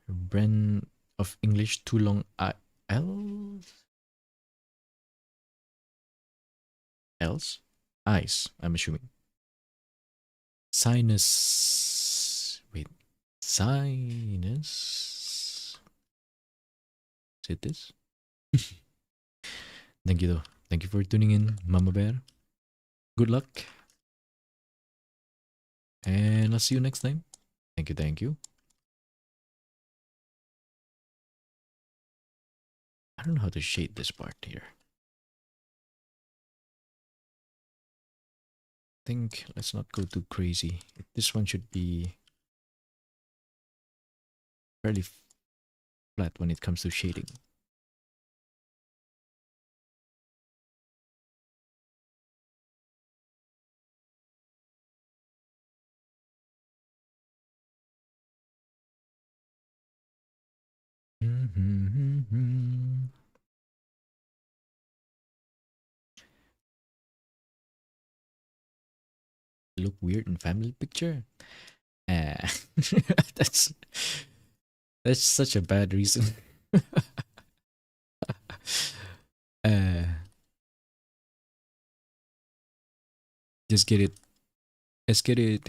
S1: Brand of English too long. Else? Else? Eyes, I'm assuming. Sinus. Wait. Sinus. Is it this? Thank you, though. Thank you for tuning in, Mama Bear. Good luck. And I'll see you next time. Thank you, thank you. I don't know how to shade this part here. I think let's not go too crazy. This one should be fairly flat when it comes to shading. Look weird in family picture. That's such a bad reason. Just get it. Let's get it.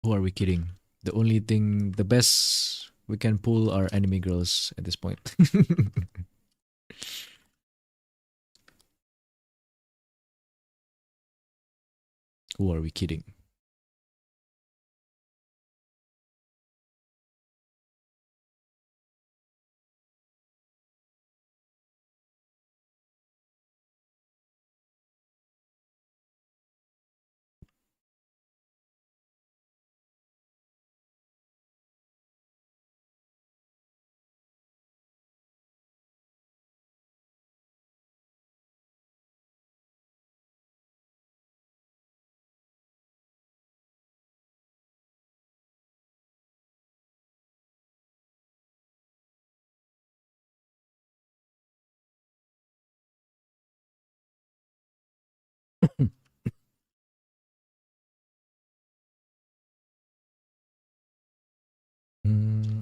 S1: Who are we kidding? The only thing, the best we can pull are anime girls at this point. Who are we kidding?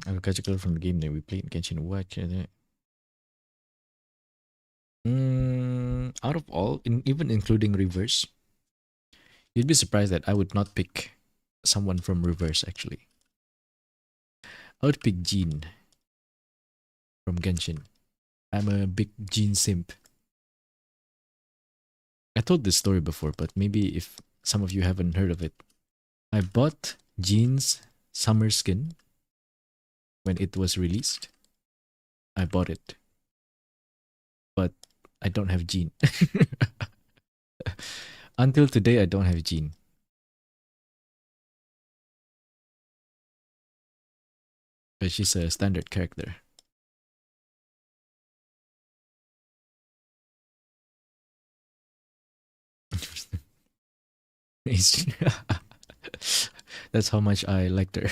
S1: I'll catch a girl from the game that we played Genshin. What? Out of all, even including reverse, you'd be surprised that I would not pick someone from reverse. Actually, I would pick Jean from Genshin. I'm a big Jean simp. I told this story before, but maybe if some of you haven't heard of it, I bought Jean's summer skin when it was released. I bought it, but I don't have Jean. Until today, I don't have Jean. But she's a standard character. That's how much I liked her.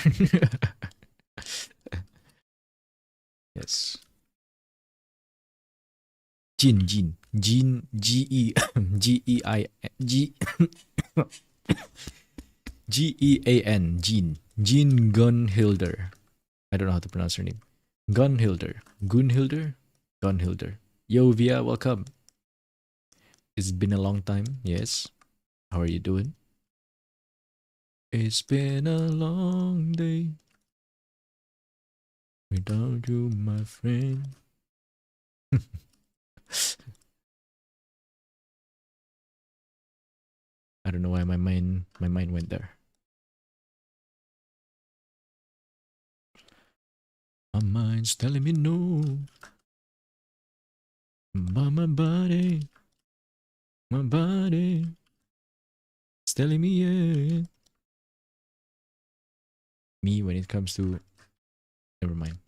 S1: Yes. Jean, Jean, Jean, G-E-I, G, G-E-A-N, Jean, Jean Gunhilder. I don't know how to pronounce her name. Gunhilder, Gunhilder, Gunhilder. Yo, Via, welcome. It's been a long time. Yes. How are you doing? It's been a long day without you, my friend. I don't know why my mind went there. My mind's telling me no. But my body it's telling me yeah. Me when it comes to never mind.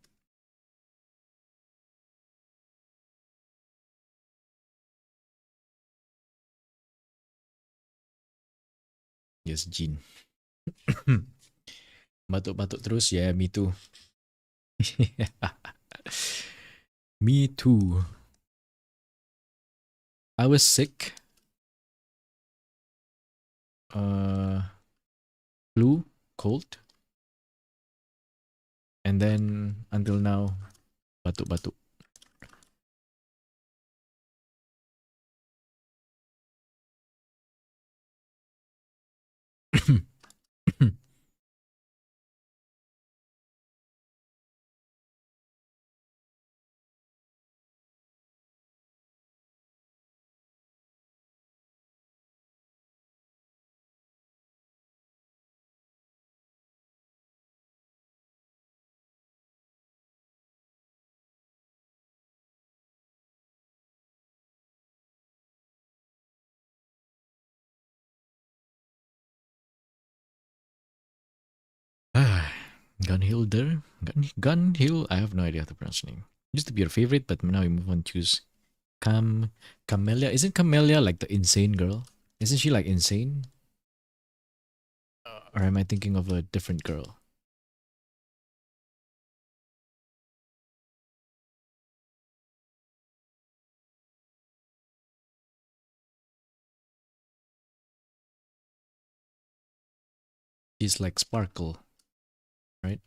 S1: Yes, Jean. Batuk-batuk terus, yeah, me too. Me too. I was sick. Flu, cold. And then until now, batuk-batuk. Gunhilder? Gunhill? I have no idea how to pronounce the name. Used to be your favorite, but now we move on to choose Camellia. Isn't Camellia like the insane girl? Isn't she like insane? Or am I thinking of a different girl? She's like Sparkle, right?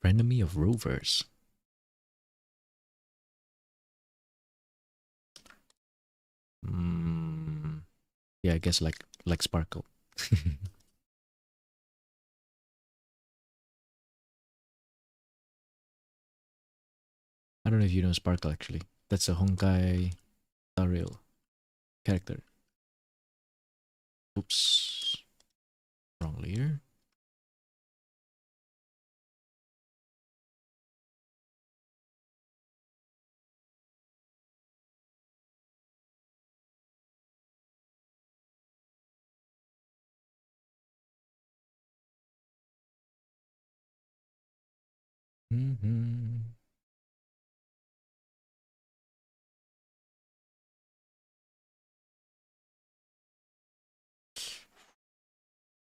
S1: Frenemy of rovers. Yeah, I guess like Sparkle. I don't know if you know Sparkle actually. That's a Honkai Star Rail character. Oops. Wrong layer.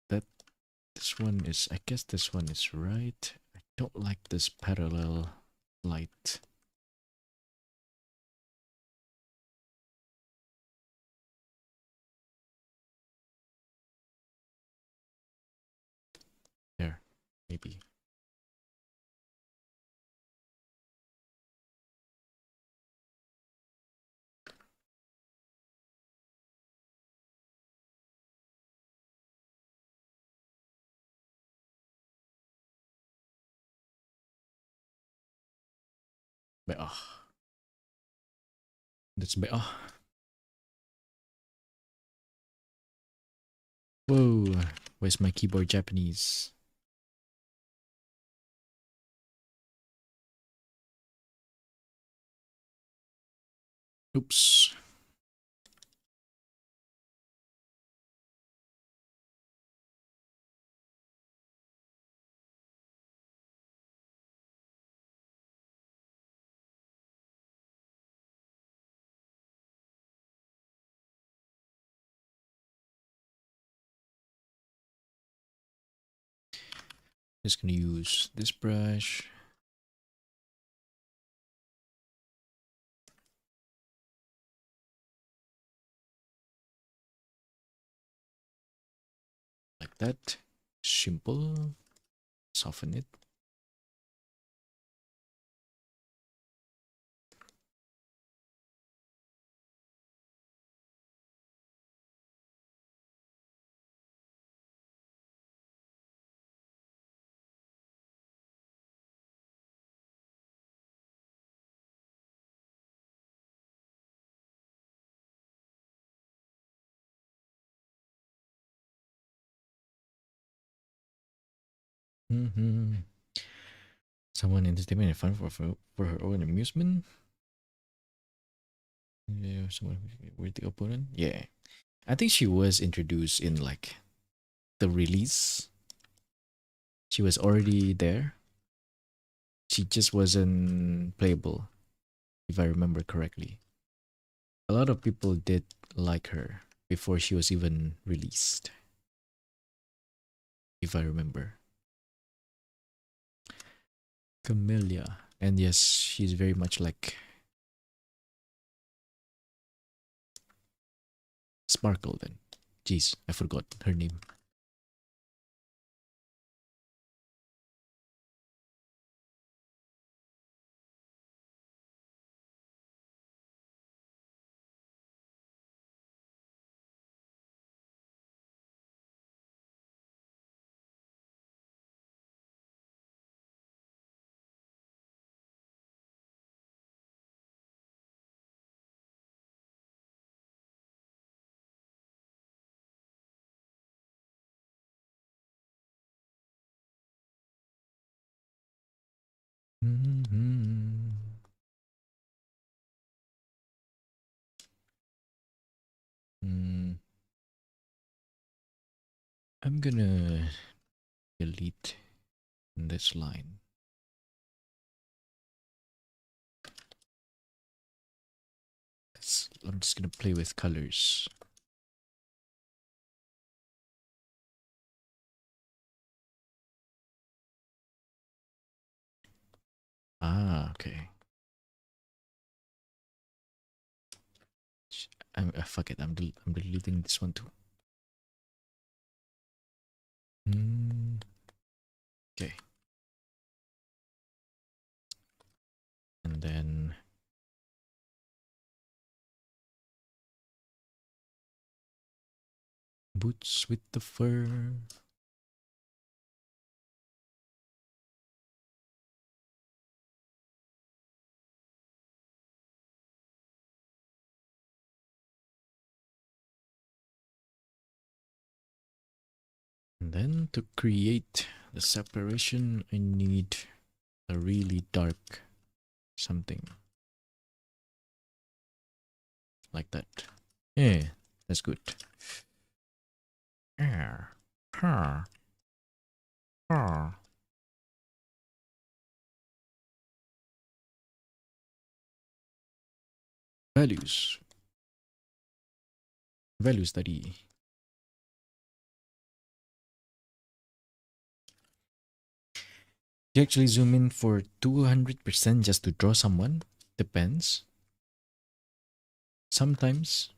S1: That this one is, I guess this one is right. I don't like this parallel light. There, maybe. Beah. That's beah. Whoa, where's my keyboard Japanese? Oops. Just gonna use this brush. Like that. Simple. Soften it. Someone entertainment and fun for her own amusement. Yeah, someone with the opponent. Yeah, I think she was introduced in like the release. She was already there. She just wasn't playable, if I remember correctly. A lot of people did like her before she was even released, if I remember. Camellia. And yes, she's very much like Sparkle then. Jeez, I forgot her name. Mm, I'm gonna delete this line. I'm just gonna play with colors. Ah, okay. Fuck it. I'm deleting this one too. Okay. boots with the fur. And then to create the separation, I need a really dark something. Like that. Yeah, that's good. Values. Value study. You actually zoom in for 200% just to draw someone? Depends. Sometimes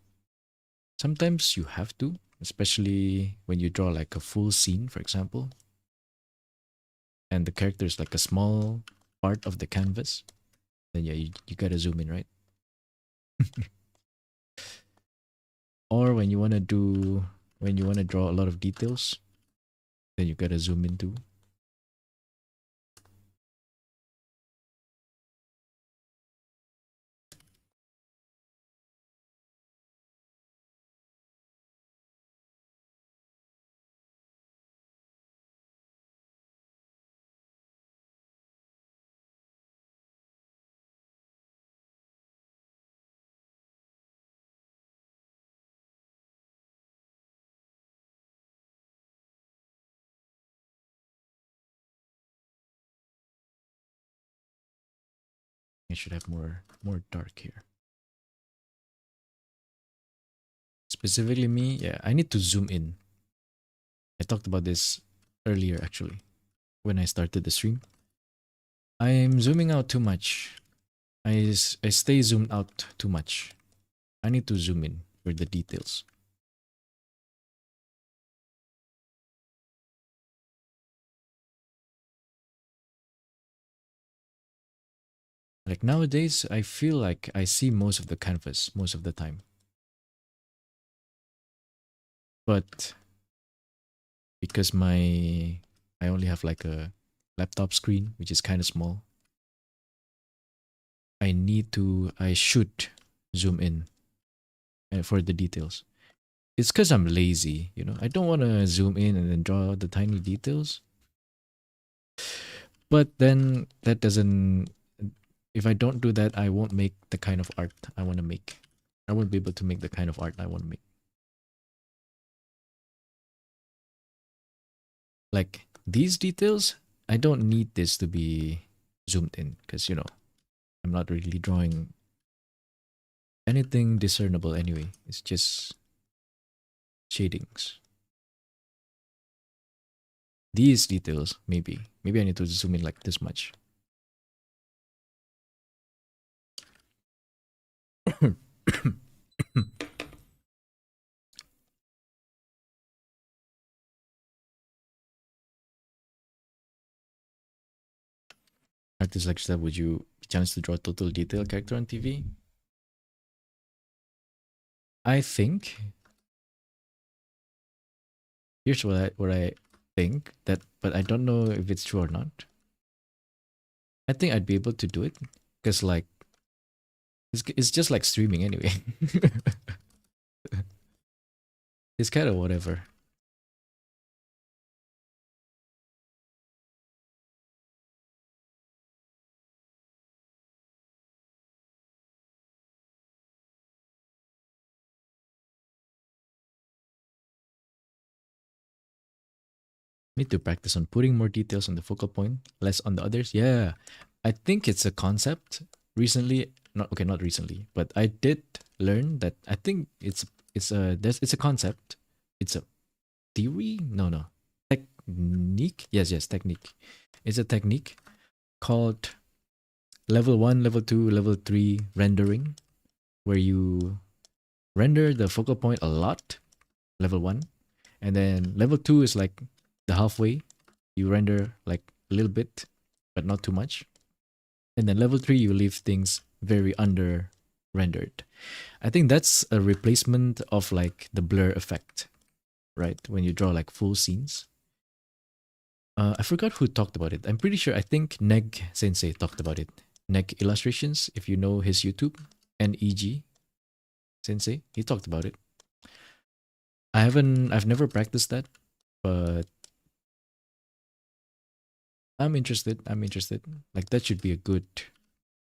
S1: you have to, especially when you draw like a full scene, for example, and the character is like a small part of the canvas. Then yeah, you gotta zoom in, right? Or when you wanna draw a lot of details, then you gotta zoom in too. I should have more dark here. Specifically me, yeah, I need to zoom in. I talked about this earlier actually, when I started the stream. I'm zooming out too much. I stay zoomed out too much. I need to zoom in for the details. Like nowadays, I feel like I see most of the canvas most of the time. But because I only have like a laptop screen, which is kind of small, I should zoom in for the details. It's because I'm lazy, you know. I don't want to zoom in and then draw the tiny details. But then that doesn't, if I don't do that, I won't make the kind of art I want to make. I won't be able to make the kind of art I want to make. Like these details, I don't need this to be zoomed in because, you know, I'm not really drawing anything discernible anyway. It's just shadings. These details, maybe I need to zoom in like this much. Artist like that, would you chance to draw total detail character on TV? I think here's what I think that, but I don't know if it's true or not. I think I'd be able to do it because like it's just like streaming anyway. It's kind of whatever. Need to practice on putting more details on the focal point, less on the others. Yeah, I think it's a concept. Recently, not recently, but I did learn that I think it's a concept. It's a theory. No, technique. Yes, technique. It's a technique called level 1, level 2, level 3 rendering, where you render the focal point a lot, level 1, and then level 2 is like the halfway. You render like a little bit, but not too much. And then level 3, you leave things very under rendered. I think that's a replacement of like the blur effect. right? When you draw like full scenes. I forgot who talked about it. I'm pretty sure, I think Neg Sensei talked about it. Neg Illustrations, if you know his YouTube, NEG Sensei, he talked about it. I've never practiced that, but I'm interested. I'm interested. Like that should be a good,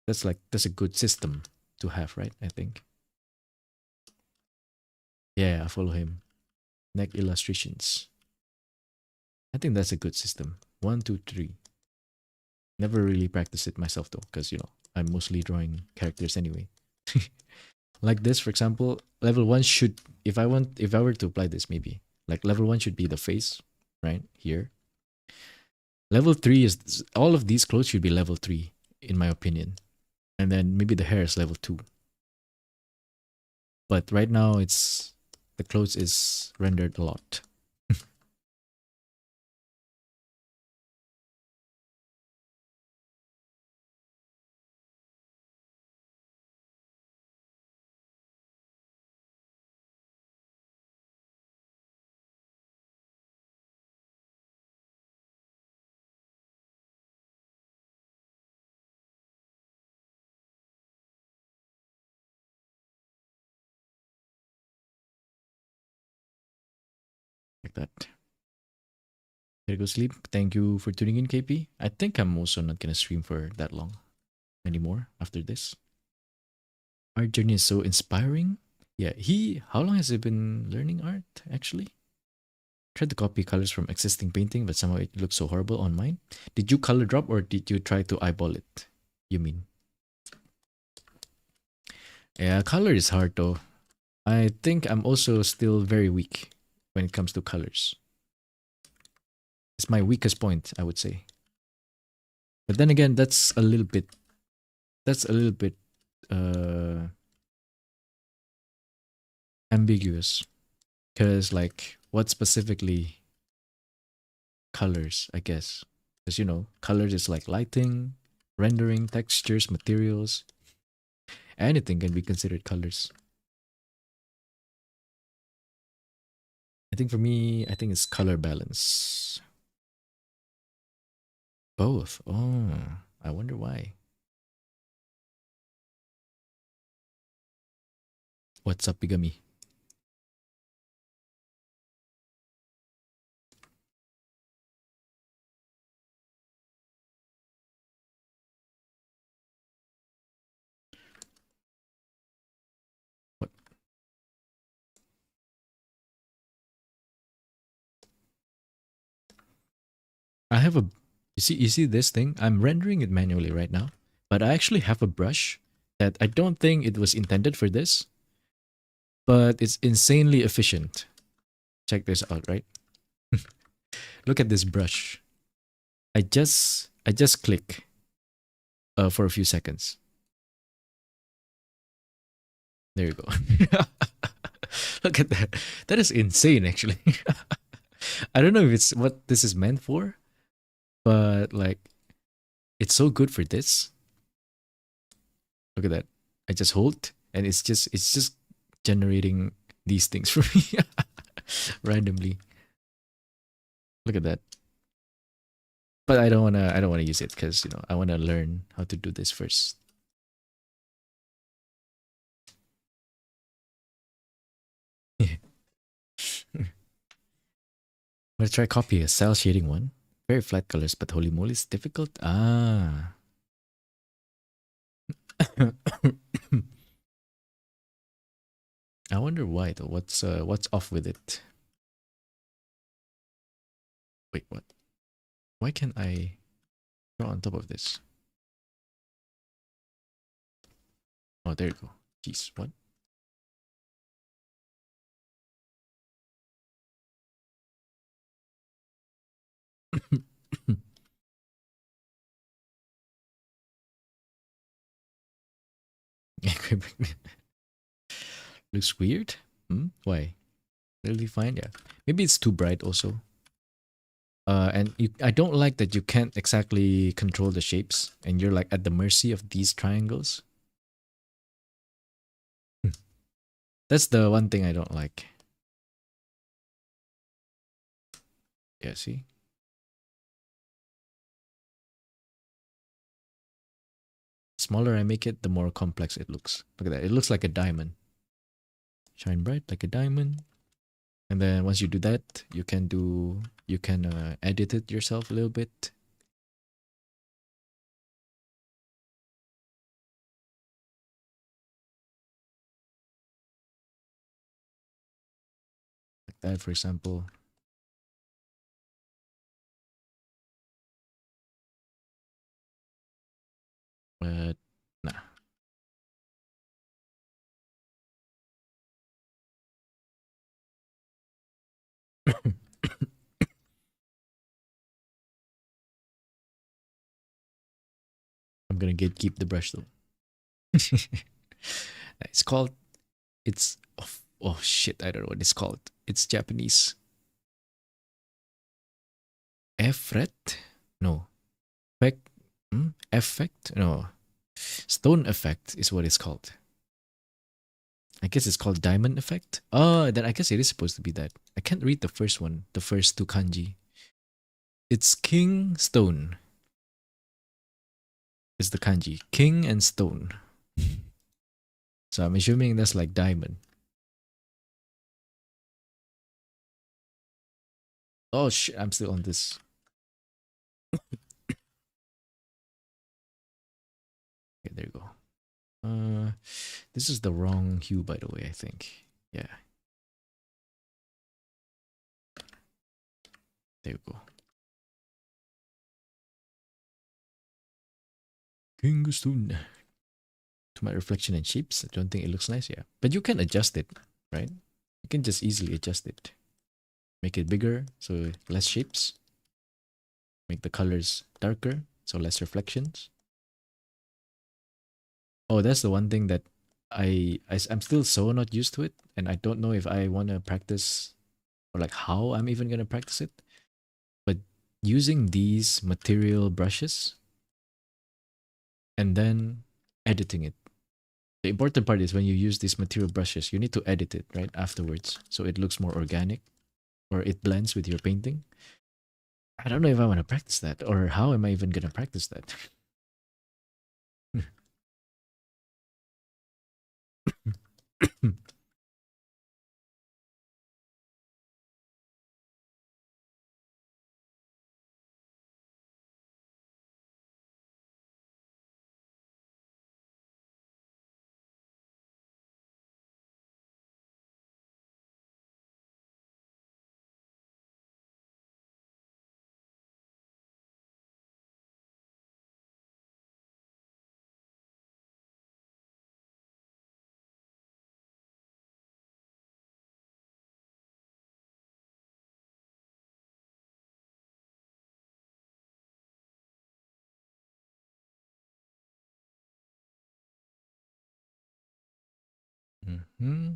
S1: that's a good system to have, right? I think. Yeah, I follow him. Neg Illustrations. I think that's a good system. 1, 2, 3. Never really practiced it myself though, because I'm mostly drawing characters anyway. Like this, for example, level 1 should, if I were to apply this, maybe like level 1 should be the face, right here. Level 3 is all of these clothes should be level 3 in my opinion, and then maybe the hair is level 2. But right now it's the clothes is rendered a lot. Like that. Here go sleep. Thank you for tuning in, KP. I think I'm also not gonna stream for that long anymore after this. Art journey is so inspiring. Yeah, how long has he been learning art actually? Tried to copy colors from existing painting, but somehow it looks so horrible on mine. Did you color drop or did you try to eyeball it? You mean? Yeah, color is hard though. I think I'm also still very weak when it comes to colors. It's my weakest point, I would say. But then again, that's a little bit ambiguous, because like what specifically colors, I guess, because colors is like lighting, rendering, textures, materials. Anything can be considered colors. I think for me, I think it's color balance. Both. Oh, I wonder why. What's up, Bigami? What? I have a. You see this thing? I'm rendering it manually right now, but I actually have a brush that I don't think it was intended for this, but it's insanely efficient. Check this out, right? Look at this brush. I just click for a few seconds. There you go. Look at that. That is insane actually. I don't know if it's what this is meant for, but like it's so good for this. Look at that. I just hold and it's just generating these things for me randomly. Look at that. But I don't wanna use it because I wanna learn how to do this first. I'm gonna try copy a cell shading one. Very flat colors, but holy moly, it's difficult. Ah. I wonder why though. What's off with it? Wait, what? Why can't I draw on top of this? Oh, there you go. Jeez, what? Looks weird. Why? Really fine, yeah. Maybe it's too bright also. And I don't like that you can't exactly control the shapes and you're like at the mercy of these triangles. That's the one thing I don't like. Yeah, see? Smaller I make it, the more complex it looks. Look at that. It looks like a diamond. Shine bright like a diamond. And then once you do that, you can edit it yourself a little bit. Like that, for example. But nah. I'm gonna gatekeep the brush though. It's called it's oh shit, I don't know what it's called. It's Japanese. Effect? No. Effect? Effect? No. Stone effect is what it's called. I guess it's called diamond effect. Oh, then I guess it is supposed to be that. I can't read the first one, the first two kanji. It's king stone. Is the kanji. King and stone. So I'm assuming that's like diamond. Oh shit, I'm still on this. Okay, there you go. This is the wrong hue, by the way, I think. Yeah. There you go. King stone. To my reflection and shapes, I don't think it looks nice, yeah. But you can adjust it, right? You can just easily adjust it. Make it bigger, so less shapes. Make the colors darker, so less reflections. Oh, that's the one thing that I'm still so not used to it, and I don't know if I want to practice or like how I'm even gonna practice it. But using these material brushes and then editing it. The important part is when you use these material brushes, you need to edit it right afterwards, so it looks more organic, or it blends with your painting. I don't know if I want to practice that, or how am I even gonna practice that? Hmm.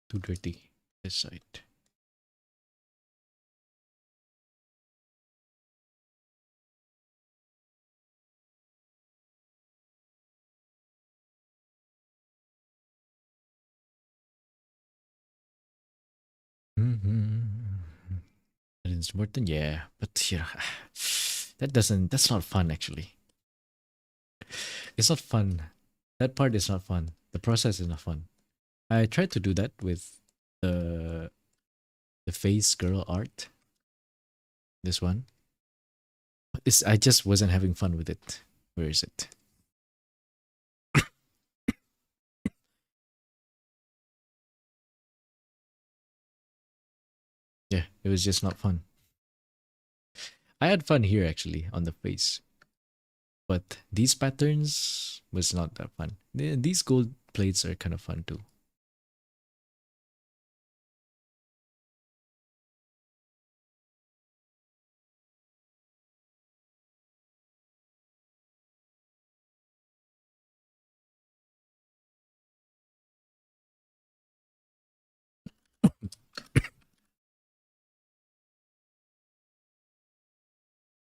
S1: Too dirty. This side. Mm-hmm. It's important, yeah, but you know, that's not fun actually. It's not fun. That part is not fun. The process is not fun. I tried to do that with the the face girl art. This one. I just wasn't having fun with it. Where is it? Yeah, it was just not fun. I had fun here actually on the face, but these patterns was not that fun. These gold plates are kind of fun too.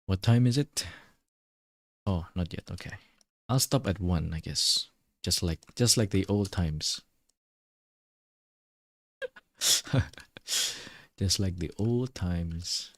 S1: What time is it? Oh, not yet. Okay. I'll stop at 1, I guess. Just like the old times. Just like the old times.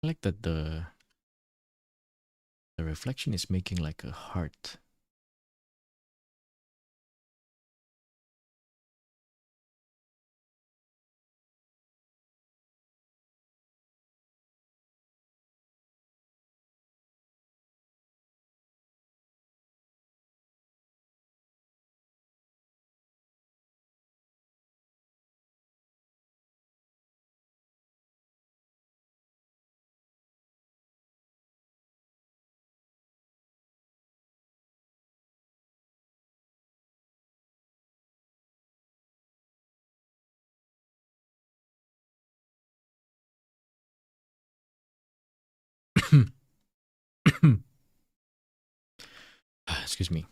S1: I like that the reflection is making like a heart. Excuse me.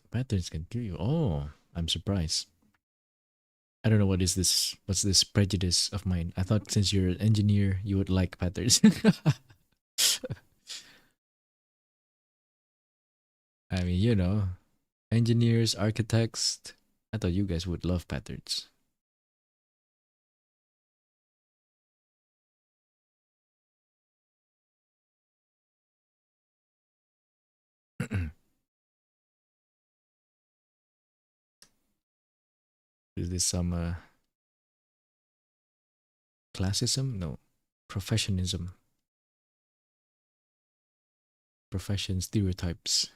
S1: Patterns can kill you. Oh, I'm surprised. I don't know what is this. What's this prejudice of mine? I thought since you're an engineer, you would like patterns. I mean, engineers, architects. I thought you guys would love patterns. Is this some classism? No, professionism, profession stereotypes.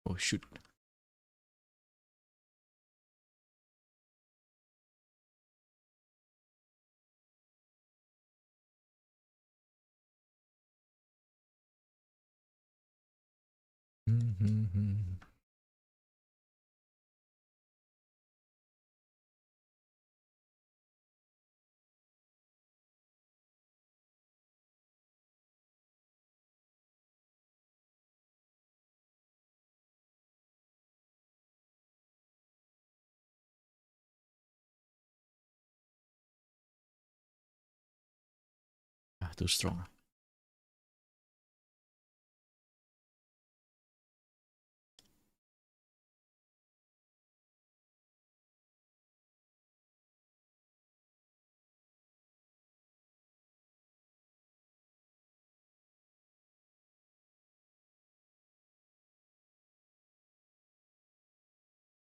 S1: Oh shoot. Too strong.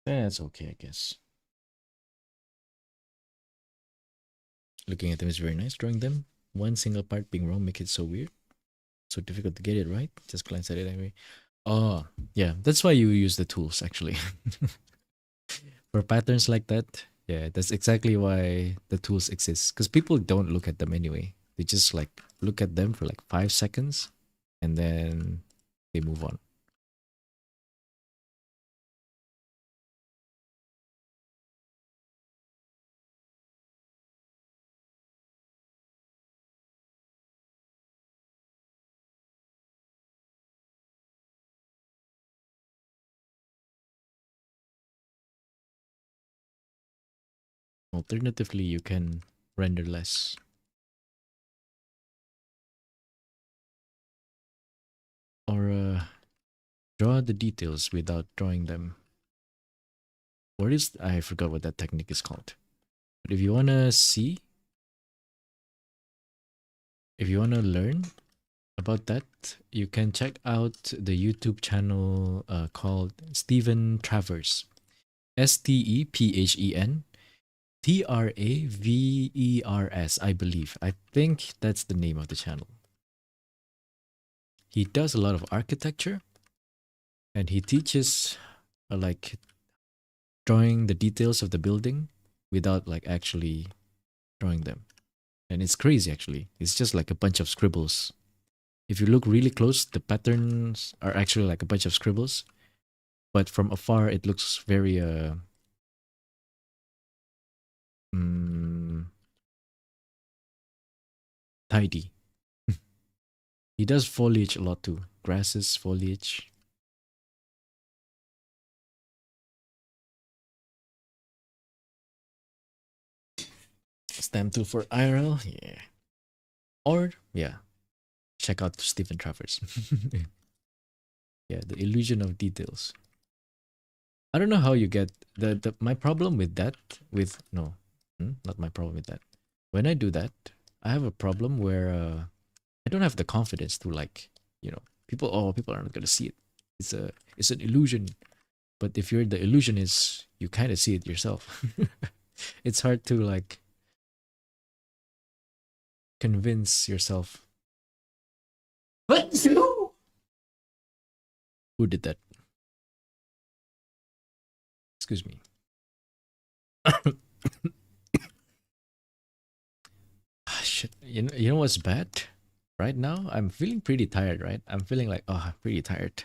S1: That's okay, I guess. Looking at them is very nice. Drawing them, one single part being wrong make it so weird, so difficult to get it right. Just glance at it anyway. Oh, yeah, that's why you use the tools actually. For patterns like that. Yeah, that's exactly why the tools exist. Because people don't look at them anyway. They just like look at them for like 5 seconds and then they move on. Alternatively, you can render less. or draw the details without drawing them. What is, I forgot what that technique is called. But if you wanna see, if you wanna learn about that, you can check out the YouTube channel called Stephen Travers. STEPHEN TRAVERS, I believe. I think that's the name of the channel. He does a lot of architecture and he teaches like drawing the details of the building without like actually drawing them. And it's crazy actually. It's just like a bunch of scribbles. If you look really close, the patterns are actually like a bunch of scribbles. But from afar, it looks very tidy. He does foliage a lot too. Grasses, foliage. Stamp tool for IRL, yeah. Or, yeah, check out Stephen Travers. Yeah, the illusion of details. I don't know how you get my problem with that not my problem with that. When I do that, I have a problem where I don't have the confidence to like, people aren't gonna see it. It's an illusion. But if you're the illusionist, you kind of see it yourself. It's hard to like convince yourself. What? Who did that? Excuse me. Shit. You know what's bad? Right now, I'm feeling pretty tired, right? I'm feeling like, oh, I'm pretty tired.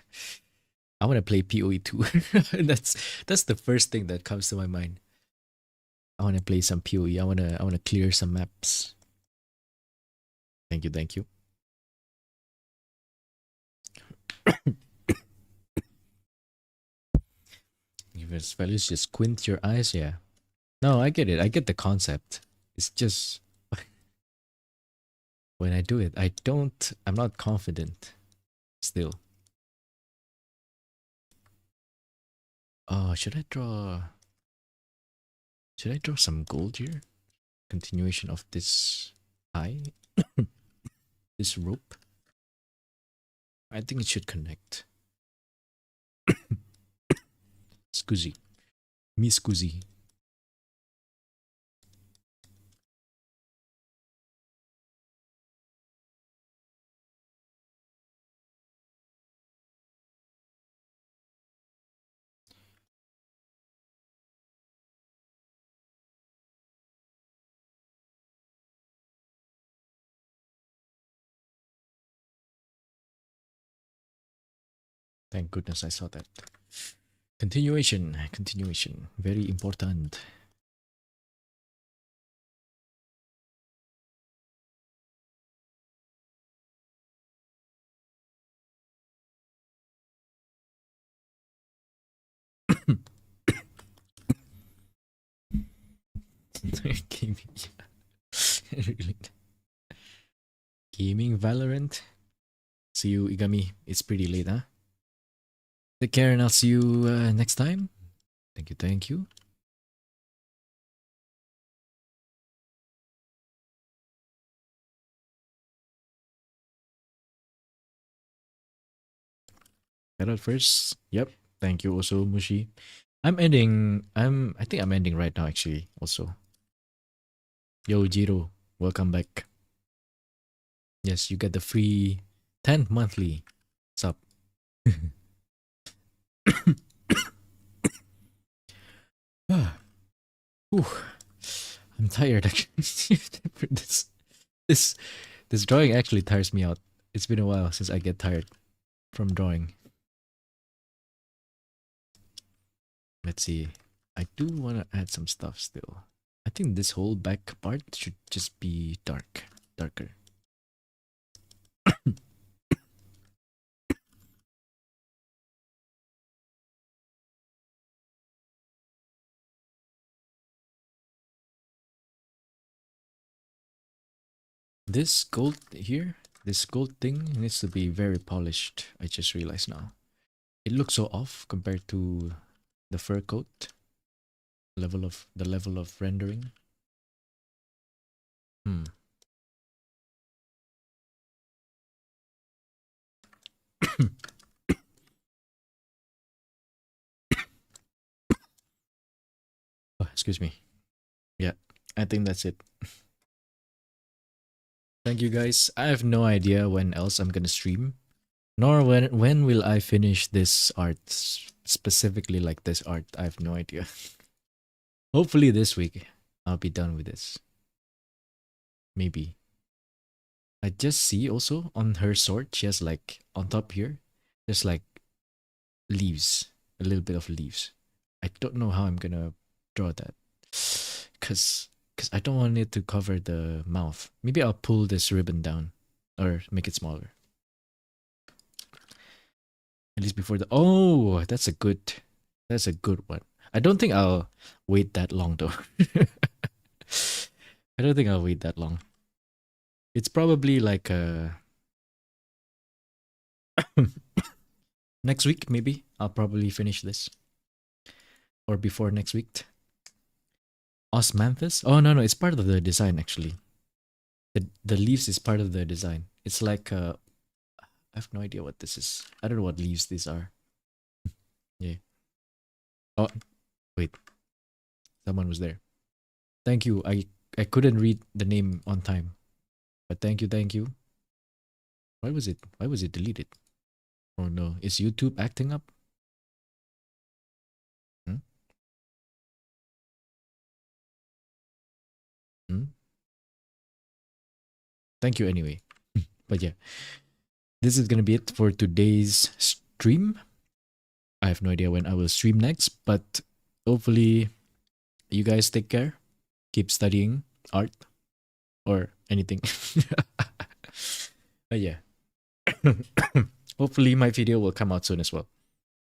S1: I want to play PoE 2. That's the first thing that comes to my mind. I want to play some PoE. I wanna clear some maps. Thank you, thank you. Even spells just squint your eyes, yeah. No, I get it. I get the concept. It's just when I do it, I'm not confident still. Oh, should I draw some gold here? Continuation of this eye? This rope? I think it should connect. Scusi. Mi scusi. Thank goodness I saw that. Continuation. Very important. Gaming. Really. Gaming Valorant. See you, Igami. It's pretty late, huh? Take care and I'll see you next time. Thank you, thank you. Shout out first. Yep. Thank you also, Mushi. I think I'm ending right now actually also. Yo, Jiro. Welcome back. Yes, you get the free 10th monthly sub. I'm tired actually. this drawing actually tires me out. It's been a while since I get tired from drawing. Let's see. I do want to add some stuff still. I think this whole back part should just be darker. This gold here, This gold thing needs to be very polished. I just realized now. It looks so off compared to the fur coat. The level of rendering. Hmm. Oh, excuse me. Yeah, I think that's it. Thank you guys. I have no idea when else I'm gonna stream, nor when will I finish this art, specifically like this art. I have no idea. Hopefully this week I'll be done with this. Maybe. I just see also on her sword, she has like on top here, there's like leaves, a little bit of leaves. I don't know how I'm gonna draw that, cause I don't want it to cover the mouth. Maybe I'll pull this ribbon down, or make it smaller. At least before the that's a good one. I don't think I'll wait that long though. I don't think I'll wait that long. It's probably like next week maybe. I'll probably finish this. Or before next week. Osmanthus? Oh no, it's part of the design actually. The leaves is part of the design. It's like I have no idea what this is. I don't know what leaves these are. Yeah. Oh, wait. Someone was there. Thank you. I couldn't read the name on time. But thank you. Why was it deleted? Oh no. Is YouTube acting up? Hmm? Hmm? Thank you anyway. But yeah. This is gonna be it for today's stream. I have no idea when I will stream next, but hopefully you guys take care. Keep studying art or anything. But yeah. Hopefully my video will come out soon as well.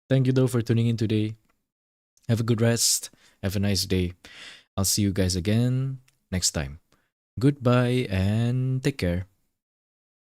S1: Thank you though for tuning in today. Have a good rest. Have a nice day. I'll see you guys again next time. Goodbye and take care.